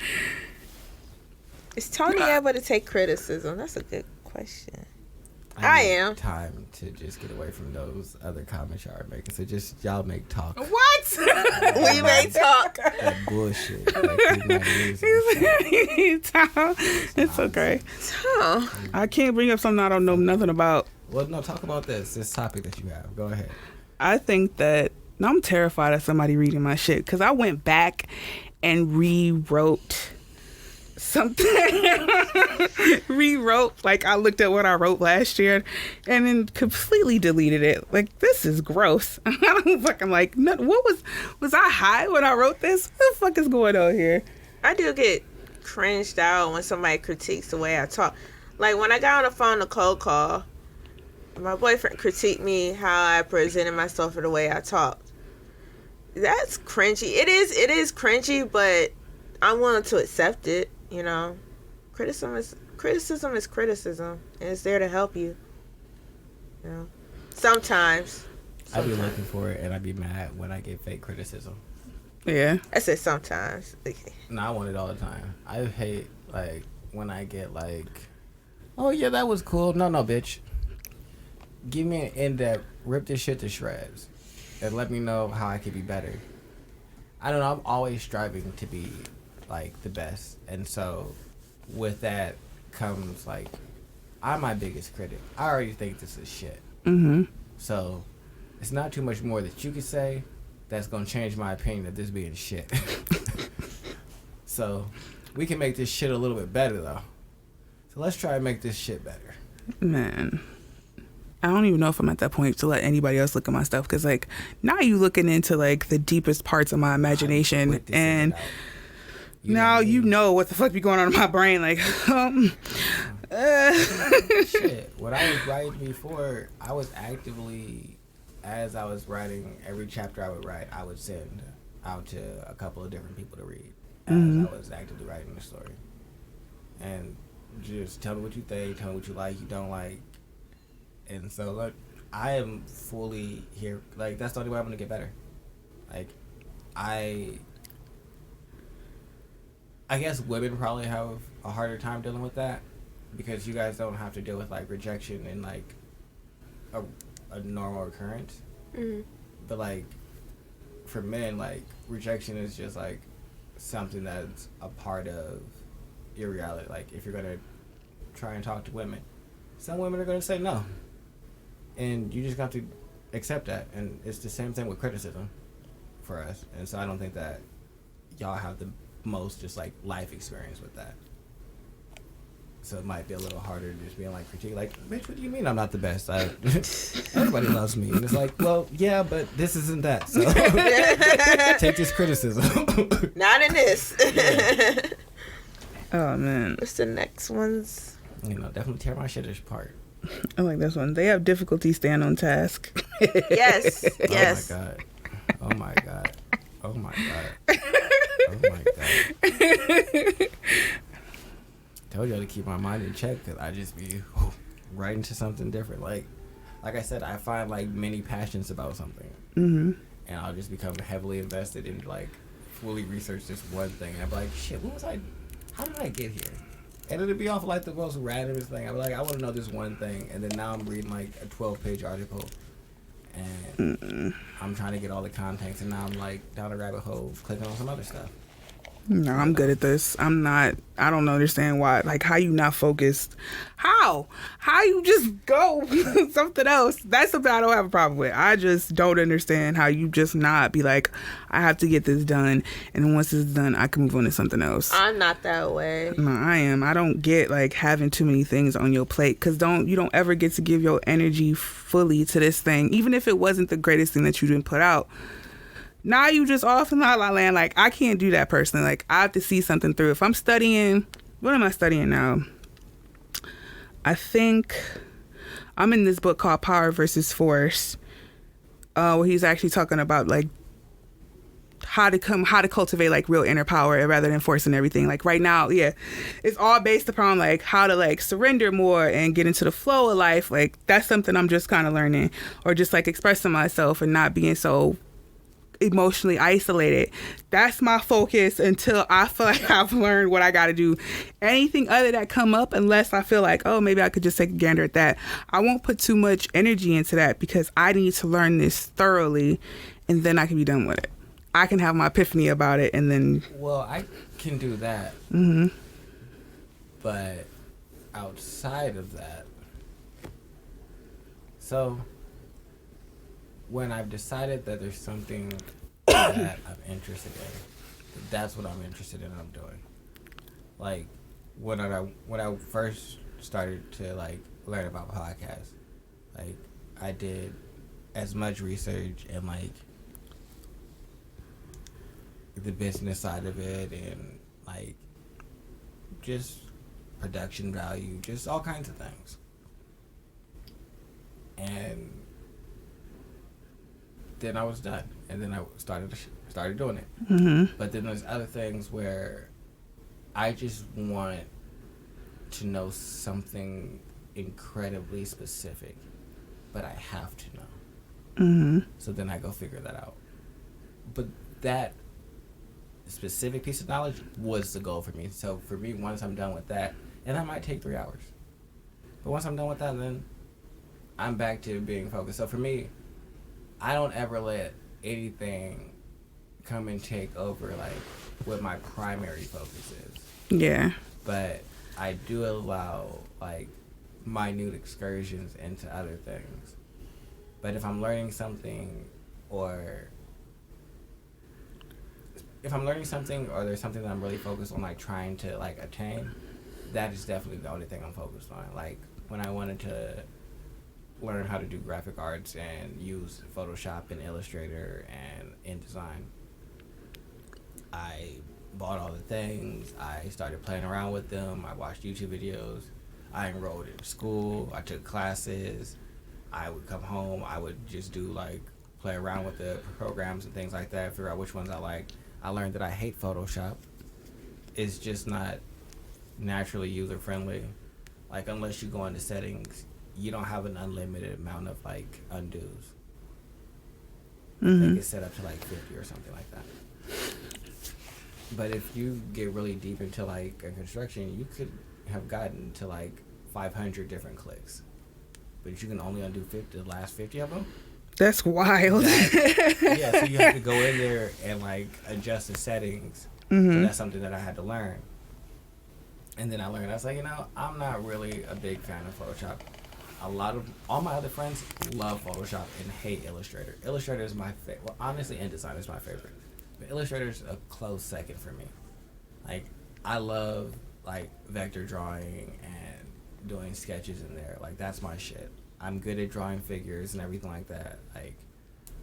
Is Tony able to take criticism? That's a good question. I need am. time to just get away from those other comments y'all are making. So just y'all make talk. What? We may talk. That bullshit. Like, keep my ears in the shit. It's okay. Huh. I can't bring up something I don't know nothing about. Well, no, talk about this topic that you have. Go ahead. I think that I'm terrified of somebody reading my shit because I went back and rewrote something. Like I looked at what I wrote last year and then completely deleted it. Like, this is gross. I don't fucking like, no, what was I high when I wrote this? What the fuck is going on here? I do get cringed out when somebody critiques the way I talk. Like when I got on the phone to cold call, my boyfriend critiqued me how I presented myself or the way I talked. That's cringy. It is cringy, but I'm willing to accept it, you know. Criticism is criticism, and it's there to help you. You know. Sometimes. I'd be looking for it and I'd be mad when I get fake criticism. Yeah. I said sometimes. No, I want it all the time. I hate like when I get like, oh yeah, that was cool. No, bitch. Give me an in-depth, rip this shit to shreds, and let me know how I could be better. I don't know. I'm always striving to be like the best, and so with that comes like, I'm my biggest critic. I already think this is shit. Mm-hmm. So it's not too much more that you could say that's gonna change my opinion of this being shit. So we can make this shit a little bit better though. So let's try and make this shit better. Man, I don't even know if I'm at that point to let anybody else look at my stuff because, like, now you looking into like the deepest parts of my imagination, Quit this and shit out. now you know what the fuck be going on in my brain. Like, Shit. What I was writing before, I was actively, as I was writing every chapter I would write, I would send out to a couple of different people to read as I was actively writing the story, and just tell me what you think, tell me what you like, you don't like. And so, like, I am fully here. Like, that's the only way I'm gonna get better. Like, I guess women probably have a harder time dealing with that because you guys don't have to deal with like rejection in like a normal occurrence. Mm-hmm. But like for men, like rejection is just like something that's a part of your reality. Like if you're gonna try and talk to women, some women are gonna say no, and you just got to accept that. And it's the same thing with criticism for us. And so I don't think that y'all have the most just like life experience with that. So it might be a little harder to just being like critique, like, bitch, what do you mean I'm not the best? Everybody loves me. And it's like, well, yeah, but this isn't that. So take this criticism. Not in this. Oh man. What's the next ones? You know, definitely tear my shit apart. I like this one. They have difficulty staying on task. Yes. Yes. Oh my god. Oh my god. Oh my god. Told y'all to keep my mind in check because I just be right into something different. Like I said, I find like many passions about something, Mm-hmm. and I'll just become heavily invested in like fully research this one thing. And I'm like, shit, how did I get here? And it'll be off like the most randomest thing. I'm like, I want to know this one thing, and then now I'm reading like a 12-page article, and I'm trying to get all the context, and now I'm like down a rabbit hole clicking on some other stuff. No, I'm good at this. I don't understand why, like, how you not focused? How you just go something else? That's something I don't have a problem with. I just don't understand how you just not be like, I have to get this done, and once it's done, I can move on to something else. I'm not that way. No, I am. I don't get like having too many things on your plate, because you don't ever get to give your energy fully to this thing, even if it wasn't the greatest thing that you didn't put out. Now you just off in la la land. Like, I can't do that personally. Like, I have to see something through. If I'm studying, what am I studying now? I think I'm in this book called Power versus Force, where he's actually talking about like how to cultivate like real inner power rather than forcing everything. Like right now, yeah, it's all based upon like how to like surrender more and get into the flow of life. Like that's something I'm just kind of learning, or just like expressing myself and not being so emotionally isolated. That's my focus until I feel like I've learned what I got to do. Anything other that come up, unless I feel like, oh, maybe I could just take a gander at that, I won't put too much energy into that, because I need to learn this thoroughly, and then I can be done with it. I can have my epiphany about it, and then... Well, I can do that. Mm-hmm. But outside of that, so when I've decided that there's something that I'm interested in, that's what I'm interested in. I'm doing. Like when I first started to like learn about podcasts, like I did as much research and like the business side of it, and like just production value, just all kinds of things. And then I was done, and then I started doing it. Mm-hmm. But then there's other things where I just want to know something incredibly specific, but I have to know. Mm-hmm. So then I go figure that out. But that specific piece of knowledge was the goal for me. So for me, once I'm done with that, and that might take 3 hours, but once I'm done with that, then I'm back to being focused. So for me, I don't ever let anything come and take over like what my primary focus is. Yeah. But I do allow like minute excursions into other things. But if I'm learning something, or there's something that I'm really focused on like trying to like attain, that is definitely the only thing I'm focused on. Like when I wanted to learn how to do graphic arts and use Photoshop and Illustrator and InDesign, I bought all the things. I started playing around with them. I watched YouTube videos. I enrolled in school. I took classes. I would come home. I would just do like play around with the programs and things like that, figure out which ones I liked. I learned that I hate Photoshop. It's just not naturally user friendly. Like unless you go into settings, you don't have an unlimited amount of like undos. I think it's set up to like 50 or something like that. But if you get really deep into like a construction, you could have gotten to like 500 different clicks, but you can only undo the last 50 of them. That's wild. Yeah, so you have to go in there and like adjust the settings. Mm-hmm. So that's something that I had to learn. And then I learned, I was like, I'm not really a big fan of Photoshop. All my other friends love Photoshop and hate Illustrator. Illustrator is my favorite. Well, honestly, InDesign is my favorite. But Illustrator is a close second for me. Like, I love, like, vector drawing and doing sketches in there. Like, that's my shit. I'm good at drawing figures and everything like that. Like,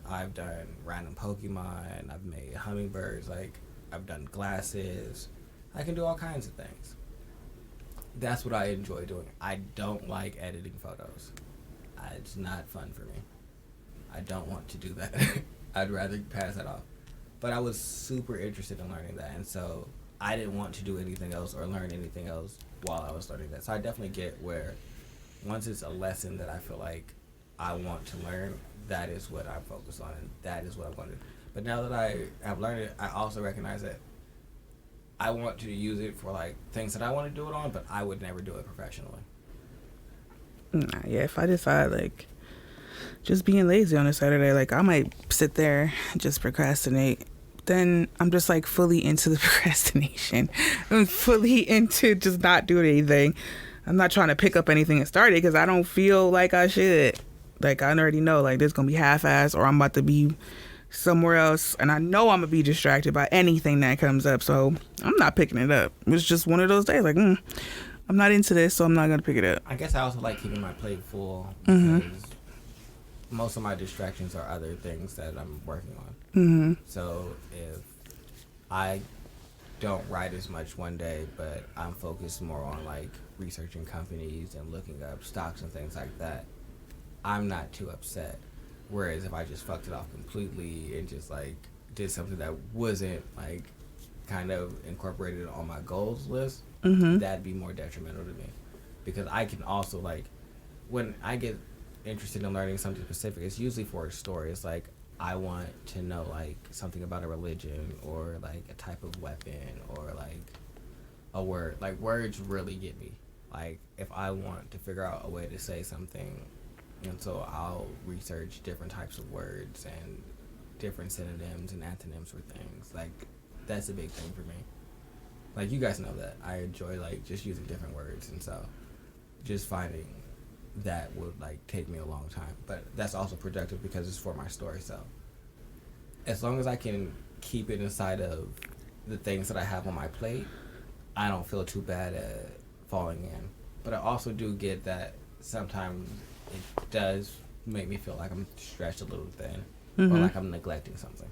I've done random Pokemon. I've made hummingbirds. Like, I've done glasses. I can do all kinds of things. That's what I enjoy doing. I don't like editing photos. It's not fun for me. I don't want to do that. I'd rather pass that off. But I was super interested in learning that, and so I didn't want to do anything else or learn anything else while I was learning that. So I definitely get where once it's a lesson that I feel like I want to learn, that is what I'm focused on, and that is what I'm going to do. But now that I have learned it, I also recognize that I want to use it for like things that I want to do it on, but I would never do it professionally. Nah, yeah, if I decide like just being lazy on a Saturday, like I might sit there and just procrastinate. Then I'm just like fully into the procrastination. I'm fully into just not doing anything. I'm not trying to pick up anything and start it because I don't feel like I should. Like I already know like this gonna be half-assed or I'm about to be somewhere else, and I know I'm gonna be distracted by anything that comes up, so I'm not picking it up. It's just one of those days like I'm not into this, so I'm not gonna pick it up. I guess I also like keeping my plate full because most of my distractions are other things that I'm working on. So if I don't write as much one day, but I'm focused more on like researching companies and looking up stocks and things like that, I'm not too upset. Whereas if I just fucked it off completely and just like did something that wasn't like kind of incorporated on my goals list, that'd be more detrimental to me. Because I can also like, when I get interested in learning something specific, it's usually for a story. It's like I want to know like something about a religion or like a type of weapon or like a word. Like words really get me. Like if I want to figure out a way to say something, and so I'll research different types of words and different synonyms and antonyms for things. Like, that's a big thing for me. Like, you guys know that. I enjoy, like, just using different words. And so, just finding that would, like, take me a long time. But that's also productive because it's for my story. So, as long as I can keep it inside of the things that I have on my plate, I don't feel too bad at falling in. But I also do get that sometimes it does make me feel like I'm stretched a little thin or like I'm neglecting something.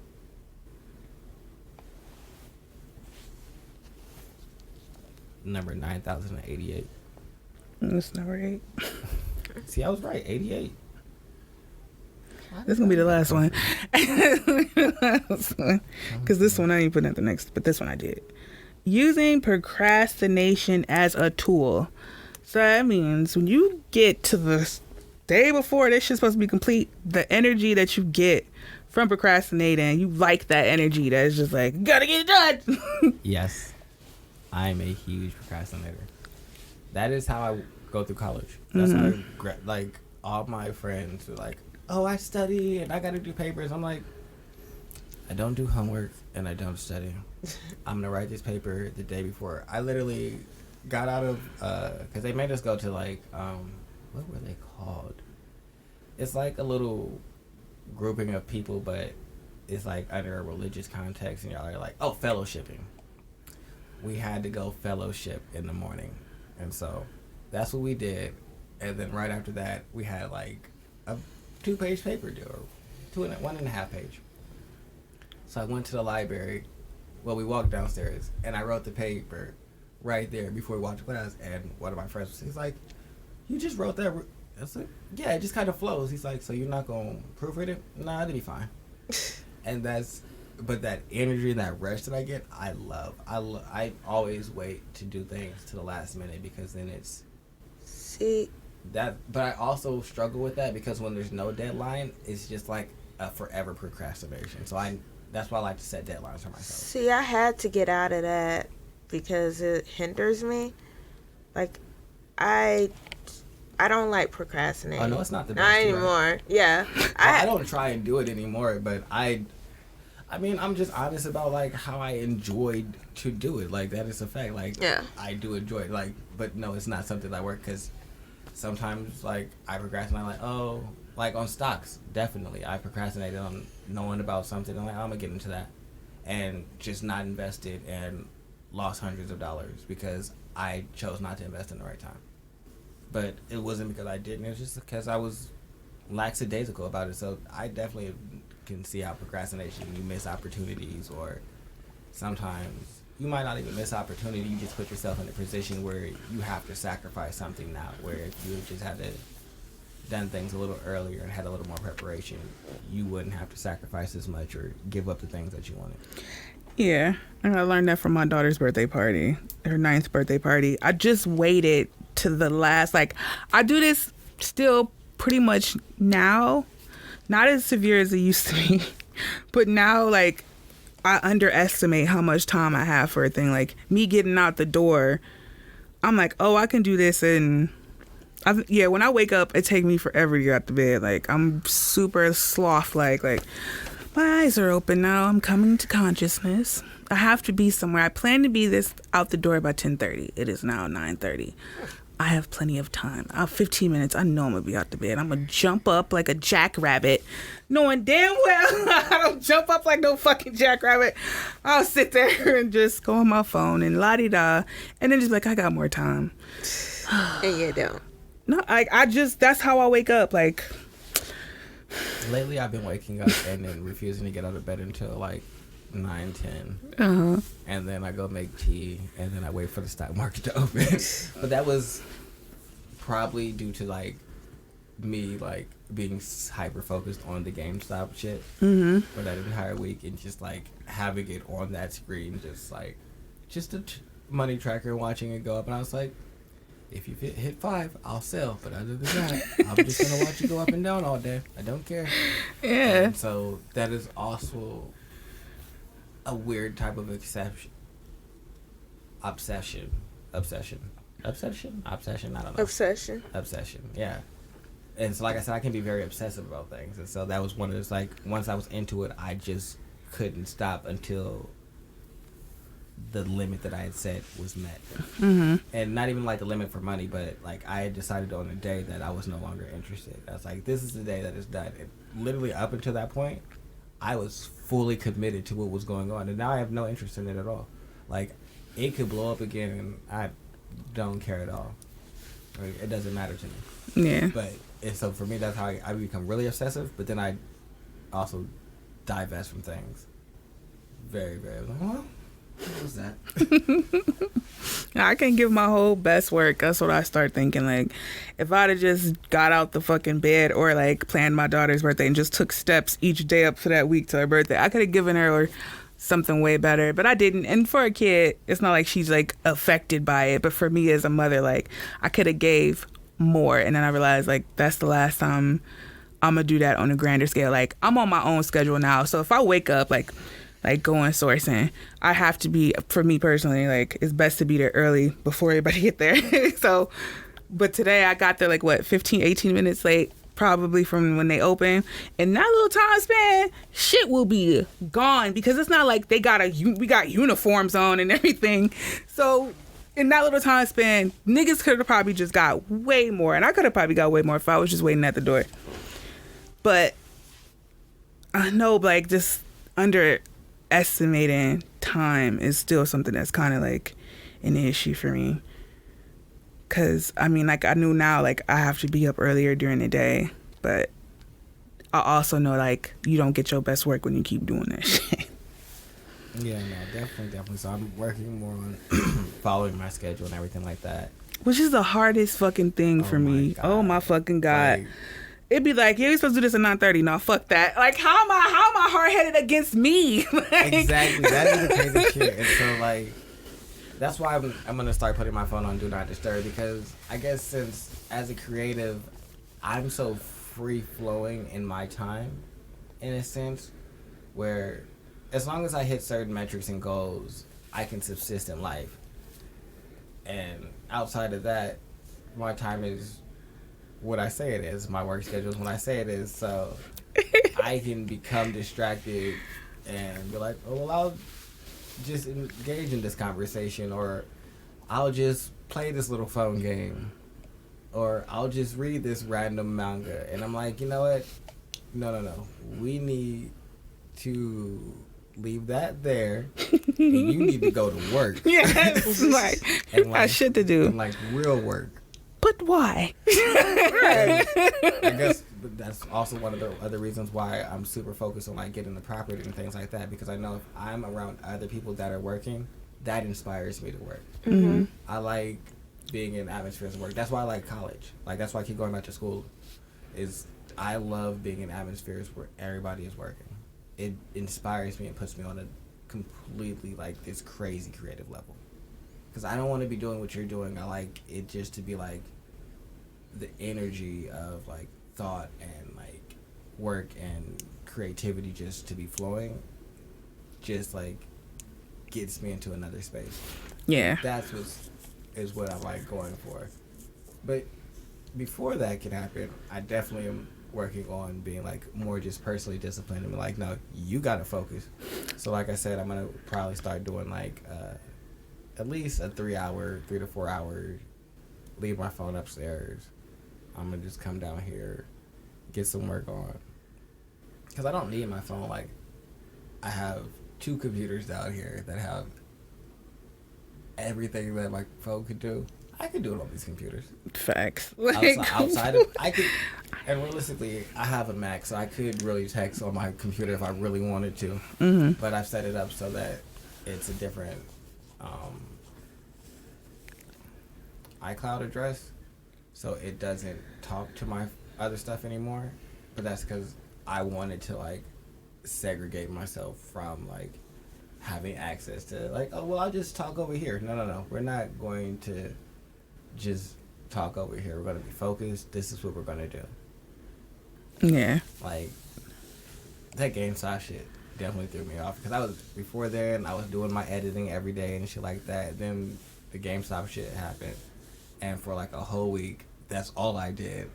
Number 9,088. That's number 8. See, I was right. 88. This is gonna be the last one. Because this one I ain't putting at the next, but this one I did. Using procrastination as a tool. So that means when you get to the day before this shit's supposed to be complete, the energy that you get from procrastinating, you like that energy that's just like, gotta get it done. Yes. I'm a huge procrastinator. That is how I go through college. That's how like all my friends are like, oh, I study and I gotta do papers. I'm like, I don't do homework and I don't study. I'm gonna write this paper the day before. I literally got out of because they made us go to like what were they called? It's like a little grouping of people, but it's like under a religious context, and y'all are like, oh, fellowshipping. We had to go fellowship in the morning, and so that's what we did. And then right after that, we had like a 2-page paper due, or 1.5 page. So I went to the library. Well, we walked downstairs, and I wrote the paper right there before we walked to class. And one of my friends, he's like, "You just wrote that?" I was like, "Yeah, it just kind of flows." He's like, "So you're not gonna proofread it?" Nah, it'll be fine. And but that energy and that rush that I get, I love. I always wait to do things to the last minute because then it's that. But I also struggle with that because when there's no deadline, it's just like a forever procrastination. So that's why I like to set deadlines for myself. See, I had to get out of that because it hinders me. Like, I I don't like procrastinating. Oh no, it's not the best. Not anymore. Yeah. I don't try and do it anymore, but I mean, I'm just honest about like how I enjoyed to do it. Like that is a fact. Like Yeah. I do enjoy it. Like, but no, it's not something that work because sometimes like I procrastinate. Like like on stocks, definitely I procrastinated on knowing about something. I'm like, I'm gonna get into that, and just not invested and lost hundreds of dollars because I chose not to invest in the right time. But it wasn't because I didn't. It was just because I was lackadaisical about it. So I definitely can see how procrastination, you miss opportunities, or sometimes you might not even miss opportunity. You just put yourself in a position where you have to sacrifice something now. Where if you just had to done things a little earlier and had a little more preparation, you wouldn't have to sacrifice as much or give up the things that you wanted. Yeah, and I learned that from my daughter's birthday party, her 9th birthday party. I just waited to the last, like, I do this still pretty much now, not as severe as it used to be, but now, like, I underestimate how much time I have for a thing. Like, me getting out the door, I'm like, oh, I can do this in... when I wake up, it takes me forever to get out the bed. Like, I'm super sloth-like. Like, my eyes are open now. I'm coming to consciousness. I have to be somewhere. I plan to be out the door by 10:30. It is now 9:30. I have plenty of time. I have 15 minutes. I know I'm going to be out the bed. I'm going to jump up like a jackrabbit, knowing damn well I don't jump up like no fucking jackrabbit. I'll sit there and just go on my phone and la-di-da, and then just be like, I got more time. And you don't. No, I just, that's how I wake up. Like, Lately, I've been waking up and then refusing to get out of bed until like 9-10, and then I go make tea, and then I wait for the stock market to open. But that was probably due to like me like being hyper focused on the GameStop shit for that entire week, and just like having it on that screen, just a money tracker, watching it go up, and I was like, if you hit 5, I'll sell. But other than that, I'm just going to watch it go up and down all day. I don't care. yeah. And so that is also a weird type of obsession. I don't know. Obsession, yeah. And so like I said, I can be very obsessive about things. And so that was one of those, like, once I was into it, I just couldn't stop until the limit that I had set was met. And not even like the limit for money, but like I had decided on a day that I was no longer interested. I was like, this is the day that it's done. And literally up until that point, I was fully committed to what was going on, and now I have no interest in it at all. Like, it could blow up again and I don't care at all. Like, it doesn't matter to me. Yeah. But and so for me, that's how I become really obsessive, but then I also divest from things very, very like, well, what was that? I can give my whole best work. That's what I start thinking. Like, if I'd have just got out the fucking bed or like planned my daughter's birthday and just took steps each day up for that week to her birthday, I could have given her something way better. But I didn't. And for a kid, it's not like she's like affected by it. But for me as a mother, like, I could have gave more. And then I realized, like, that's the last time I'm gonna do that on a grander scale. Like, I'm on my own schedule now. So if I wake up like going sourcing, I have to be, for me personally, like, it's best to be there early before everybody get there. So, but today I got there like 18 minutes late, probably from when they open, and that little time span, shit will be gone, because it's not like we got uniforms on and everything. So in that little time span, niggas could have probably just got way more, and I could have probably got way more if I was just waiting at the door. But I know, like, just underestimating time is still something that's kind of like an issue for me. Because, I mean, like, I knew now, like, I have to be up earlier during the day. But I also know, like, you don't get your best work when you keep doing that shit. Yeah, no, definitely. So I'm working more on following my schedule and everything like that. Which is the hardest fucking thing for me. God. Oh, my fucking God. Like, it'd be like, yeah, you're supposed to do this at 9:30. No, fuck that. Like, how am I hard-headed against me? Like, exactly. That is the crazy shit. And so, like, that's why I'm going to start putting my phone on Do Not Disturb, because I guess since, as a creative, I'm so free-flowing in my time, in a sense, where as long as I hit certain metrics and goals, I can subsist in life. And outside of that, my time is what I say it is. My work schedule is when I say it is. So I can become distracted and be like, oh, well, I'll just engage in this conversation, or I'll just play this little phone game, or I'll just read this random manga. And I'm like, you know what? No. We need to leave that there, and you need to go to work. Yes, like, And you got shit to do. And like real work. But why? And I guess that's also one of the other reasons why I'm super focused on like getting the property and things like that, because I know if I'm around other people that are working, that inspires me to work. Mm-hmm. I like being in atmospheres of work. That's why I like college. Like that's why I keep going back to school. Is I love being in atmospheres where everybody is working. It inspires me and puts me on a completely like this crazy creative level. Because I don't want to be doing what you're doing. I like it just to be like the energy of like thought and like work and creativity just to be flowing. Just like gets me into another space. Yeah. That's what I'm like going for. But before that can happen, I definitely am working on being like more just personally disciplined and be like, no, you gotta focus. So like I said, I'm gonna probably start doing like at least a 3 to 4 hour, leave my phone upstairs. I'm gonna just come down here, get some work on. Cause I don't need my phone. Like I have 2 computers down here that have everything that my phone could do. I could do it on these computers. Facts. Outside of, I could, and realistically, I have a Mac, so I could really text on my computer if I really wanted to. Mm-hmm. But I've set it up so that it's a different iCloud address, so it doesn't talk to my other stuff anymore. But that's because I wanted to like segregate myself from like having access to like, oh well, I'll just talk over here. No. We're not going to just talk over here. We're going to be focused. This is what we're going to do. Yeah. Like that GameStop shit definitely threw me off, because I was before then I was doing my editing every day and shit like that. Then the GameStop shit happened, and for like a whole week that's all I did.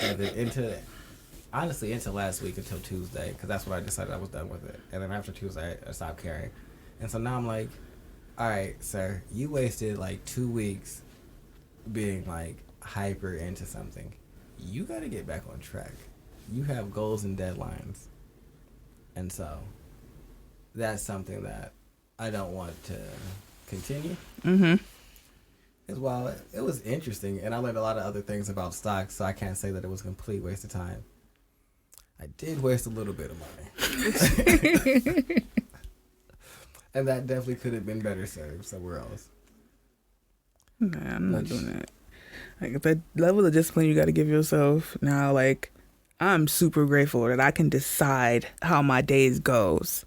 And then into last week until Tuesday, because that's when I decided I was done with it. And then after Tuesday I stopped caring. And so now I'm like, all right, sir, you wasted like 2 weeks being like hyper into something. You got to get back on track. You have goals and deadlines. And so that's something that I don't want to continue. Mm-hmm. As well, it was interesting, and I learned a lot of other things about stocks, so I can't say that it was a complete waste of time. I did waste a little bit of money. And that definitely could have been better served somewhere else. Nah, I'm not doing that. Like the level of discipline you got to give yourself now, like I'm super grateful that I can decide how my days goes.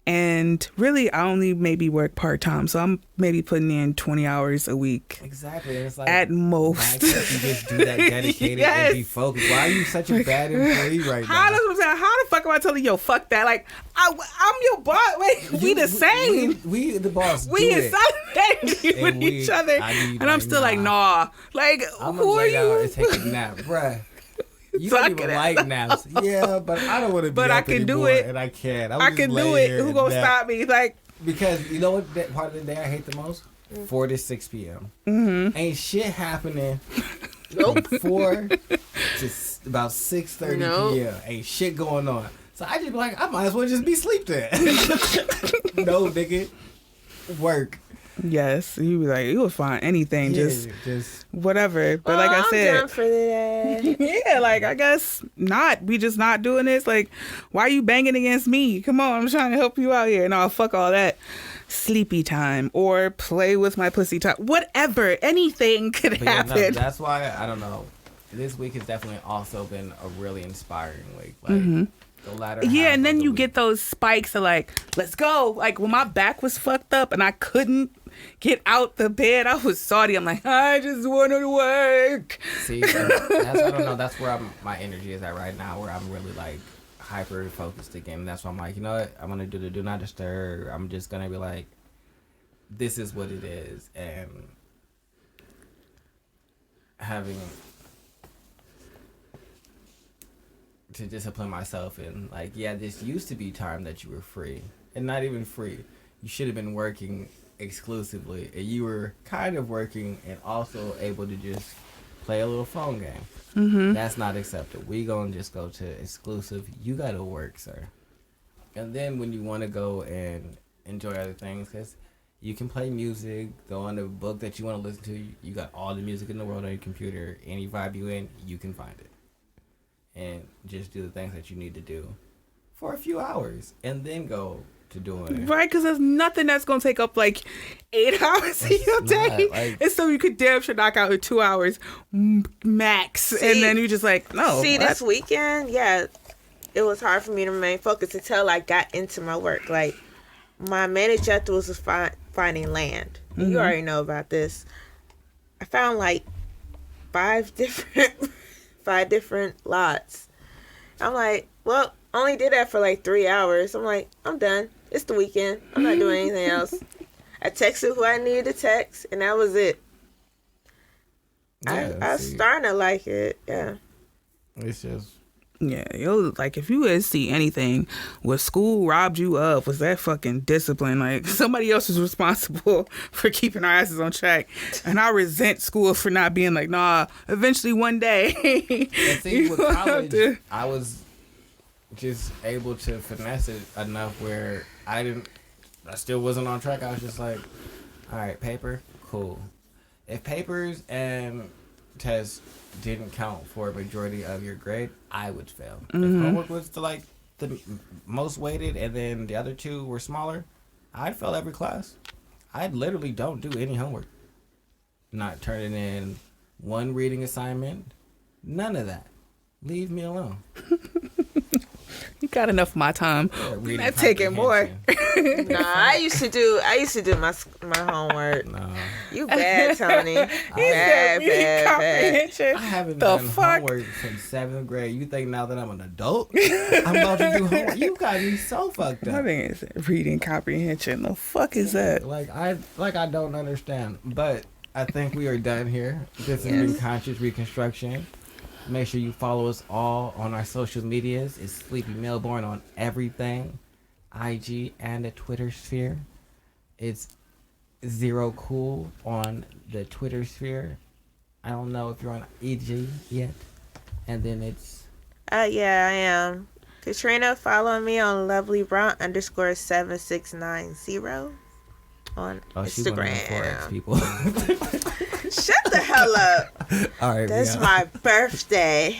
And really, I only maybe work part-time, so I'm maybe putting in 20 hours a week. Exactly. And it's like, at most. Why can't you just do that dedicated Yes. and be focused? Why are you such a bad employee right How now? the fuck am I telling you, yo, fuck that? Like, I'm your boss. Wait, we the same. We the boss. We do in it. solidarity with each other. And I'm still like, nah. nah. Like, I'm who gonna are lay down you? and take a nap, bruh. You don't even like naps. Yeah, but I don't want to be But up I can do anymore, it. and I can't. I can do it. Who gonna stop me? Like, Because you know what that part of the day I hate the most? 4 to 6 p.m. mm-hmm. Ain't shit happening. Nope. From 4 to about 6:30 Nope. p.m. Ain't shit going on. So I just be like, I might as well just be sleep then. No, nigga. Work. yes, you be like, you will find anything, Yeah, just whatever. But like I I'm said, down for that. yeah, like I guess not. We just not doing this. Like, why are you banging against me? Come on, I'm trying to help you out here. No, fuck all that. Sleepy time or play with my pussy time. Whatever. Anything could But yeah, happen. no, that's why I don't know. This week has definitely also been a really inspiring week. Like Mm-hmm. the latter. Yeah, half and of then the you week. get those spikes of like, let's go. Like when my back was fucked up and I couldn't get out the bed, I was salty. I'm like, I just want to work. See, that's, I don't know. That's where my energy is at right now, where I'm really like hyper focused again. That's why I'm like, you know what? I'm gonna do the do not disturb. I'm just gonna be like, this is what it is, and having to discipline myself and like, yeah, this used to be time that you were free, and not even free. You should have been working exclusively, and you were kind of working and also able to just play a little phone game. Mm-hmm. That's not acceptable. We gonna just go to exclusive. You gotta work, sir. And then when you want to go and enjoy other things, because you can play music, go on the book that you want to listen to. You got all the music in the world on your computer. Any vibe you in, you can find it. And just do the things that you need to do for a few hours, and then go to doing it. Right, because there's nothing that's going to take up like 8 hours of your day. Like, and so you could damn sure knock out in 2 hours max. See- and then you just like, no. See, what? this weekend, yeah, it was hard for me to remain focused until I got into my work. Like, my main objective was finding land. Mm-hmm. You already know about this. I found like 5 different lots. I'm like, well, only did that for like 3 hours. I'm like, I'm done. It's the weekend. I'm not doing anything else. I texted who I needed to text, and that was it. yeah, I was see, starting to like it. Yeah. it's just Yeah, yo, like if you would see anything where school robbed you of was that fucking discipline. Like somebody else was responsible for keeping our asses on track, and I resent school for not being like, nah. Eventually, one day, and see, you with will have college, to- I was just able to finesse it enough where I still wasn't on track. I was just like, all right, paper, cool. If papers and tests didn't count for a majority of your grade, I would fail. If homework was to like the most weighted and then the other two were smaller, I'd fail every class. I literally don't do any homework. Not turning in one reading assignment. None of that. Leave me alone. you got enough of my time. Yeah, I'm reading not taking more. comprehension. Nah, I used to do my homework. No. You bad, Tony. He said Bad, reading bad, bad. comprehension. I haven't The done fuck? homework since 7th grade. You think now that I'm an adult, I'm about to do homework? You got me so fucked My up. thing is reading comprehension. The fuck is that? I don't understand. But I think we are done here. This has been Conscious Reconstruction. Make sure you follow us all on our social medias. It's Sleepy Melbourne on everything, IG and the Twitter sphere. It's Zero Cool on the Twitter sphere. I don't know if you're on EG yet. And then it's Yeah, I am. Katrina, follow me on lovelybrown_7690 on she's one of them 4X Instagram. people. Shut the hell up. All right, That's yeah. my birthday.